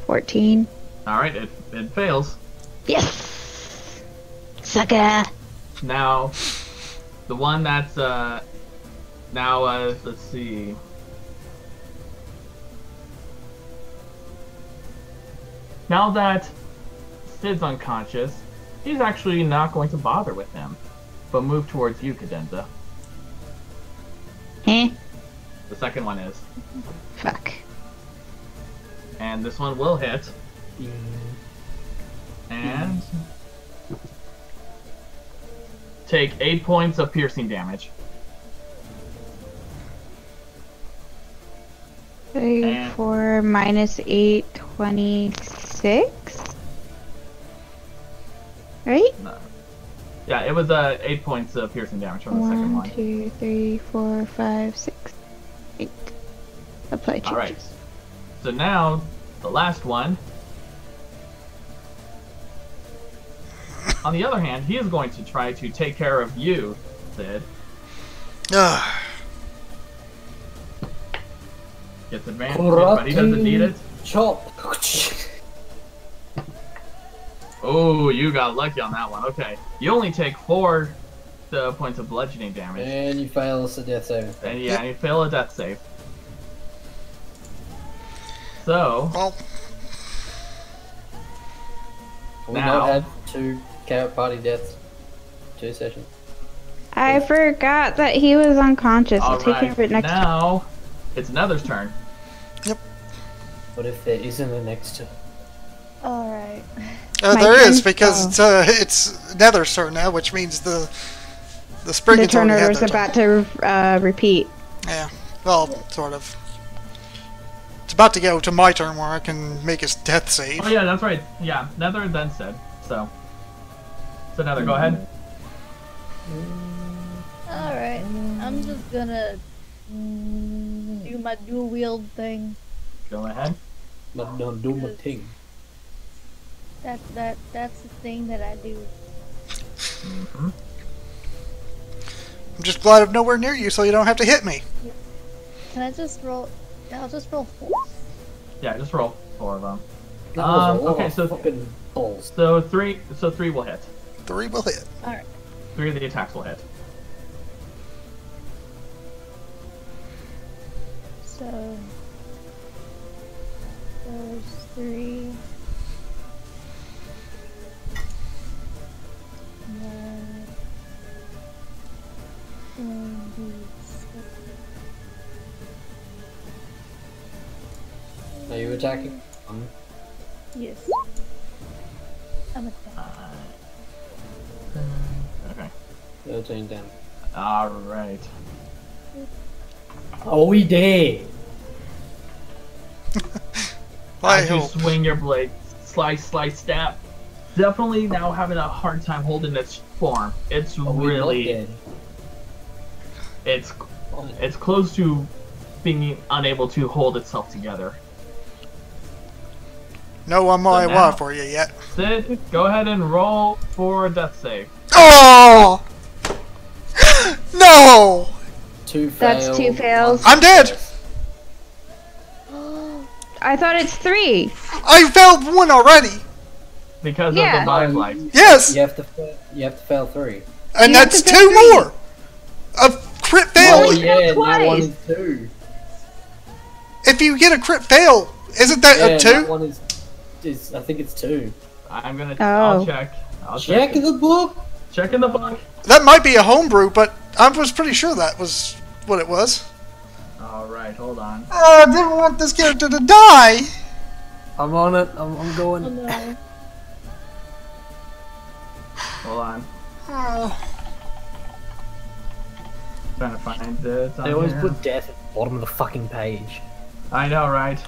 14. All right, it fails. Yes! Sucker! Now, the one that's let's see. Now that Sid's unconscious, he's actually not going to bother with him, but move towards you, Cadenza. Eh? The second one is. Fuck. And this one will hit. And take 8 points of piercing damage. 34 minus 8, 26? Right? No. Yeah, it was 8 points of piercing damage from the second 1, one. 2, 3, 4, 5, 6, 8. Apply changes. Alright. So now, the last one. On the other hand, he is going to try to take care of you, Sid. Ugh. Gets advantage, but he doesn't need it. Chop. Oh, you got lucky on that one. Okay. You only take 4 points of bludgeoning damage. And you fail us a death saving throw. And yeah, and you fail a death save. So, Well, We now- not had 2 carrot party deaths. 2 sessions. I forgot that he was unconscious. I'll take care of it alright, next time. now it's Nether's turn. What if there isn't a next turn? Alright. My there is turn? because it's Nether's turn now, which means the The Spriggans already had turnover's their about turn. to repeat. Yeah, well, sort of. It's about to go to my turn where I can make his death save. Oh yeah, that's right. Yeah, Nether then said. So Nether, go ahead. Alright. I'm just gonna do my dual wield thing. Go ahead. But don't do my thing. That's the thing that I do. Mm-hmm. I'm just glad I'm nowhere near you, so you don't have to hit me. Can I just roll? Yeah, I'll just roll 4. Yeah, just roll 4 of them. That was a lot Okay, of so fucking balls. So three will hit. 3 will hit. 3 of the attacks will hit. So there's 3. Are you attacking? Yes. I'm attacking. Okay. 13 down. Alright. Oh, we did! I As you hope. swing your blade, slice, stab. Definitely now having a hard time holding its form. It's Oh, we really, did. it's close to being unable to hold itself together. No, I'm on my now- way for you yet. Sid, go ahead and roll for a death save. Oh! No! 2 That's fails. 2 fails. I'm dead! I thought it's 3. I failed 1 already! Because Yeah. of the Vive Light. Yes! You have to fail 3. And You have that's to 2 fail 3. more! A crit Oh fail! Only failed yeah, that one twice. is 2. If you get a crit fail, isn't that Yeah, a 2? that one is I think it's 2. I'm gonna. Oh. I'll check. Check the book! Check in the book. That might be a homebrew, but I was pretty sure that was what it was. Alright, hold on. Oh, I didn't want this character to die! I'm on it, I'm Oh going. no. Hold on. Oh. Trying to find it. They always put death at the bottom of the fucking page. I know, right?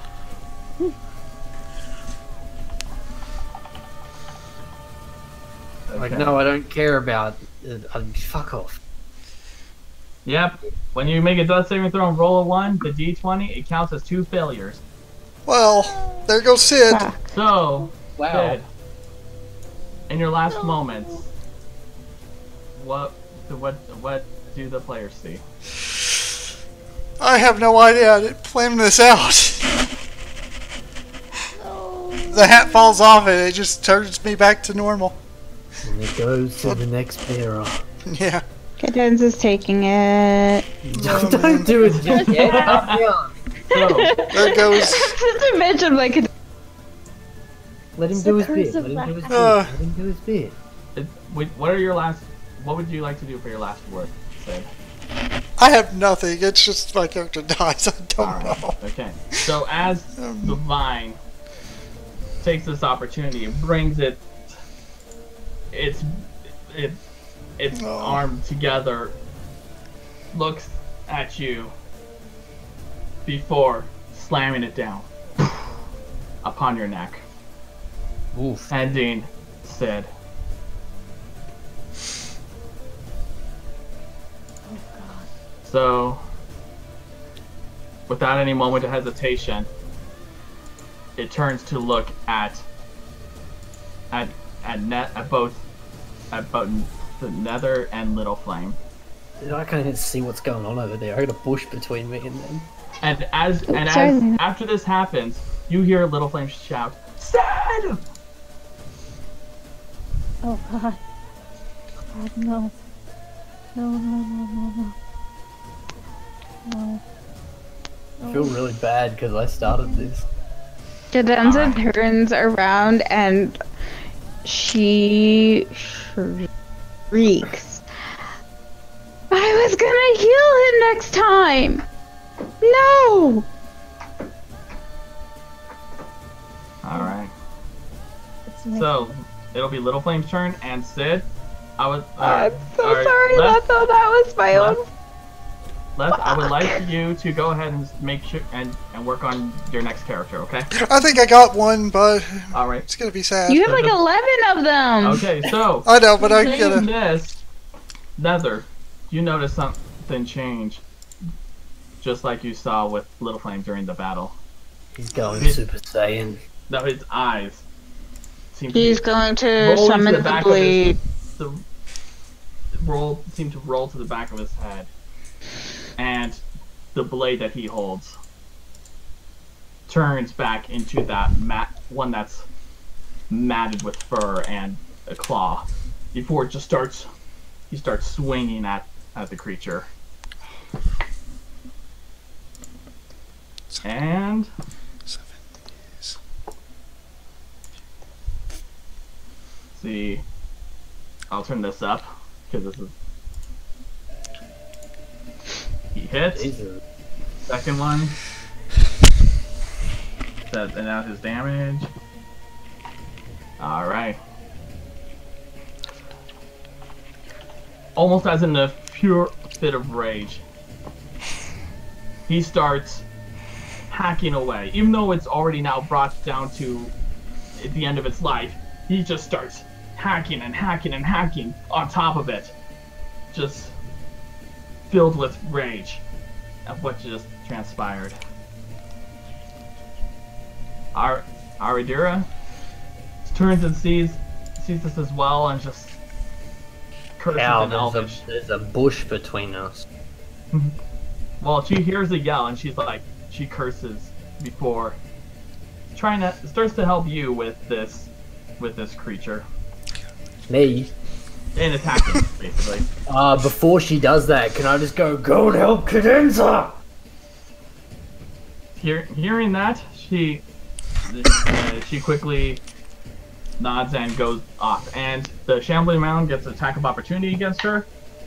Like, Okay. no, I don't care about fuck off. Yep. When you make a death saving throw and roll a 1, the d20, it counts as 2 failures. Well, there goes Sid. So, Wow. Sid, in your last moments, what do the players see? I have no idea. I didn't plan this out. No. The hat falls off and it just turns me back to normal. And it goes to the next bearer. Yeah. Cadence is taking it. Don't do it just yet. So, There goes. Just imagine like a Let him It's do the his curse bit. of Let him do his bit. Uh. Let him do his bit. what are your last? What would you like to do for your last word? Say. I have nothing. It's just my character dies. I don't know. Okay. So as the vine takes this opportunity, it brings its Oh. arm together, looks at you before slamming it down upon your neck, Oof. ending Sid. So, without any moment of hesitation, it turns to look at both the Nether and Little Flame. I can't even see what's going on over there. I got a bush between me and them. And as sorry. after this happens, you hear Little Flame shout, "Sid!" Oh god. God, no. No, no, no, no, no. No. I feel really bad because I started this. Cadenza Alright. turns around and she shrieks. I was gonna heal him next time! No! Alright. It's my So, it'll be Little Flame's turn, and Sid, I'm so sorry, Leto, that was my own. I would like you to go ahead and make sure and work on your next character, okay? I think I got one, but Alright. it's gonna be sad. You have like 11 of them! Okay, so I know, but I saying gotta. this, Nether, you notice something change, just like you saw with Little Flame during the battle. He's going Yeah. Super Saiyan. Now his eyes seem He's to going to roll into summon the the back blade. the seem to roll to the back of his head, and the blade that he holds turns back into that one that's matted with fur and a claw, before it just starts. He starts swinging at the creature. And 7 years. see, I'll turn this up because this is. He hits. Jesus. Second one. And now his damage. All right. Almost as in a pure fit of rage, he starts hacking away. Even though it's already now brought down to the end of its life, he just starts hacking and hacking and hacking on top of it. Just filled with rage at what just transpired. Aradira turns and sees this as well and just curses in Elvish. There's a bush between us. Well, she hears a yell and she curses before starts to help you with this creature Me? and attacking basically. Before she does that, can I just go and help Cadenza? Hearing that, she quickly nods and goes off, and the Shambling Mound gets an attack of opportunity against her.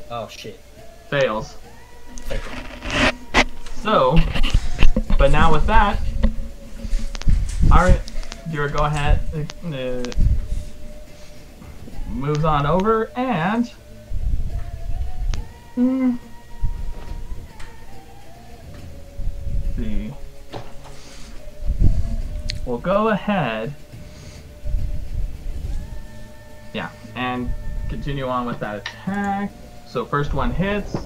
Oh shit. Fails. Okay. So, but now with that, alright, Dira, go ahead. Moves on over and. See. We'll go ahead. Yeah, and continue on with that attack. So first one hits.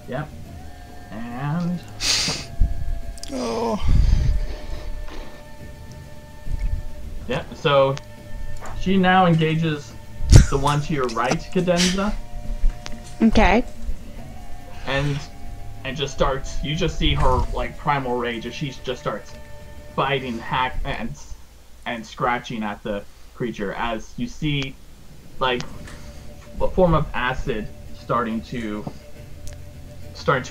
Yep. And Oh. yep, so she now engages the one to your right, Cadenza, Okay. and just starts. You just see her like primal rage as she just starts biting, hack, and scratching at the creature. As you see, like a form of acid starting to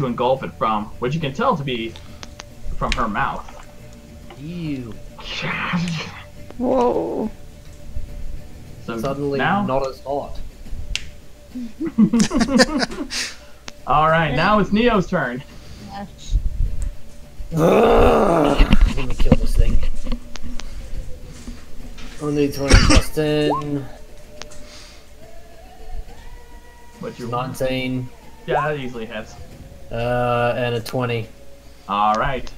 engulf it from what you can tell to be from her mouth. Ew. Whoa. So Suddenly now, not as hot. all right, now it's Neo's turn. Yes. Let me kill this thing. Only 20 plus 10. What's your 19. Yeah, that easily hits. And a 20. All right.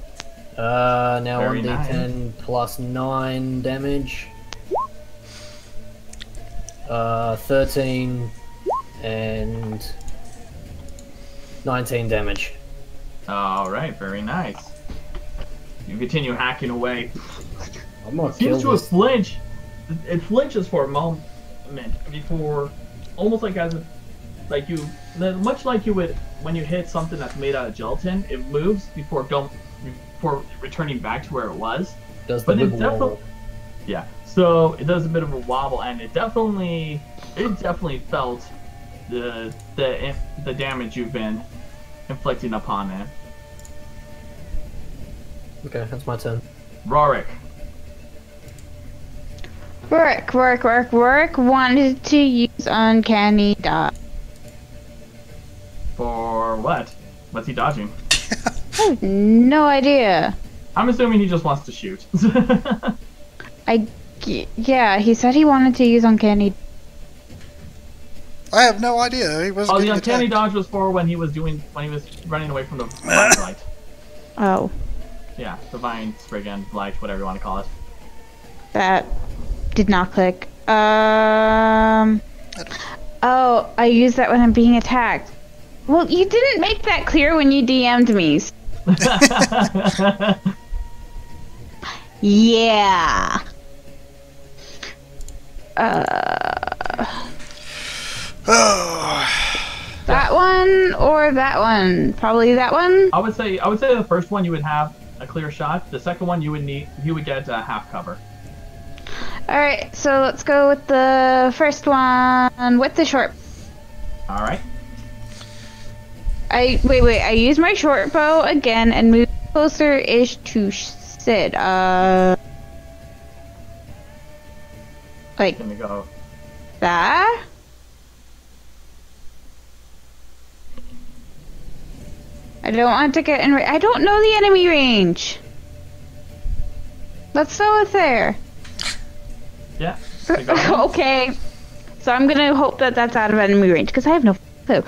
Now Very 1d10 plus 9 damage. 13 and 19 damage. All right, very nice. You continue hacking away. I'm gonna kill Seems to this. flinch. It flinches for a moment before, almost like much like you would when you hit something that's made out of gelatin. It moves before returning back to where it was. Does the But it wiggle definitely, wobble. yeah. So it does a bit of a wobble, and it definitely felt the damage you've been inflicting upon it. Okay, that's my turn. Rorik. Rorik wanted to use Uncanny Dodge. For what? What's he dodging? I have no idea. I'm assuming he just wants to shoot. Yeah, he said he wanted to use Uncanny. I have no idea. He wasn't Oh, the getting uncanny attacked. dodge was for when he was running away from the vine blight. Oh, Yeah, the vine, spriggan, blight, whatever you want to call it. that did not click. Oh, I use that when I'm being attacked. Well, you didn't make that clear when you DM'd me. Yeah. Oh. That one or that one? Probably that one. I would say the first one you would have a clear shot. The second one you would get half cover. All right, so let's go with the first one with the short. All right. Wait. I use my short bow again and move closer-ish to Sid. Like Gonna go. that. I don't want to get in. I don't know the enemy range. Let's go with there. Yeah. Okay. So I'm gonna hope that that's out of enemy range because I have no clue.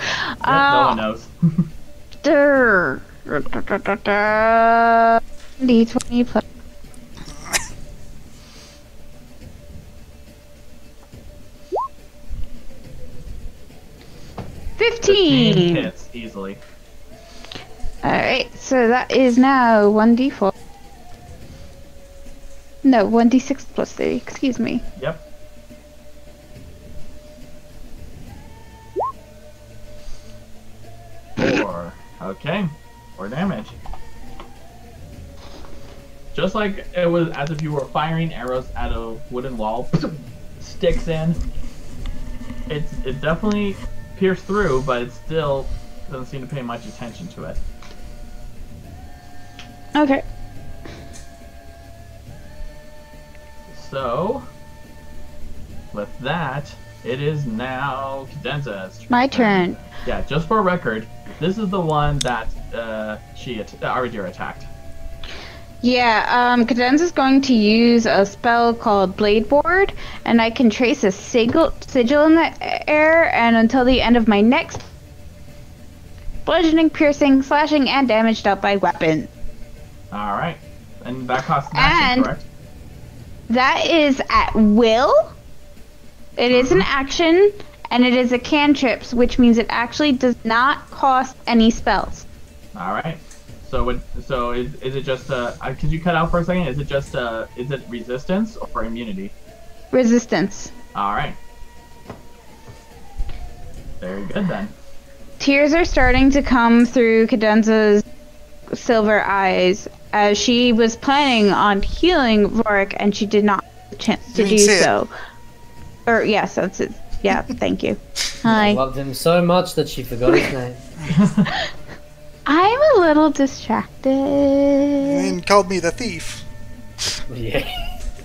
No one knows. D20 plus. 15 hits easily. Alright, so that is now 1d4. No, 1d6 plus 3, excuse me. Yep. Four. Okay. 4 damage. Just like it was as if you were firing arrows at a wooden wall. Sticks in. It definitely pierced through, but it still doesn't seem to pay much attention to it. Okay. So, with that, it is now Cadenza's turn. My turn. Yeah, just for a record, this is the one that Aradira attacked. Yeah, Cadenza's going to use a spell called Blade Board, and I can trace a sigil in the air, and until the end of my next bludgeoning, piercing, slashing, and damage dealt by weapon. Alright. And that costs an action, correct? That is at will. It is an action, and it is a cantrip, which means it actually does not cost any spells. Alright. So is it just could you cut out for a second? Is it just is it resistance or immunity? Resistance. Alright. Very good then. Tears are starting to come through Cadenza's silver eyes as she was planning on healing Rorik and she did not have the chance to do so. Or yes, that's it. Yeah, thank you. I Hi. loved him so much that she forgot his name. I'm a little distracted. And called me the thief. Yeah.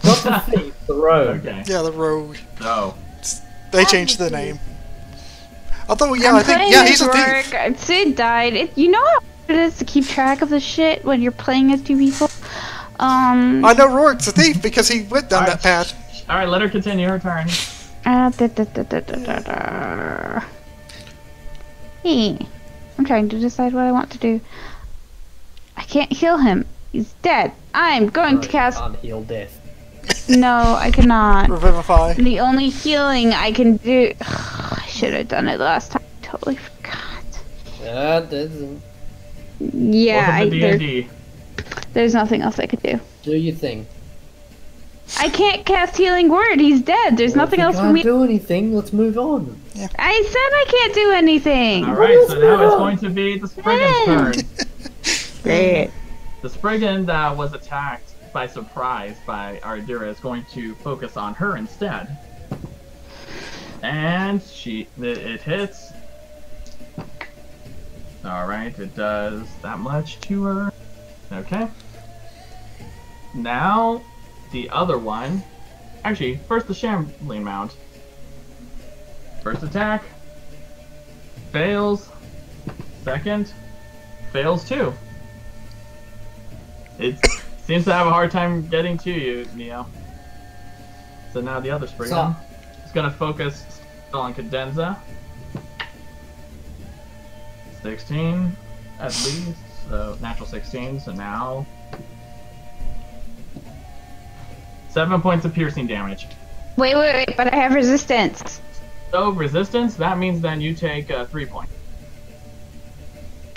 Not the thief, the rogue. Okay. Yeah, the rogue. So They changed the name. Although, yeah, I'm I think, playing yeah, as he's a thief. Rorik. Sid died. You know how hard it is to keep track of the shit when you're playing as two people? I know Rorik's a thief because he went down that path. Alright, let her continue her turn. Hey, I'm trying to decide what I want to do. I can't heal him. He's dead. I'm going to cast... Can't heal death. No, I cannot. Revivify. The only healing I can do... I should have done it last time. I totally forgot. That doesn't. Yeah, Welcome to D&D. there's nothing else I could do. Do your thing. I can't cast Healing Word. He's dead. There's nothing else for me. Can't do anything. Let's move on. I said I can't do anything. Alright, so now it's going to be the Spriggan's turn. Great. The Spriggan that was attacked by surprise by Aradira is going to focus on her instead. And it hits. Alright, it does that much to her. Okay. Now, the other one. Actually, first the Shambling Mount. First attack. Fails. Second. Fails too. It seems to have a hard time getting to you, Neo. So now the other Spriggan is going to focus on Cadenza. 16 at least, so natural 16, so now 7 points of piercing damage. Wait, but I have resistance. So resistance, that means then you take 3 points.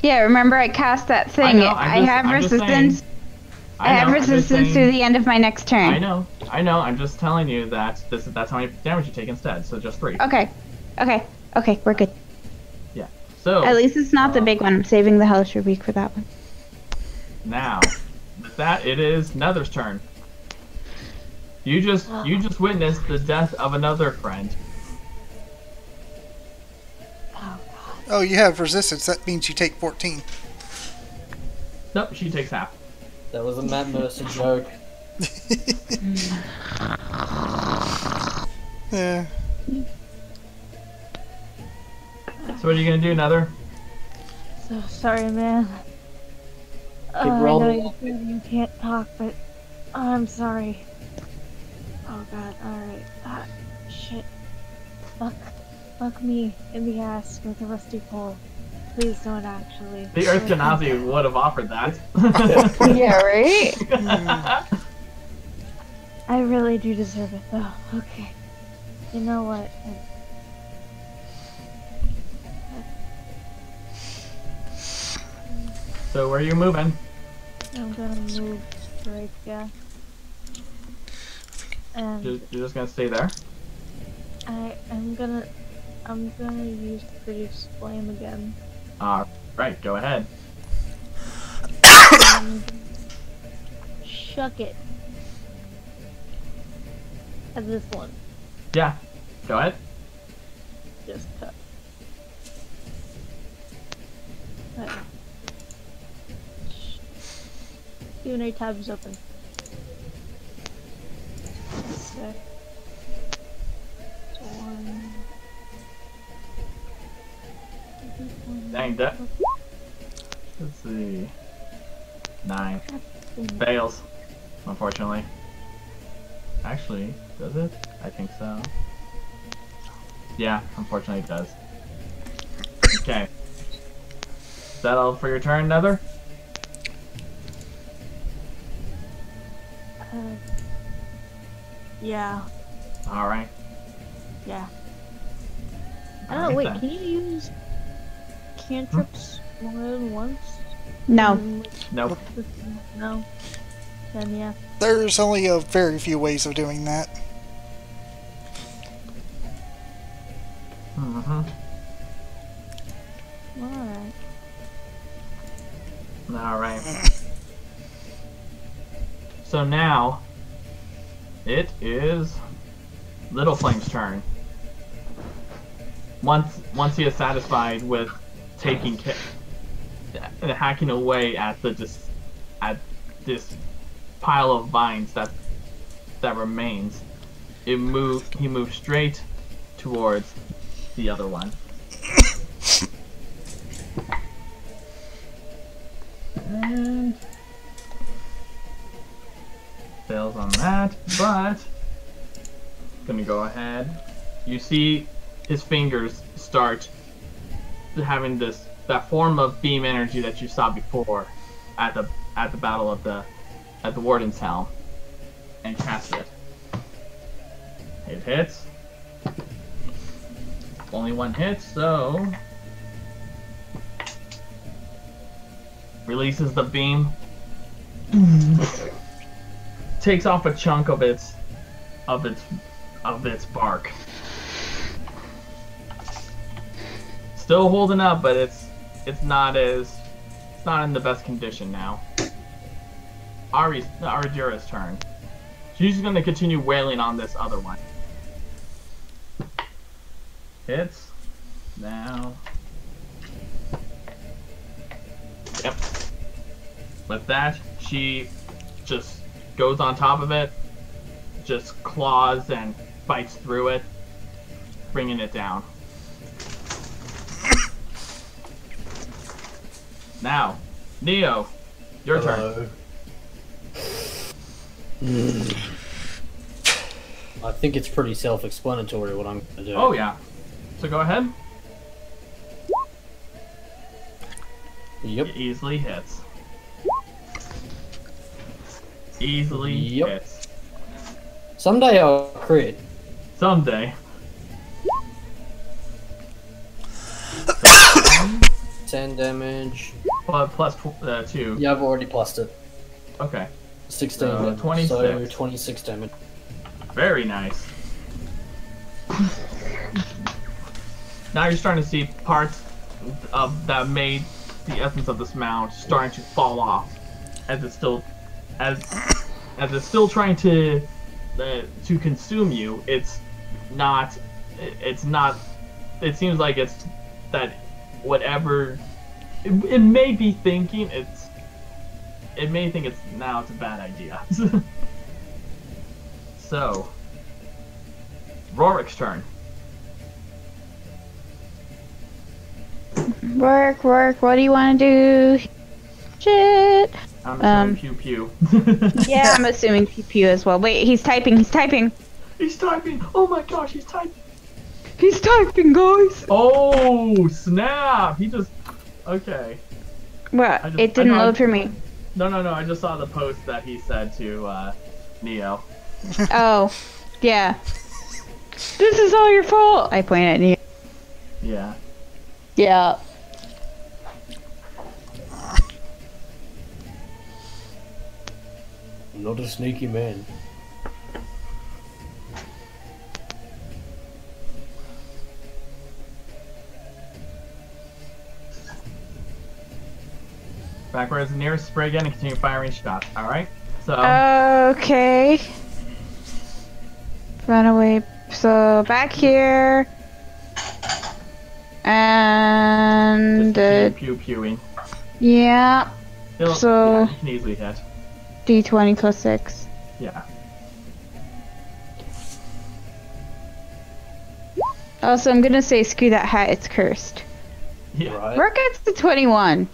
Yeah, remember I cast that thing. I have resistance. I have resistance through the end of my next turn. I know. I'm just telling you that that's how many damage you take instead. So just 3. Okay, we're good. Yeah. So At least it's not the big one. I'm saving the Hellish Rebuke for that one. now, with that, it is Nether's turn. You just witnessed the death of another friend. Oh, you have resistance. That means you take 14. Nope, she takes half. That was a Matt Mercer joke. Yeah. So what are you gonna do, Nether? So sorry, man. Keep I rolling. know you can't talk, but I'm sorry. Oh god, alright. Ah, shit. Fuck me in the ass with a rusty pole. Please don't actually. The Earth Genasi would have offered that. Yeah, right? I really do deserve it though. Okay. You know what? So where are you moving? I'm gonna move right, yeah. And You're just gonna stay there? I'm gonna use Produce Flame again. Right, go ahead. And shuck it. At this one. Yeah, go ahead. Just cut. Q&A tab is open. Sec. Dang, that. Let's see. 9. Fails, unfortunately. Actually, does it? I think so. Yeah, unfortunately it does. Okay. Is that all for your turn, Nether? Yeah. Alright. Yeah. Alright Wait, then. can you use cantrips more than once? No. Nope. No. Then yeah. There's only a very few ways of doing that. Mm-hmm. Alright. Alright. So now, it is Little Flame's turn. Once he is satisfied with taking hacking away at this pile of vines that remains, he moves straight towards the other one. And fails on that, but gonna go ahead. You see his fingers start having that form of beam energy that you saw before at the battle at the Warden's Helm, and cast it. It hits. Only one hit, so releases the beam. Takes off a chunk of its bark. Still holding up, but it's not in the best condition now. Aridura's turn. She's gonna continue wailing on this other one. Hits. Now. Yep. With that, she just goes on top of it, just claws and bites through it, bringing it down. Now, Neo, your turn. I think it's pretty self-explanatory what I'm gonna do. Oh yeah. So go ahead. Yep. It easily hits. Easily hits. Someday I'll crit. Someday. 10 damage. Plus 2. Yeah, I've already plussed it. Okay. 16 So, damage. 26. So 26 damage. Very nice. Now you're starting to see parts that made the essence of this mound starting to fall off as it's still trying to consume you. It's not. It seems like it's that whatever it may be thinking. It may think it's a bad idea. So, Rorik's turn. Work. What do you want to do? Shit. I'm assuming pew pew. Yeah, I'm assuming pew pew as well. Wait, he's typing. He's typing! Oh my gosh, he's typing! He's typing, guys! Oh, snap! He just... Okay. What? It didn't load for me. No, I just saw the post that he said to, Neo. Oh, yeah. This is all your fault! I point at Neo. Yeah. Yeah. Not a sneaky man. Backwards, nearest spray again, and continue firing shots. Alright? So... Okay. Run away. So, back here. And... just pew pewing. Yeah. So... Yeah, you can easily hit. D20 plus 6. Yeah. Also, I'm gonna say, screw that hat, it's cursed. Yeah. Right. Work gets to 21.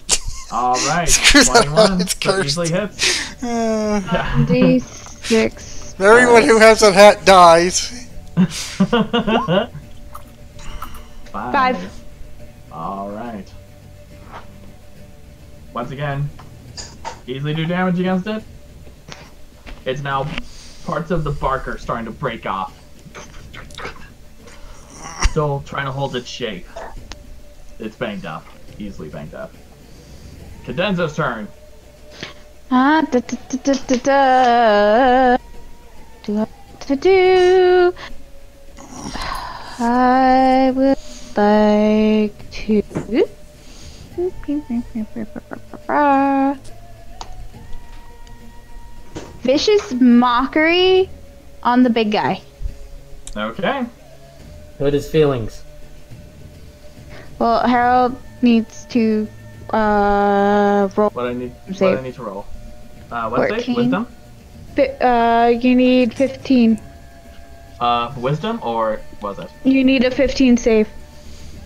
Alright, Screw that, 21. it's So cursed. easily hits. Uh, D6. everyone who has that hat dies. 5. Alright. Once again, easily do damage against it. It's now parts of the bark are starting to break off. Still trying to hold its shape. It's banged up. Easily banged up. Cadenza's turn. Do what to do. I would like to. Vicious mockery on the big guy. Okay. Hurt his feelings. Well, Harold needs to roll. What I need to roll. What save? 14. Wisdom? You need 15. Wisdom or was it? You need a 15 save.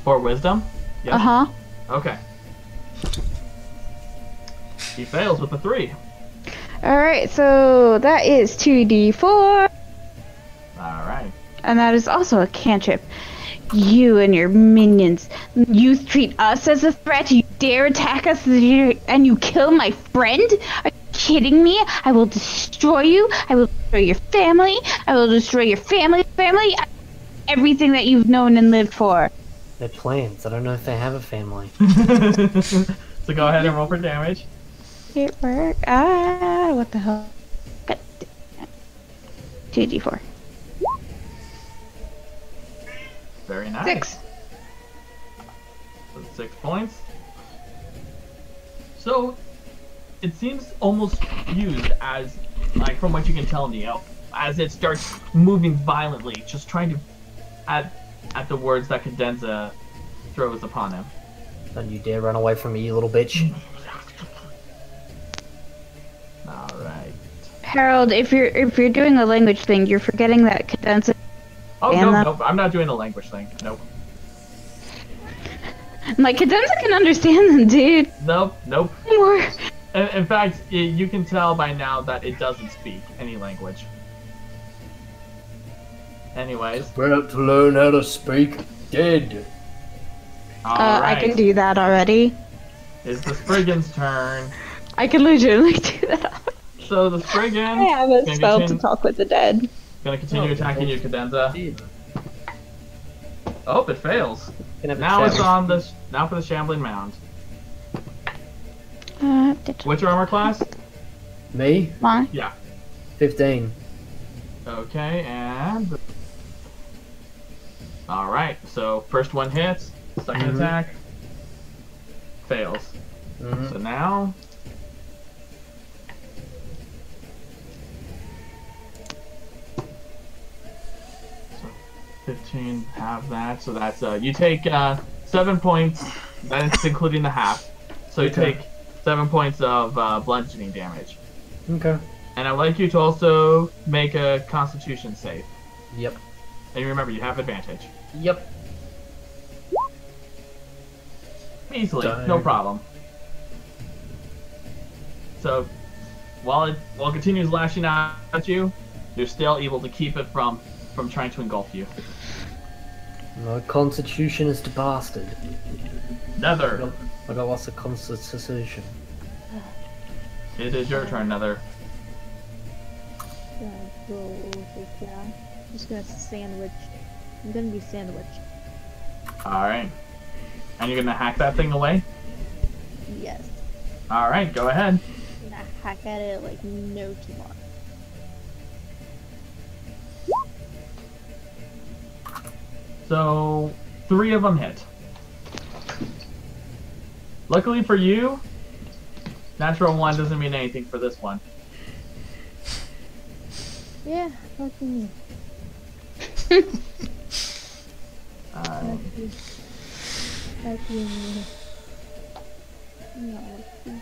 For wisdom? Yes. Uh-huh. Okay. He fails with a 3. Alright, so that is 2d4. Alright. And that is also a cantrip. You and your minions. You treat us as a threat. You dare attack us and you kill my friend? Are you kidding me? I will destroy you. I will destroy your family. I will destroy your family. Everything that you've known and lived for. They're plants. I don't know if they have a family. So go ahead and roll for damage. It worked. What the hell? God damn it. 2d4. Very nice. 6. So 6 points. So it seems almost used as, like, from what you can tell, Neo, as it starts moving violently, just trying to at the words that Cadenza throws upon him. Don't you dare run away from me, you little bitch. Alright. Harold, if you're doing a language thing, you're forgetting that Cadenza. Oh, And nope, I'm not doing the language thing. Nope. Like, Cadenza can understand them, dude. Nope. More. In fact, you can tell by now that it doesn't speak any language. Anyways. About to learn how to speak dead. I can do that already. It's the Spriggan's turn. I can legitimately do that already. So the Spriggan I have a spell to talk with the dead. gonna continue attacking you, Cadenza. Dude, Oh, it fails. can have a Now it's chat. on the now for the Shambling Mound. What's your armor class? Me? Mine. Yeah. 15. Okay, and alright, so first one hits, second attack. fails. Mhm. So now. So 15, half that. So that's you take 7 points. That's including the half. So you Okay. take 7 points of bludgeoning damage. Okay. And I'd like you to also make a Constitution save. Yep. And remember, you have advantage. Yep. Easily, Dang. no problem. So, while it continues lashing out at you, you're still able to keep it from trying to engulf you. My constitution is the bastard. Nether, I got lots of constitution. it is your turn, Nether. Gonna roll over down. Just gonna sandwich. I'm gonna be sandwiched. Alright. And you're gonna hack that thing away? Yes. Alright, go ahead. I'm gonna hack at it like no tomorrow. So, 3 of them hit. Luckily for you, natural 1 doesn't mean anything for this one. Yeah, lucky me. Lucky. Lucky me. Not lucky.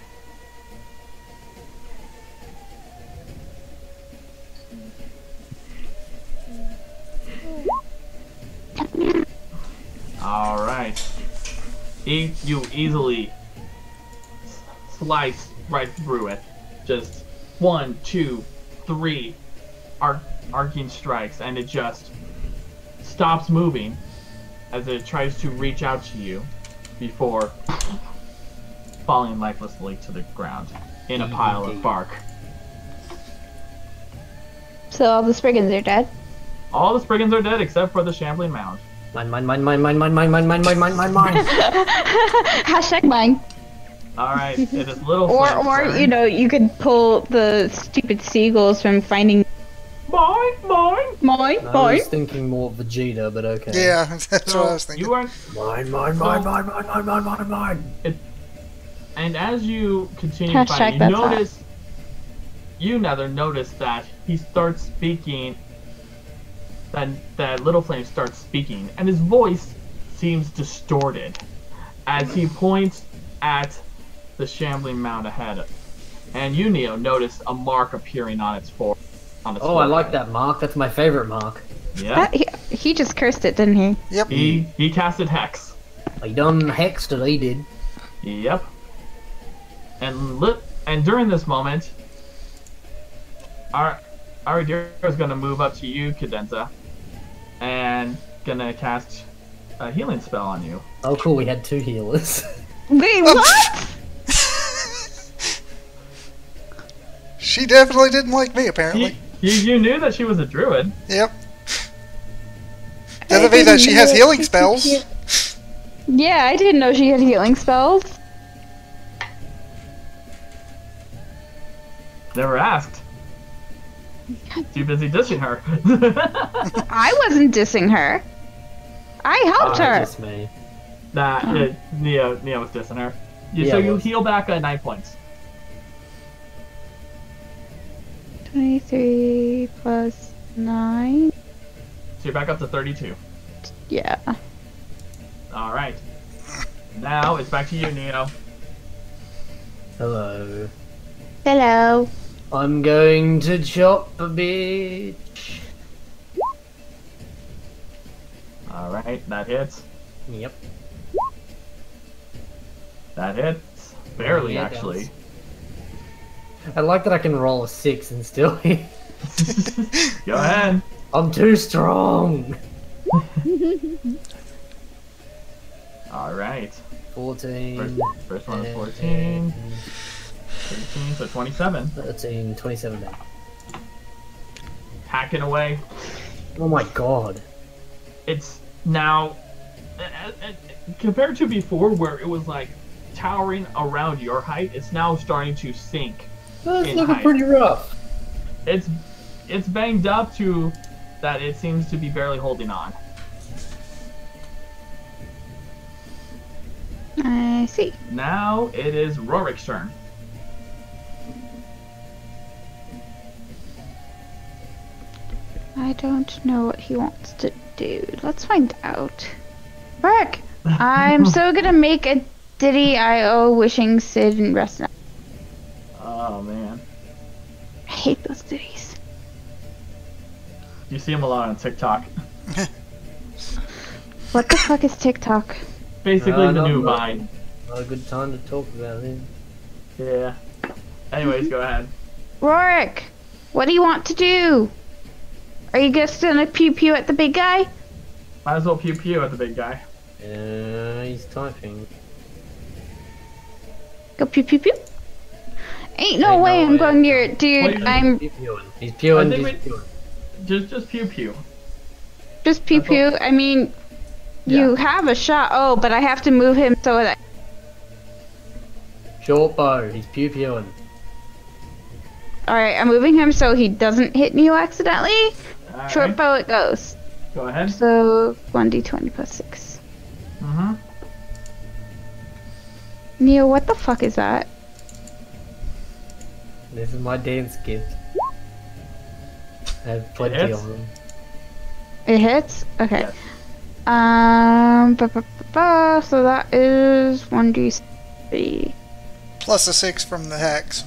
Alright. You easily slice right through it. Just 1, 2, 3 arcing strikes, and it just stops moving as it tries to reach out to you before falling lifelessly to the ground in a pile of bark. So all the Spriggans are dead. All the Spriggans are dead except for the Shambling Mound. Mine. Hashtag mine. Alright, it is Little Or Flame's turn. you know, you could pull the stupid seagulls from finding Mine! mine. I was thinking more Vegeta, but okay. Yeah, that's what I was So, thinking. you are Mine. And as you continue Hashtag fighting, that's you Nether notice that he starts speaking, that Little Flame starts speaking, and his voice seems distorted as he points at the Shambling Mound ahead. And you, Neo, notice a mark appearing on its forehead. Oh, I like that mark. That's my favorite mark. Yeah. He just cursed it, didn't he? Yep. He casted Hex. I done hexed it, I did. Yep. And during this moment, Aridira is gonna move up to you, Cadenza, and gonna cast a healing spell on you. Oh, cool. We had 2 healers. Wait, what? She definitely didn't like me, apparently. You knew that she was a druid. Yep. Doesn't mean that she has healing spells. Yeah, I didn't know she had healing spells. Never asked. Too busy dissing her. I wasn't dissing her. I helped her. Just me. Neo was dissing her. Yeah, So it you was. heal back 9 points. 23 plus 9. So you're back up to 32. Yeah. Alright. Now it's back to you, Neo. Hello. Hello. I'm going to chop a bitch. Alright, that hits. Yep. That hits. Barely, Yeah, it actually. I like that I can roll a 6 and still hit. Go ahead. I'm too strong. Alright. 14. First one is 14. 13, so 27. 13, 27 now. Hacking away. Oh my god. It's now, compared to before where it was like towering around your height, it's now starting to sink. That's In looking height. pretty rough. It's banged up to that it seems to be barely holding on. I see. Now it is Rorik's turn. I don't know what he wants to do. Let's find out. Rorik! I'm so gonna make a Diddy IO wishing Sid and rest now. Oh man. I hate those ditties. You see him a lot on TikTok. What the fuck is TikTok? Basically the new Vine. Not a good time to talk about it. Yeah. Anyways, go ahead. Rorik! What do you want to do? Are you just gonna pew pew at the big guy? Might as well pew pew at the big guy. He's typing. Go pew pew pew? Ain't no way I'm going near it, dude. I'm He's pewing. He's pewing. He's pewing. Just pew pew. just pew pew. I mean, you have a shot. Oh, but I have to move him so that. Short bow. He's pew pewing. Alright, I'm moving him so he doesn't hit me accidentally. All Short right. bow it goes. Go ahead. So 1d20 plus 6. Mm-hmm. Neo, what the fuck is that? This is my dance gift. I have plenty Hits? of them. It hits? Okay. Yes. So that is 1d3. Plus a 6 from the hex.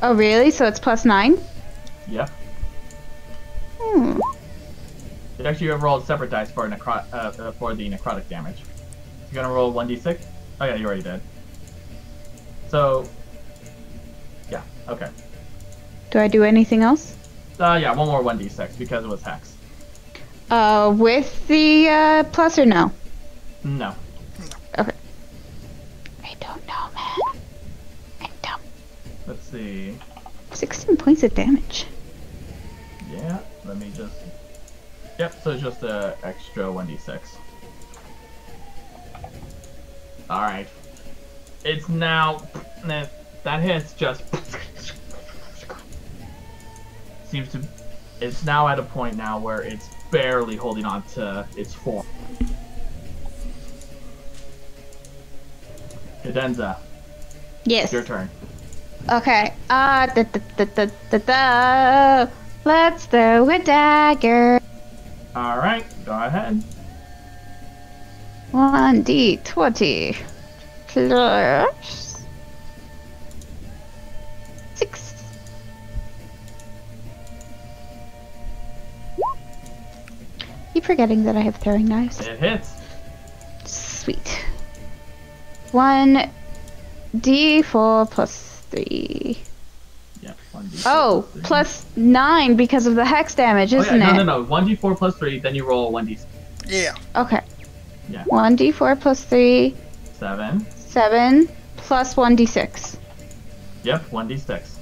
Oh, really? So it's plus 9? Yep. Hmm. Actually, you have rolled separate dice for the necrotic damage. You're gonna roll 1d6? Oh yeah, you already did. So, yeah, okay. Do I do anything else? Yeah, one more 1d6 because it was hex. With the plus or no? No. Okay. I don't know, man. I don't. Let's see. 16 points of damage. Yeah, let me just... Yep, so it's just an extra 1d6. Alright. It's now... That hits just... Seems to... It's now at a point now where it's barely holding on to its form. Cadenza, Yes. your turn. Okay. Let's throw a dagger. Alright, go ahead. 1d20 plus 6. Keep forgetting that I have throwing knives. It hits. Sweet. 1d4 plus 3. Yeah, 1d4 Oh, plus 3. plus 9 because of the hex damage, Oh, isn't yeah, it? no. 1d4 plus 3, then you roll 1d6. Yeah. Okay. Yeah. 1d4 plus 3, 7. 7 plus 1d6. Yep, 1d6.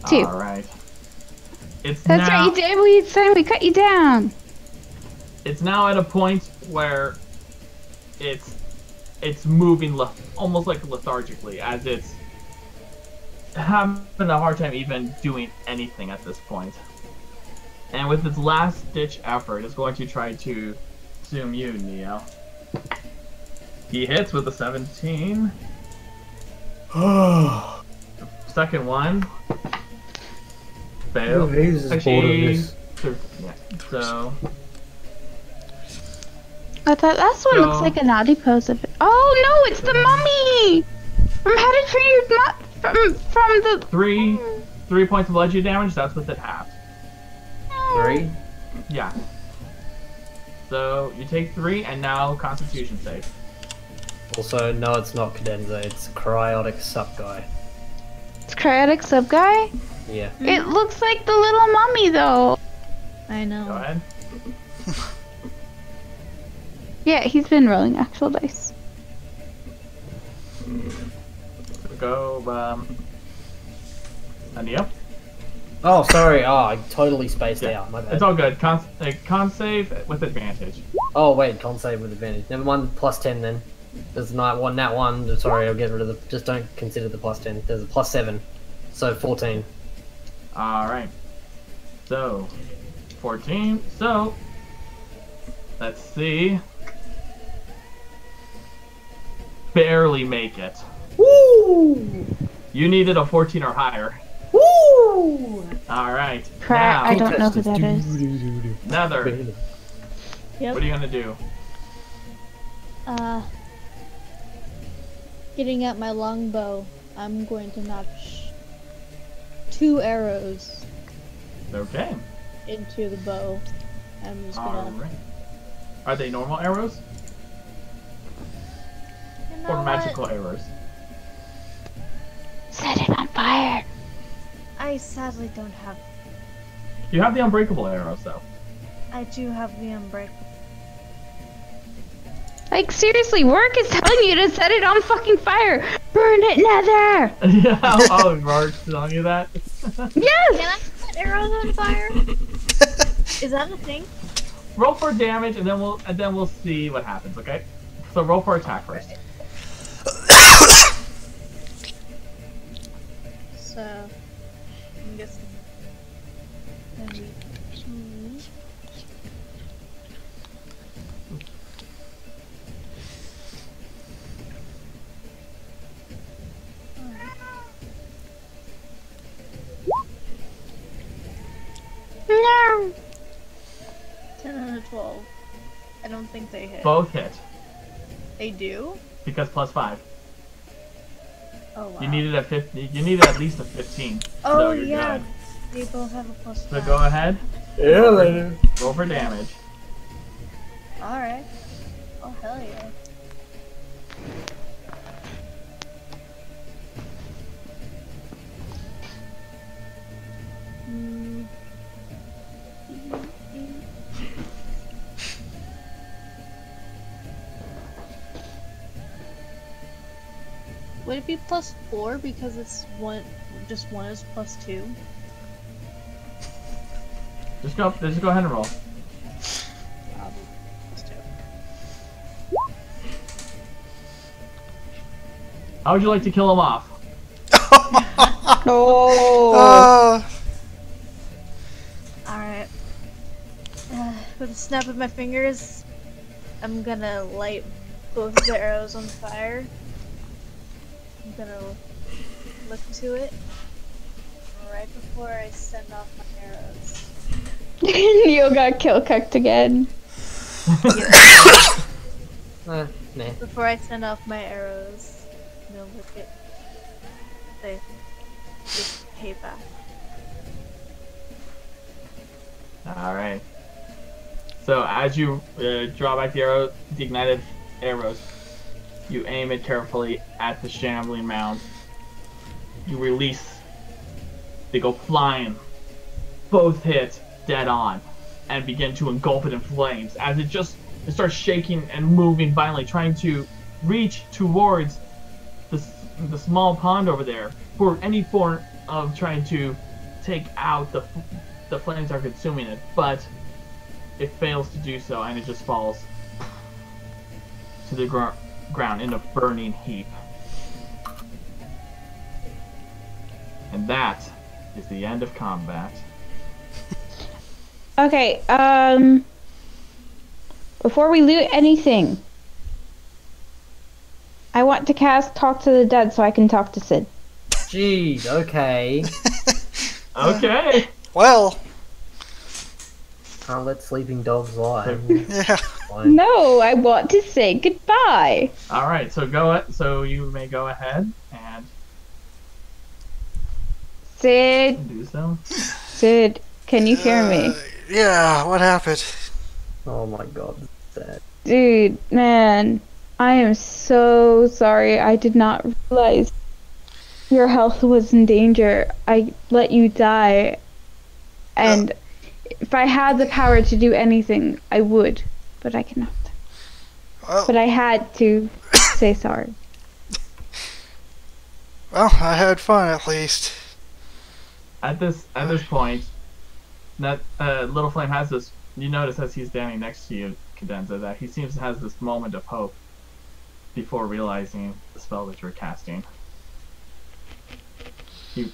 2. Alright. It's That's now, right, you did. We said we cut you down. It's now at a point where it's moving almost like lethargically, as it's having a hard time even doing anything at this point. And with its last-ditch effort, it's going to try to zoom you, Neo. He hits with a 17. Second one. Fail. He's just bored of this. Yeah, so... I thought last one looks So- like a naughty pose of it. Oh no, it's the mummy! I'm headed for you, from the... 3 points of bludgeoning damage, that's with it halved. 3. Yeah. So, you take 3, and now Constitution save. Also, no, it's not Cadenza. It's Cryotic Sup Guy. It's Cryotic Sub Guy? Yeah. It looks like the little mummy though. I Go know. ahead. Yeah, he's been rolling actual dice. Go, Neo. Oh, sorry. Oh, I totally spaced out. My bad. It's all good. Con save with advantage. Oh, wait. Con save with advantage. Never mind. Plus 10 then. There's not one. Nat 1. Sorry, I'll get rid of the. Just don't consider the plus 10. There's a plus 7. So 14. Alright. So, 14. So, let's see. barely make it. Woo! You needed a 14 or higher. Woo! All right. Crap, I Now, don't know who that is. Nether, Yep. what are you gonna do? Getting out my longbow, I'm going to notch 2 arrows Okay. into the bow. I'm just All gonna. right. Are they normal arrows You know or what? magical arrows? Set it on fire. I sadly don't have. You have the unbreakable arrows, though. I do have the unbreakable. Like, seriously, work is telling you to set it on fucking fire. Burn it, Nether. Yeah. Oh, Mark's telling you that. Yes. Can I set arrows on fire? Is that a thing? Roll for damage, and then we'll see what happens. Okay. So roll for attack first. So, I'm guessing. Gonna be 2. No. 10 and a 12. I don't think they hit. Both hit They do? because +5. Oh wow. You needed a 50. You needed at least a 15. Oh so you're yeah. good. They both have a +5. So go ahead. Yeah, later. Roll for damage. Alright. Oh hell yeah. Hmm. Would it be +4 because it's one? Just one is +2. Just go ahead and roll. +2. How would you like to kill him off? Oh. Alright. With a snap of my fingers, I'm gonna light both the arrows on fire. I'm gonna look to it right before I send off my arrows. You got kill cooked again. Nah. Before I send off my arrows, no look it. They just pay back. All right. So as you draw back the ignited arrows, you aim it carefully at the shambling mound. You release. They go flying. Both hit dead on, and begin to engulf it in flames as it starts shaking and moving violently, trying to reach towards the small pond over there for any form of trying to take out the flames that are consuming it, but it fails to do so, and it just falls to the ground in a burning heap. And that is the end of combat. Okay, before we loot anything, I want to cast Talk to the Dead so I can talk to Sid. Jeez, okay. Okay. Well, Can't let sleeping dogs lie. yeah. Fine. No, I want to say goodbye. All right. So you may go ahead and Sid, do so. Sid, can you hear me? Yeah, what happened? Oh my god, sad. Dude, man, I am so sorry. I did not realize your health was in danger. I let you die. And if I had the power to do anything, I would. But I cannot. Well, But I had to say sorry. well, I had fun at least. At this point, that Little Flame has this. You notice as he's standing next to you, Cadenza, that he seems to have this moment of hope before realizing the spell that you're casting. He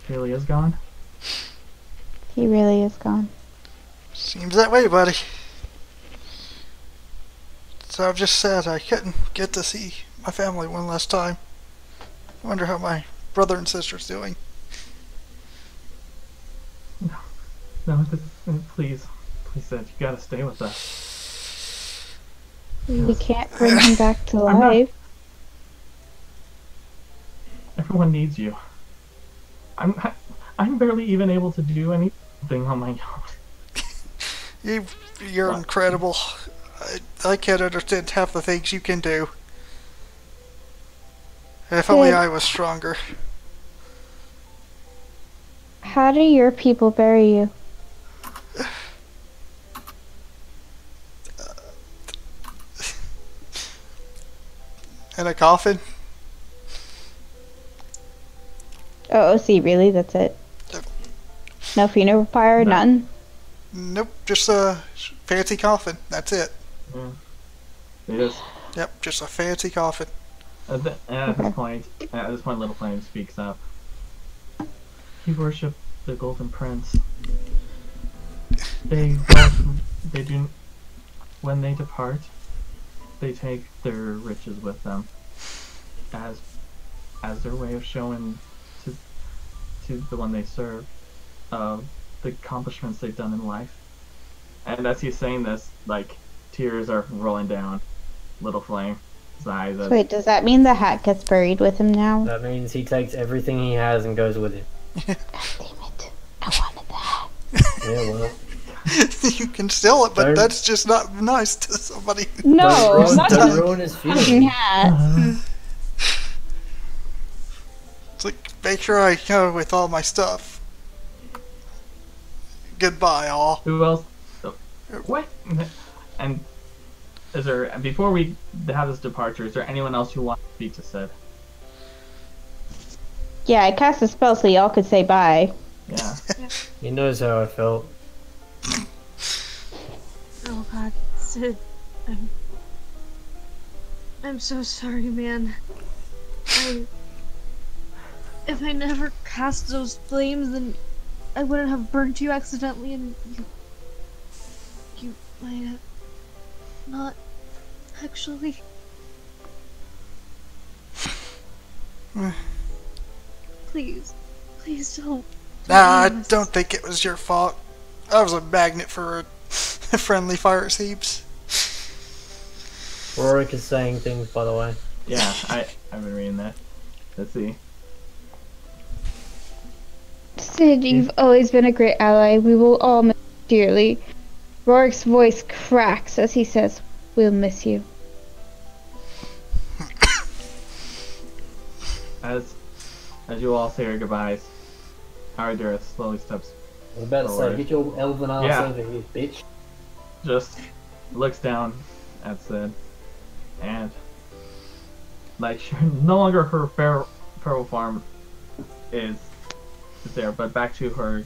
really is gone. He really is gone. Seems that way, buddy. So I'm just sad I couldn't get to see my family one last time. I wonder how my brother and sister's doing. No, please, Sid, you gotta stay with us. We can't bring him back to I'm not- life. Everyone needs you. I'm barely even able to do anything on my own. You're What? incredible. I can't understand half the things you can do. If only Sid. I was stronger. How do your people bury you? In a coffin? Oh, see, really? That's it? No funeral pyre, No. nothing? Nope, just a fancy coffin. That's it. Yeah. They just Yep, just a fancy coffin. at this point, Little Flame speaks up. He worshipped the Golden Prince. They do. When they depart, they take their riches with them, as their way of showing to the one they serve, the accomplishments they've done in life. And as he's saying this, like, tears are rolling down Little Flame's eyes. As, Wait, does that mean the hat gets buried with him now? That means he takes everything he has and goes with it. God damn it. I wanted that. Yeah, well. You can steal it, but Don't- that's just not nice to somebody. No, Don't not ruin, a don't ruin his fucking feelings. hat. It's like, make sure I go with all my stuff. Goodbye, all. Who else? Oh, what? And is there, before we have this departure, is there anyone else who wants to speak to Sid? Yeah, I cast a spell so y'all could say bye. Yeah. He knows how I felt. Oh god, Sid, I'm so sorry, man. If I never cast those flames, then I wouldn't have burnt you accidentally, and you might have not actually. Please don't. Nah, I do this. don't think it was your fault. I was a magnet for friendly fire seeps. Rorik is saying things, by the way. Yeah, I've been reading that. Let's see. Sid, you've always been a great ally. We will all miss you dearly. Rorik's voice cracks as he says, "We'll miss you." As you all say your goodbyes, Aradira slowly steps, I was about to say, Alright. get your elven ass Yeah. over here, bitch. just looks down at Sid, and like no longer her feral form is there, but back to her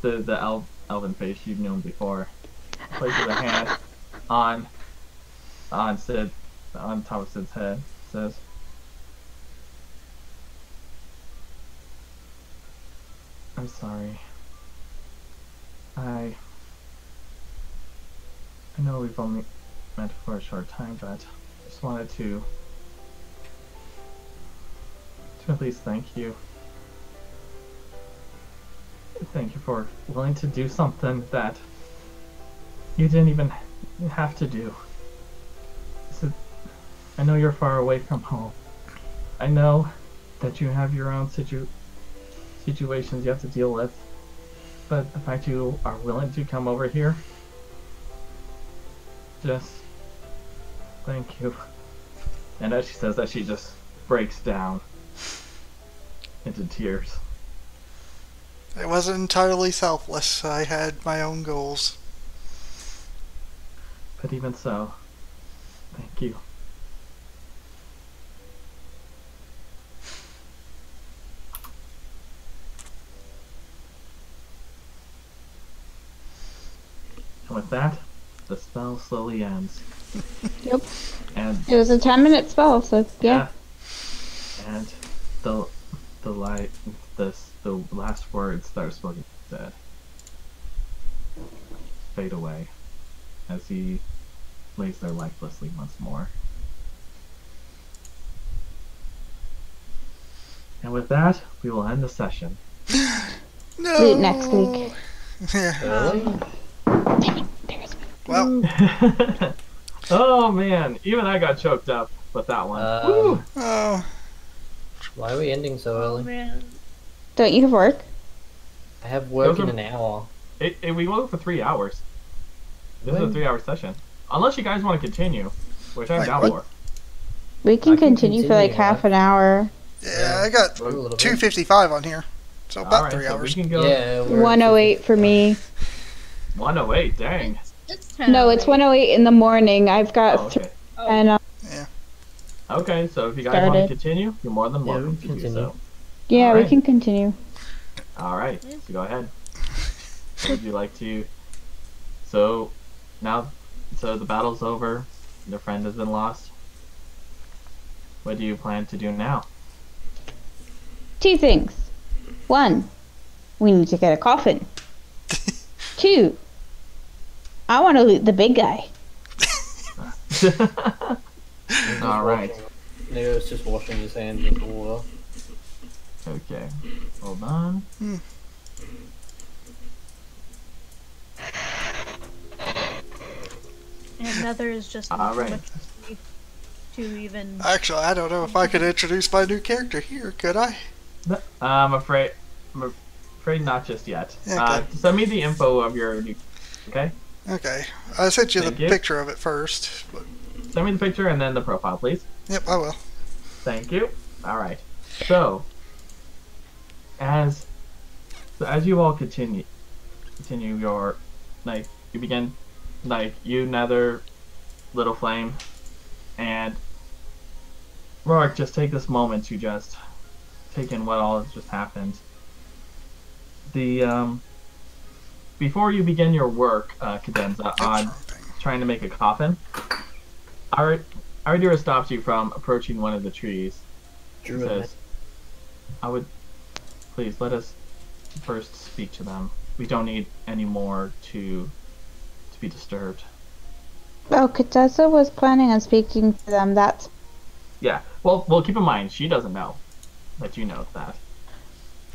the elven face you've known before. Places a hand on Sid, on top of Sid's head, says, "I'm sorry. I know we've only met for a short time, but I just wanted to at least thank you. Thank you for willing to do something that you didn't even have to do. I know you're far away from home. I know that you have your own situations you have to deal with, but the fact you are willing to come over here, just thank you." And as she says that, she just breaks down into tears. It wasn't entirely selfless. I had my own goals. But even so, thank you. And with that, the spell slowly ends. Yep. And It was a 10-minute spell, so yeah. and the last words that are spoken to, fade away as he lays there lifelessly once more. And with that, we will end the session. No. Loot next week. Yeah. Really? Well, Oh man, even I got choked up with that one. Woo! oh, Why are we ending so Oh early? man. Don't you have work? I have work Those in are- an hour. We go for 3 hours. This is a When? 3-hour session. Unless you guys want to continue, which I'm Wait, down what? for. We can I can continue for like continue, half an hour. yeah, I got A little bit. 2:55 on here, so about Alright, 3 so hours. we can go Yeah, we're at 108 for me. 108, dang. It's No, it's 108 in the morning. I've got Oh, okay. and Okay, so if you guys want to Started. continue, you're more than Yeah, we welcome can to do continue. so. yeah, we Alright. can continue. Alright, so go ahead. Would you like to... So, now... So the battle's over. Your friend has been lost. What do you plan to do now? 2 things. 1, we need to get a coffin. 2, I want to loot the big guy. Alright. Nero's just washing his hands in the water. Okay. Hold on. And Nether is just All right. to even. Actually, I don't know if I could introduce my new character here, could I? I'm afraid not just yet. Okay. Send me the info of your new... Okay? Okay, I sent you Thank the you. picture of it first. But, Send me the picture and then the profile, please. yep, I will. Thank you. Alright. So, as you all continue your, like, you begin, like, you, Nether, Little Flame, and Rourke, just take this moment to just take in what all has just happened. Before you begin your work, Cadenza, on trying to make a coffin, Ardira stops you from approaching one of the trees. He Druid. says, I would... Please, let us first speak to them. We don't need any more to be disturbed. Oh, Katessa was planning on speaking to them. That's Yeah, well, keep in mind, she doesn't know that you know that.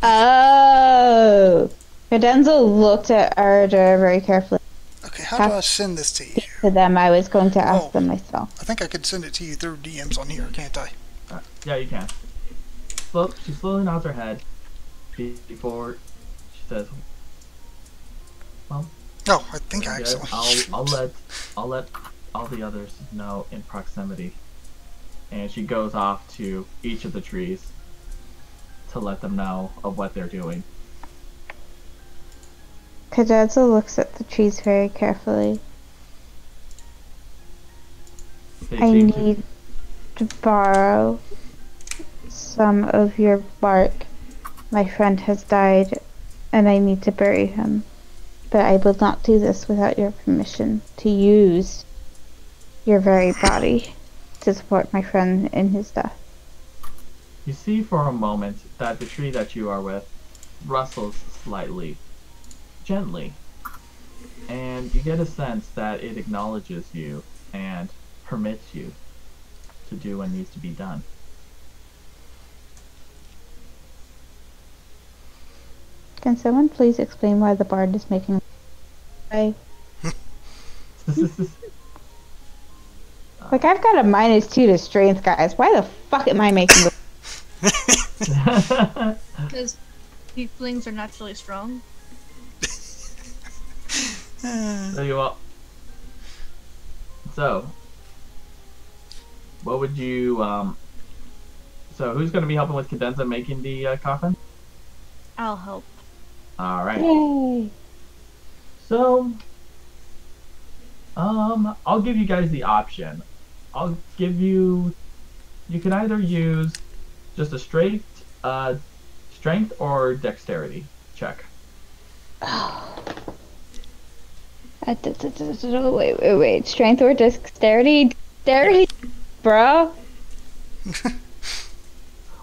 oh. Cadenza looked at Ardra very carefully. Okay, how do I send this to you? To them, I was going to ask Oh. them myself. I think I could send it to you through DMs on here, can't I? Yeah, you can. She slowly nods her head before she says, Oh, I think I "Good, actually. I'll let all the others know in proximity." And she goes off to each of the trees to let them know of what they're doing. Cadenza looks at the trees very carefully. They I seem need to borrow some of your bark. My friend has died, and I need to bury him. But I will not do this without your permission to use your very body to support my friend in his death. You see for a moment that the tree that you are with rustles slightly, gently, and you get a sense that it acknowledges you and permits you to do what needs to be done. Can someone please explain why the bard is making I like I've got a -2 to strength, guys. Why the fuck am I making Because tieflings are naturally strong. So you all. So, what would you So who's going to be helping with Cadenza making the coffin? I'll help. All right. Yay! So, I'll give you guys the option. I'll give you. You can either use just a straight strength or dexterity check. Wait. Strength or dexterity? Dexterity, bro.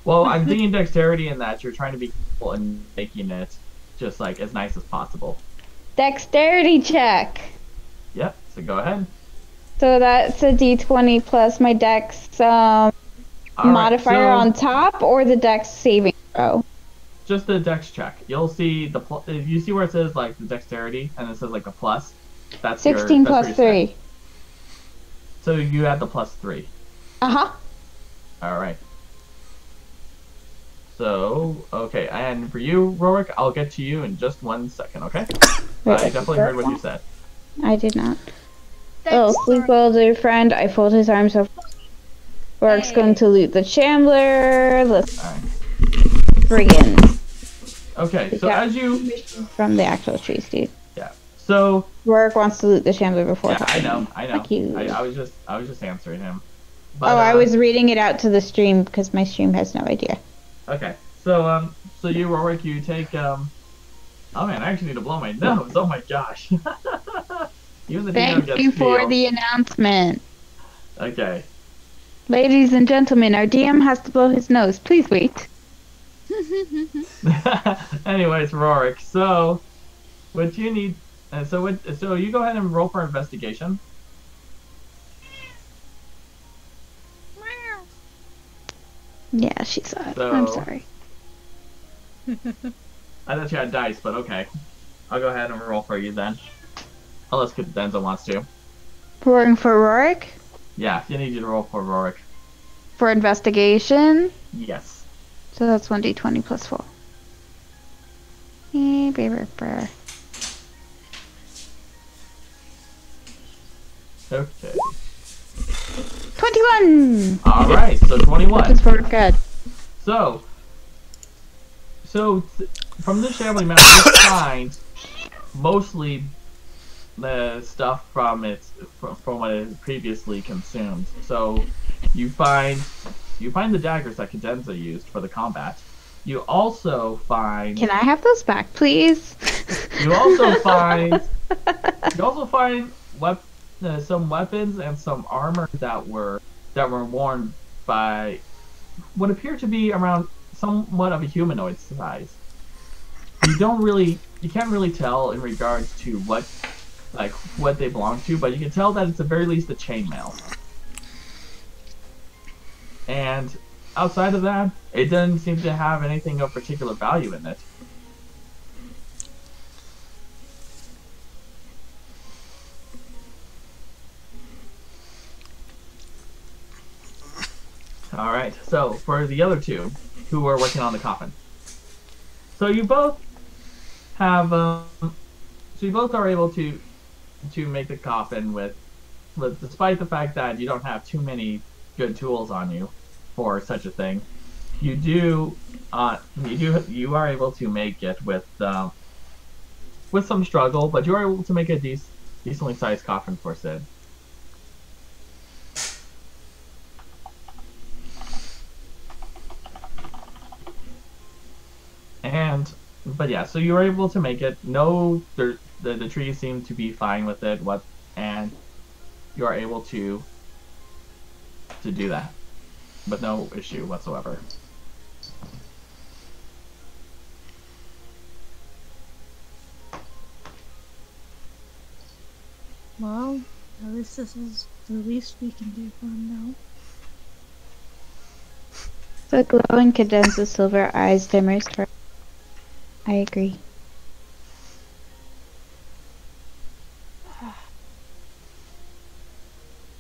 Well, I'm thinking dexterity in that you're trying to be careful and making it just like as nice as possible. Dexterity check. Yep. So go ahead. So that's a D20 plus my dex All right, modifier so on top, or the dex saving throw? just the dex check. You'll see you see where it says like the dexterity, and it says like a plus. That's 16 that's plus your stat. 3. So you add the +3. Uh-huh. All right. So okay, and for you, Rorik, I'll get to you in just 1 second. Okay? Wait, I definitely heard what you said. I did not. Thanks, Oh, sleep well, dear friend. I fold his arms up. Rorik's Hey. going to loot the Shambler. Let's All right. friggin' Okay, so Yeah. as you from the actual trees, dude. so Rorik wants to loot the Shambler before yeah, talking. I know. Fuck you. I was just answering him. But, Oh, I was reading it out to the stream because my stream has no idea. Okay, so so you, Rorik, you take Oh man, I actually need to blow my nose. Oh my gosh. Even the DM Thank gets you for feel. the announcement. Okay. Ladies and gentlemen, our DM has to blow his nose. Please wait. Anyways, Rorik, so what you need so you go ahead and roll for investigation. Yeah, she saw it. So- I'm sorry. I thought you had dice, but okay. I'll go ahead and roll for you then. Unless Denza wants to. Roaring for Rorik? Yeah, you need you to roll for Rorik. For investigation? Yes. So that's 1d20 plus 4. Okay. 21! Alright, so 21. That is for good. So from the Shambling Mountain, you find mostly the stuff from what it previously consumed. So you find the daggers that Cadenza used for the combat. You also find Can I have those back, please? you also find some weapons and some armor that were worn by what appear to be around somewhat of a humanoid size. You can't really tell in regards to what they belong to, but you can tell that it's at very least a chainmail. And outside of that, it doesn't seem to have anything of particular value in it. Alright, so for the other two who were working on the coffin. So you both have so you both are able to make the coffin with despite the fact that you don't have too many good tools on you for such a thing. You are able to make it with some struggle, but you are able to make a decently sized coffin for Sid. But yeah, so you were able to make it. No, the trees seem to be fine with it. And you are able to do that with no issue whatsoever. Well, at least this is the least we can do for him now. The glowing Cadenza silver eyes dimmers for. I agree.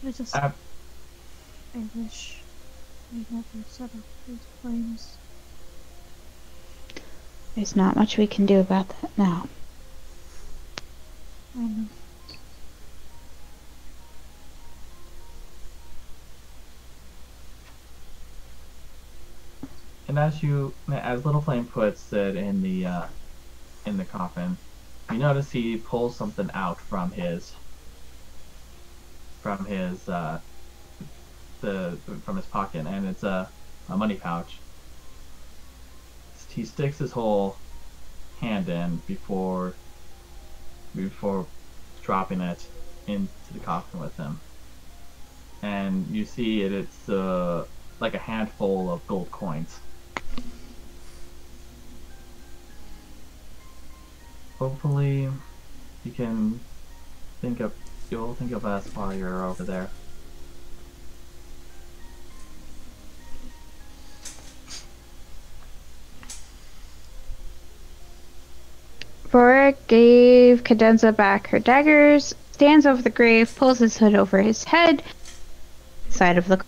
I wish I never set up those flames. There's not much we can do about that now. I know. And as Little Flame puts it in the coffin, you notice he pulls something out from his pocket, and it's a money pouch. He sticks his whole hand in before dropping it into the coffin with him, and you see it's like a handful of gold coins. Hopefully you can think of you'll think of us while you're over there. Rorik gave Cadenza back her daggers, stands over the grave, pulls his hood over his head, side of the.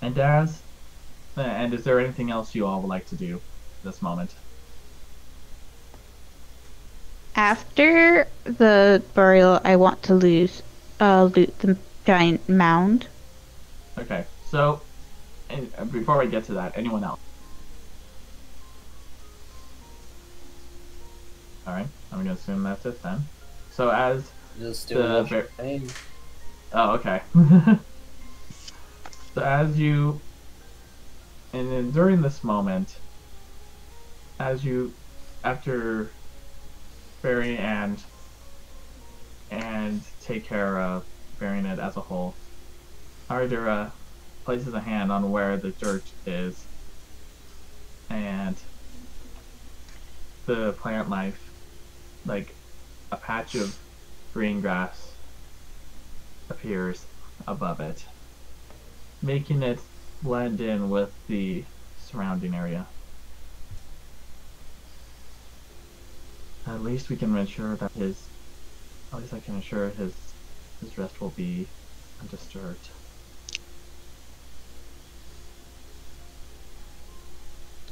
And Daz, and is there anything else you all would like to do at this moment? After the burial, I want to loot the giant mound. Okay, so and before we get to that, anyone else? Alright, I'm gonna assume that's it then. So as Just The do ver- it. oh, okay. So as you and then during this moment, as you after bury and take care of burying it as a whole, Ardura places a hand on where the dirt is, and the plant life, like a patch of green grass, appears above it, making it blend in with the surrounding area. At least we can ensure that at least I can ensure his rest will be undisturbed.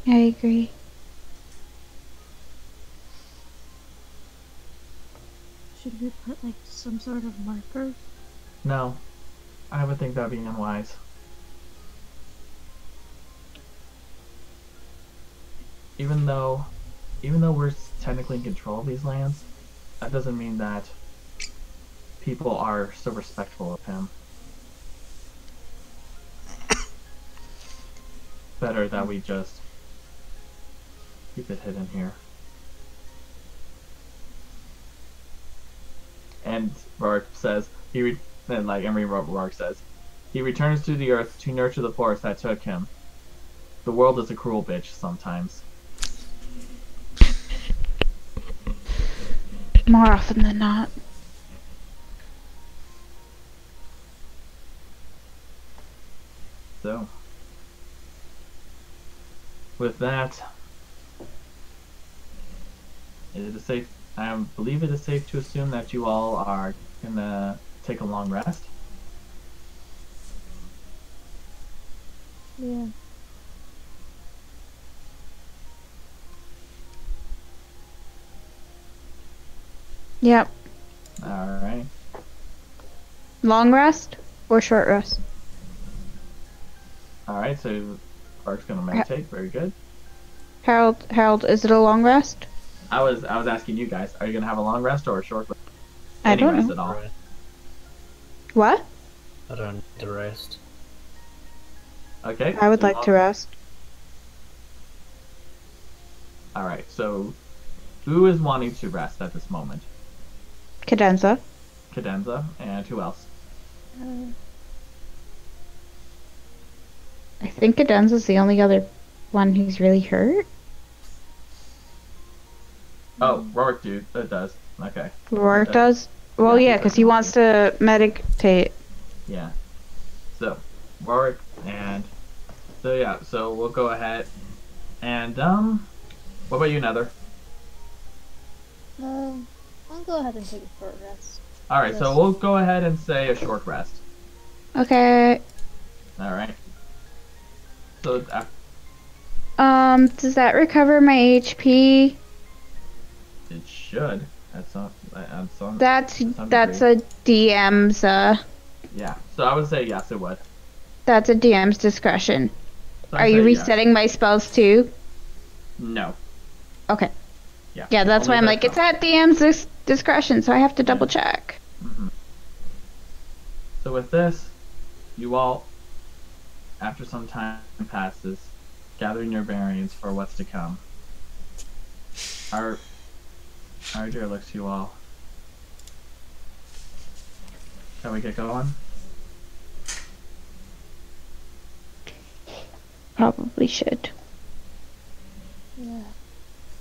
I agree. Should we put like some sort of marker? No, I would think that'd be unwise. Even though we're technically in control of these lands, that doesn't mean that people are so respectful of him. Better that we just keep it hidden here. And Rorik says Rorik says, he returns to the earth to nurture the force that took him. The world is a cruel bitch sometimes. More often than not. So, with that, I believe it is safe to assume that you all are gonna take a long rest. Yeah. Yep. Alright. Long rest or short rest? Alright, so Ark's gonna meditate, very good. Harold, is it a long rest? I was asking you guys, are you gonna have a long rest or a short rest? I don't rest know. at all. What? I don't need to rest. Okay. I would so like to rest. Alright, so who is wanting to rest at this moment? Cadenza. Cadenza, and who else? I think Cadenza's the only other one who's really hurt. Oh, Rorik does. Okay. Rorik Okay. does? Well, Yeah, yeah, because he wants to meditate. Yeah. So, Rorik and so we'll go ahead and what about you, Nether? I'll go ahead and take a short rest. Alright, so Yes. we'll go ahead and say a short rest. Okay. Alright. So Does that recover my HP? it should. That's not some That's some that's degree. a DM's Yeah. So I would say yes it would. that's a DM's discretion. So Are I'd you say yes. resetting my spells too? No. Okay. Yeah. Yeah, that's why Only I'm that like, it's at DM's discretion, so I have to double check. Mm-hmm. So with this, you all, after some time passes, gathering your bearings for what's to come. Our dear looks to you all. Shall we get going? Probably should.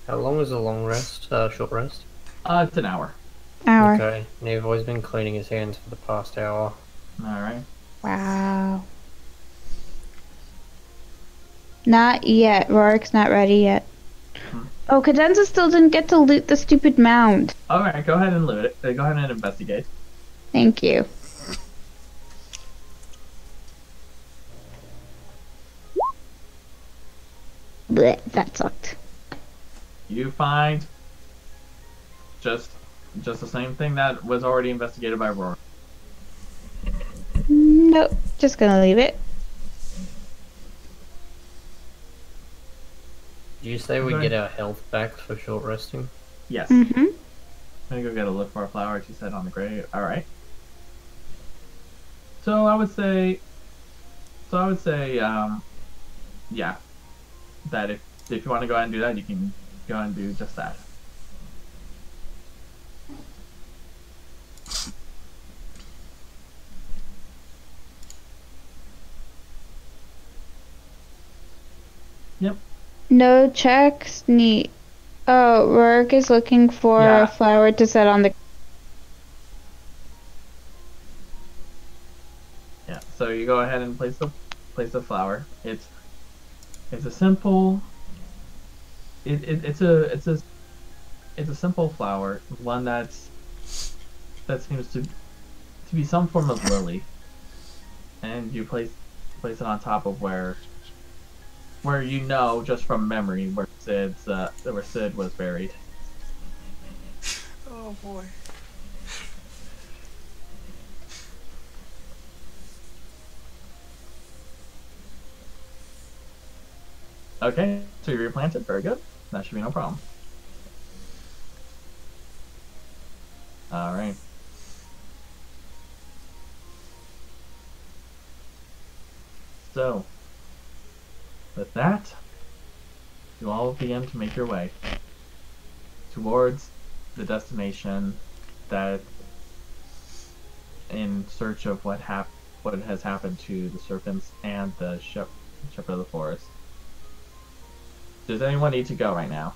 How long is a long rest? Short rest? It's an hour. Hour. Okay. Nevoy's been cleaning his hands for the past hour. Alright. Wow. Not yet. Rorik's not ready yet. Oh, Cadenza still didn't get to loot the stupid mound. Alright, go ahead and loot it. Go ahead and investigate. Thank you. Blech, that sucked. You find just the same thing that was already investigated by Rory. Nope. Just gonna leave it. Did you say we Okay. get our health back for short resting? Yes. Mm-hmm. I'm gonna go get a look for a flower she said on the grave. Alright. So I would say yeah. That if you want to go ahead and do that, you can go ahead and do just that. Yep. No checks. Neat. Oh, Rorik is looking for Yeah. a flower to set on the. Yeah. So you go ahead and place the flower. It's a simple. It's a simple flower. One that seems to be some form of lily. And you place it on top of where you know just from memory where Sid was buried. Oh boy. Okay, so you replant it. Very good. That should be no problem. All right. So, with that, you all begin to make your way towards the destination that, in search of what has happened to the serpents and the shepherd of the forest. Does anyone need to go right now?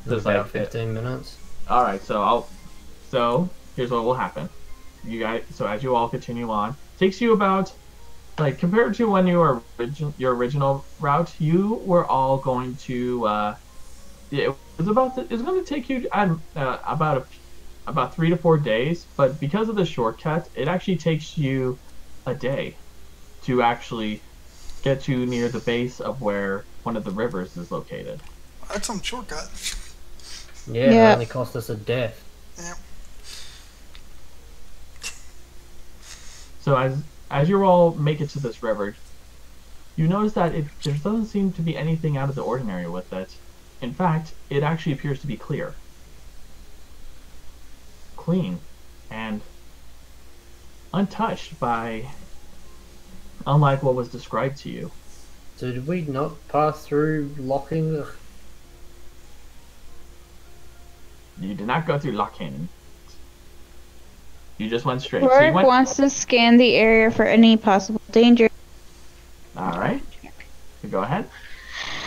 Just About like 15 minutes. all right, so here's what will happen. You guys, so as you all continue on, takes you about, like, compared to when you were your original route, you were all going to it's going to take you about 3 to 4 days, but because of the shortcut, it actually takes you a day to actually get you near the base of where one of the rivers is located. That's some shortcut. Yeah, Yeah. it only cost us a death. Yeah. So as you all make it to this river, you notice that there doesn't seem to be anything out of the ordinary with it. In fact, it actually appears to be clear, clean, and untouched by, unlike what was described to you. So did we not pass through locking? You did not go through Lockhaven. You just went straight. So you Rorik went. wants to scan the area for any possible danger. All right. So go ahead.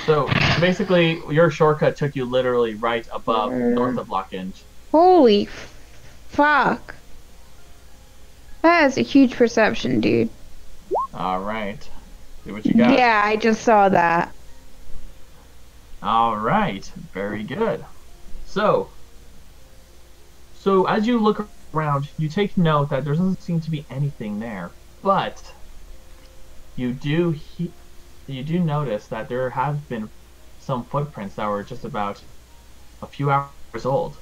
So basically, your shortcut took you literally right above, north of Lockhinge. Holy fuck. That is a huge perception, dude. All right. See what you got. Yeah, I just saw that. All right. Very good. So as you look around, you take note that there doesn't seem to be anything there, but you do notice that there have been some footprints that were just about a few hours old.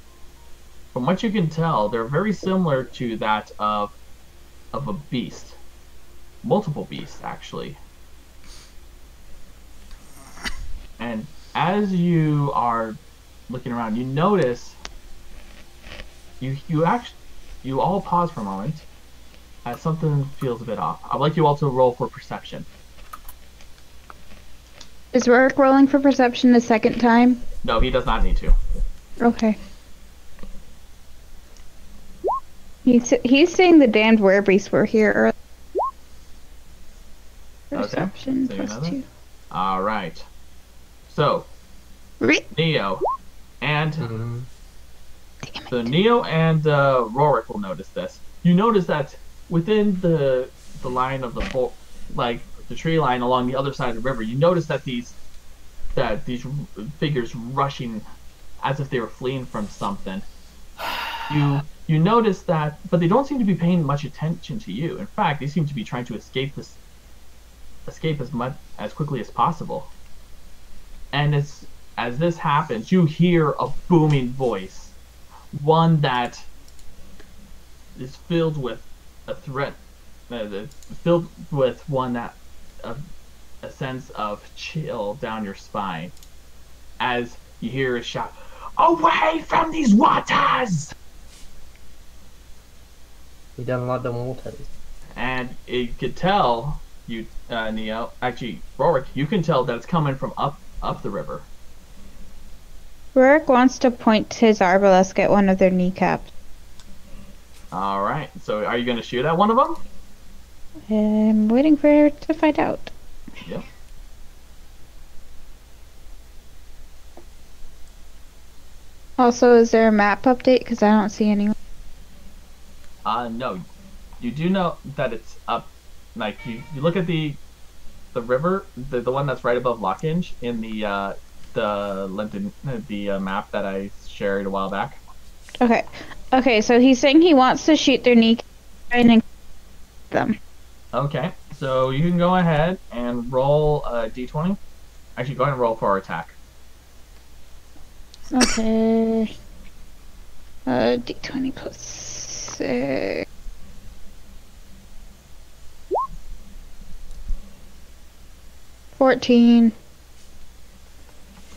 From what you can tell, they're very similar to that of a beast. Multiple beasts, actually. And as you are looking around, you notice you all pause for a moment as something feels a bit off. I'd like you all to roll for perception. Is Rorik rolling for perception a second time? No, he does not need to. Okay. He's saying the damned werebeasts were here earlier. Okay. Perception So you plus know that? 2. All right. So, Neo and Neo and Rorik will notice this. You notice that within the line of the the tree line along the other side of the river, you notice that these figures rushing as if they were fleeing from something. You notice that, but they don't seem to be paying much attention to you. In fact, they seem to be trying to escape as quickly as possible. And as this happens, you hear a booming voice, one that is filled with a threat, filled with a sense of chill down your spine, as you hear a shout, "Away from these waters!" He doesn't like the waters. And you could tell, Neo, actually, Rorik, you can tell that it's coming from up the river. Rorik wants to point his arbalest at one of their kneecaps. All right. So, are you going to shoot at one of them? I'm waiting for her to find out. Yep. Also, is there a map update? Because I don't see any. No. You do know that it's up. Like you look at the river, the one that's right above Lockhinge in the map that I shared a while back. Okay. Okay, so he's saying he wants to shoot their kneecap and them. Okay, so you can go ahead and roll a d20. Actually, go ahead and roll for attack. Okay. D20 plus 6. $14.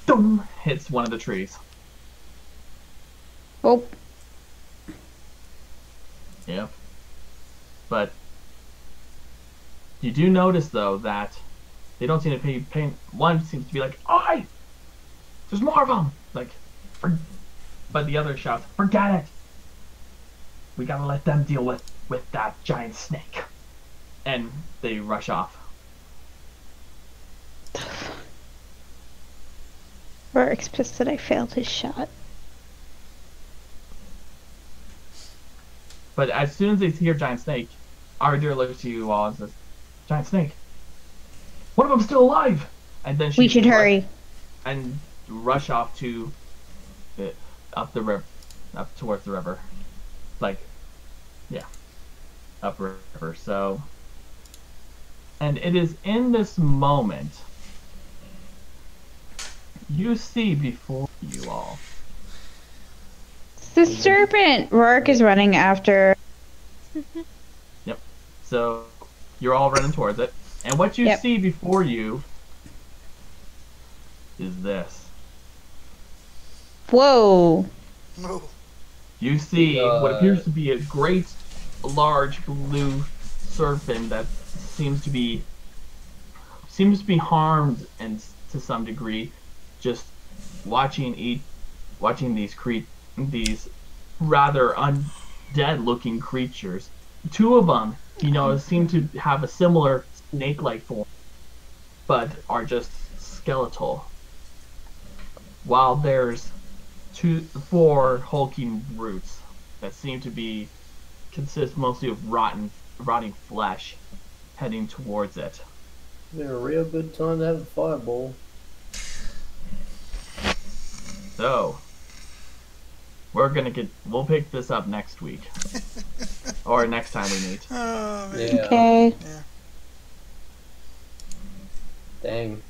Boom! Hits one of the trees. Oh. Yep. But you do notice, though, that they don't seem to pay. One seems to be like, "Oi! There's more of them!" But the other shouts, "Forget it! We gotta let them deal with that giant snake." And they rush off. Rorik's pissed that I failed his shot. But as soon as they hear giant snake, Ardra looks to you all and says, "Giant snake, one of them's still alive!" And then we should hurry and rush off to up the river, up towards the river, upriver. So, and it is in this moment you see before you all the serpent. Rorik is running after. Yep. So you're all running towards it, and what you see before you is this. Whoa. No. You see what appears to be a great, large blue serpent that seems to be harmed and to some degree, just watching these rather undead-looking creatures. Two of them, seem to have a similar snake-like form, but are just skeletal. While there's 4 hulking brutes that seem to consist mostly of rotting flesh heading towards it. It's a real good time to have a fireball. So, we'll pick this up next week. Or next time we meet. Oh, man. Yeah. Okay. Yeah. Dang.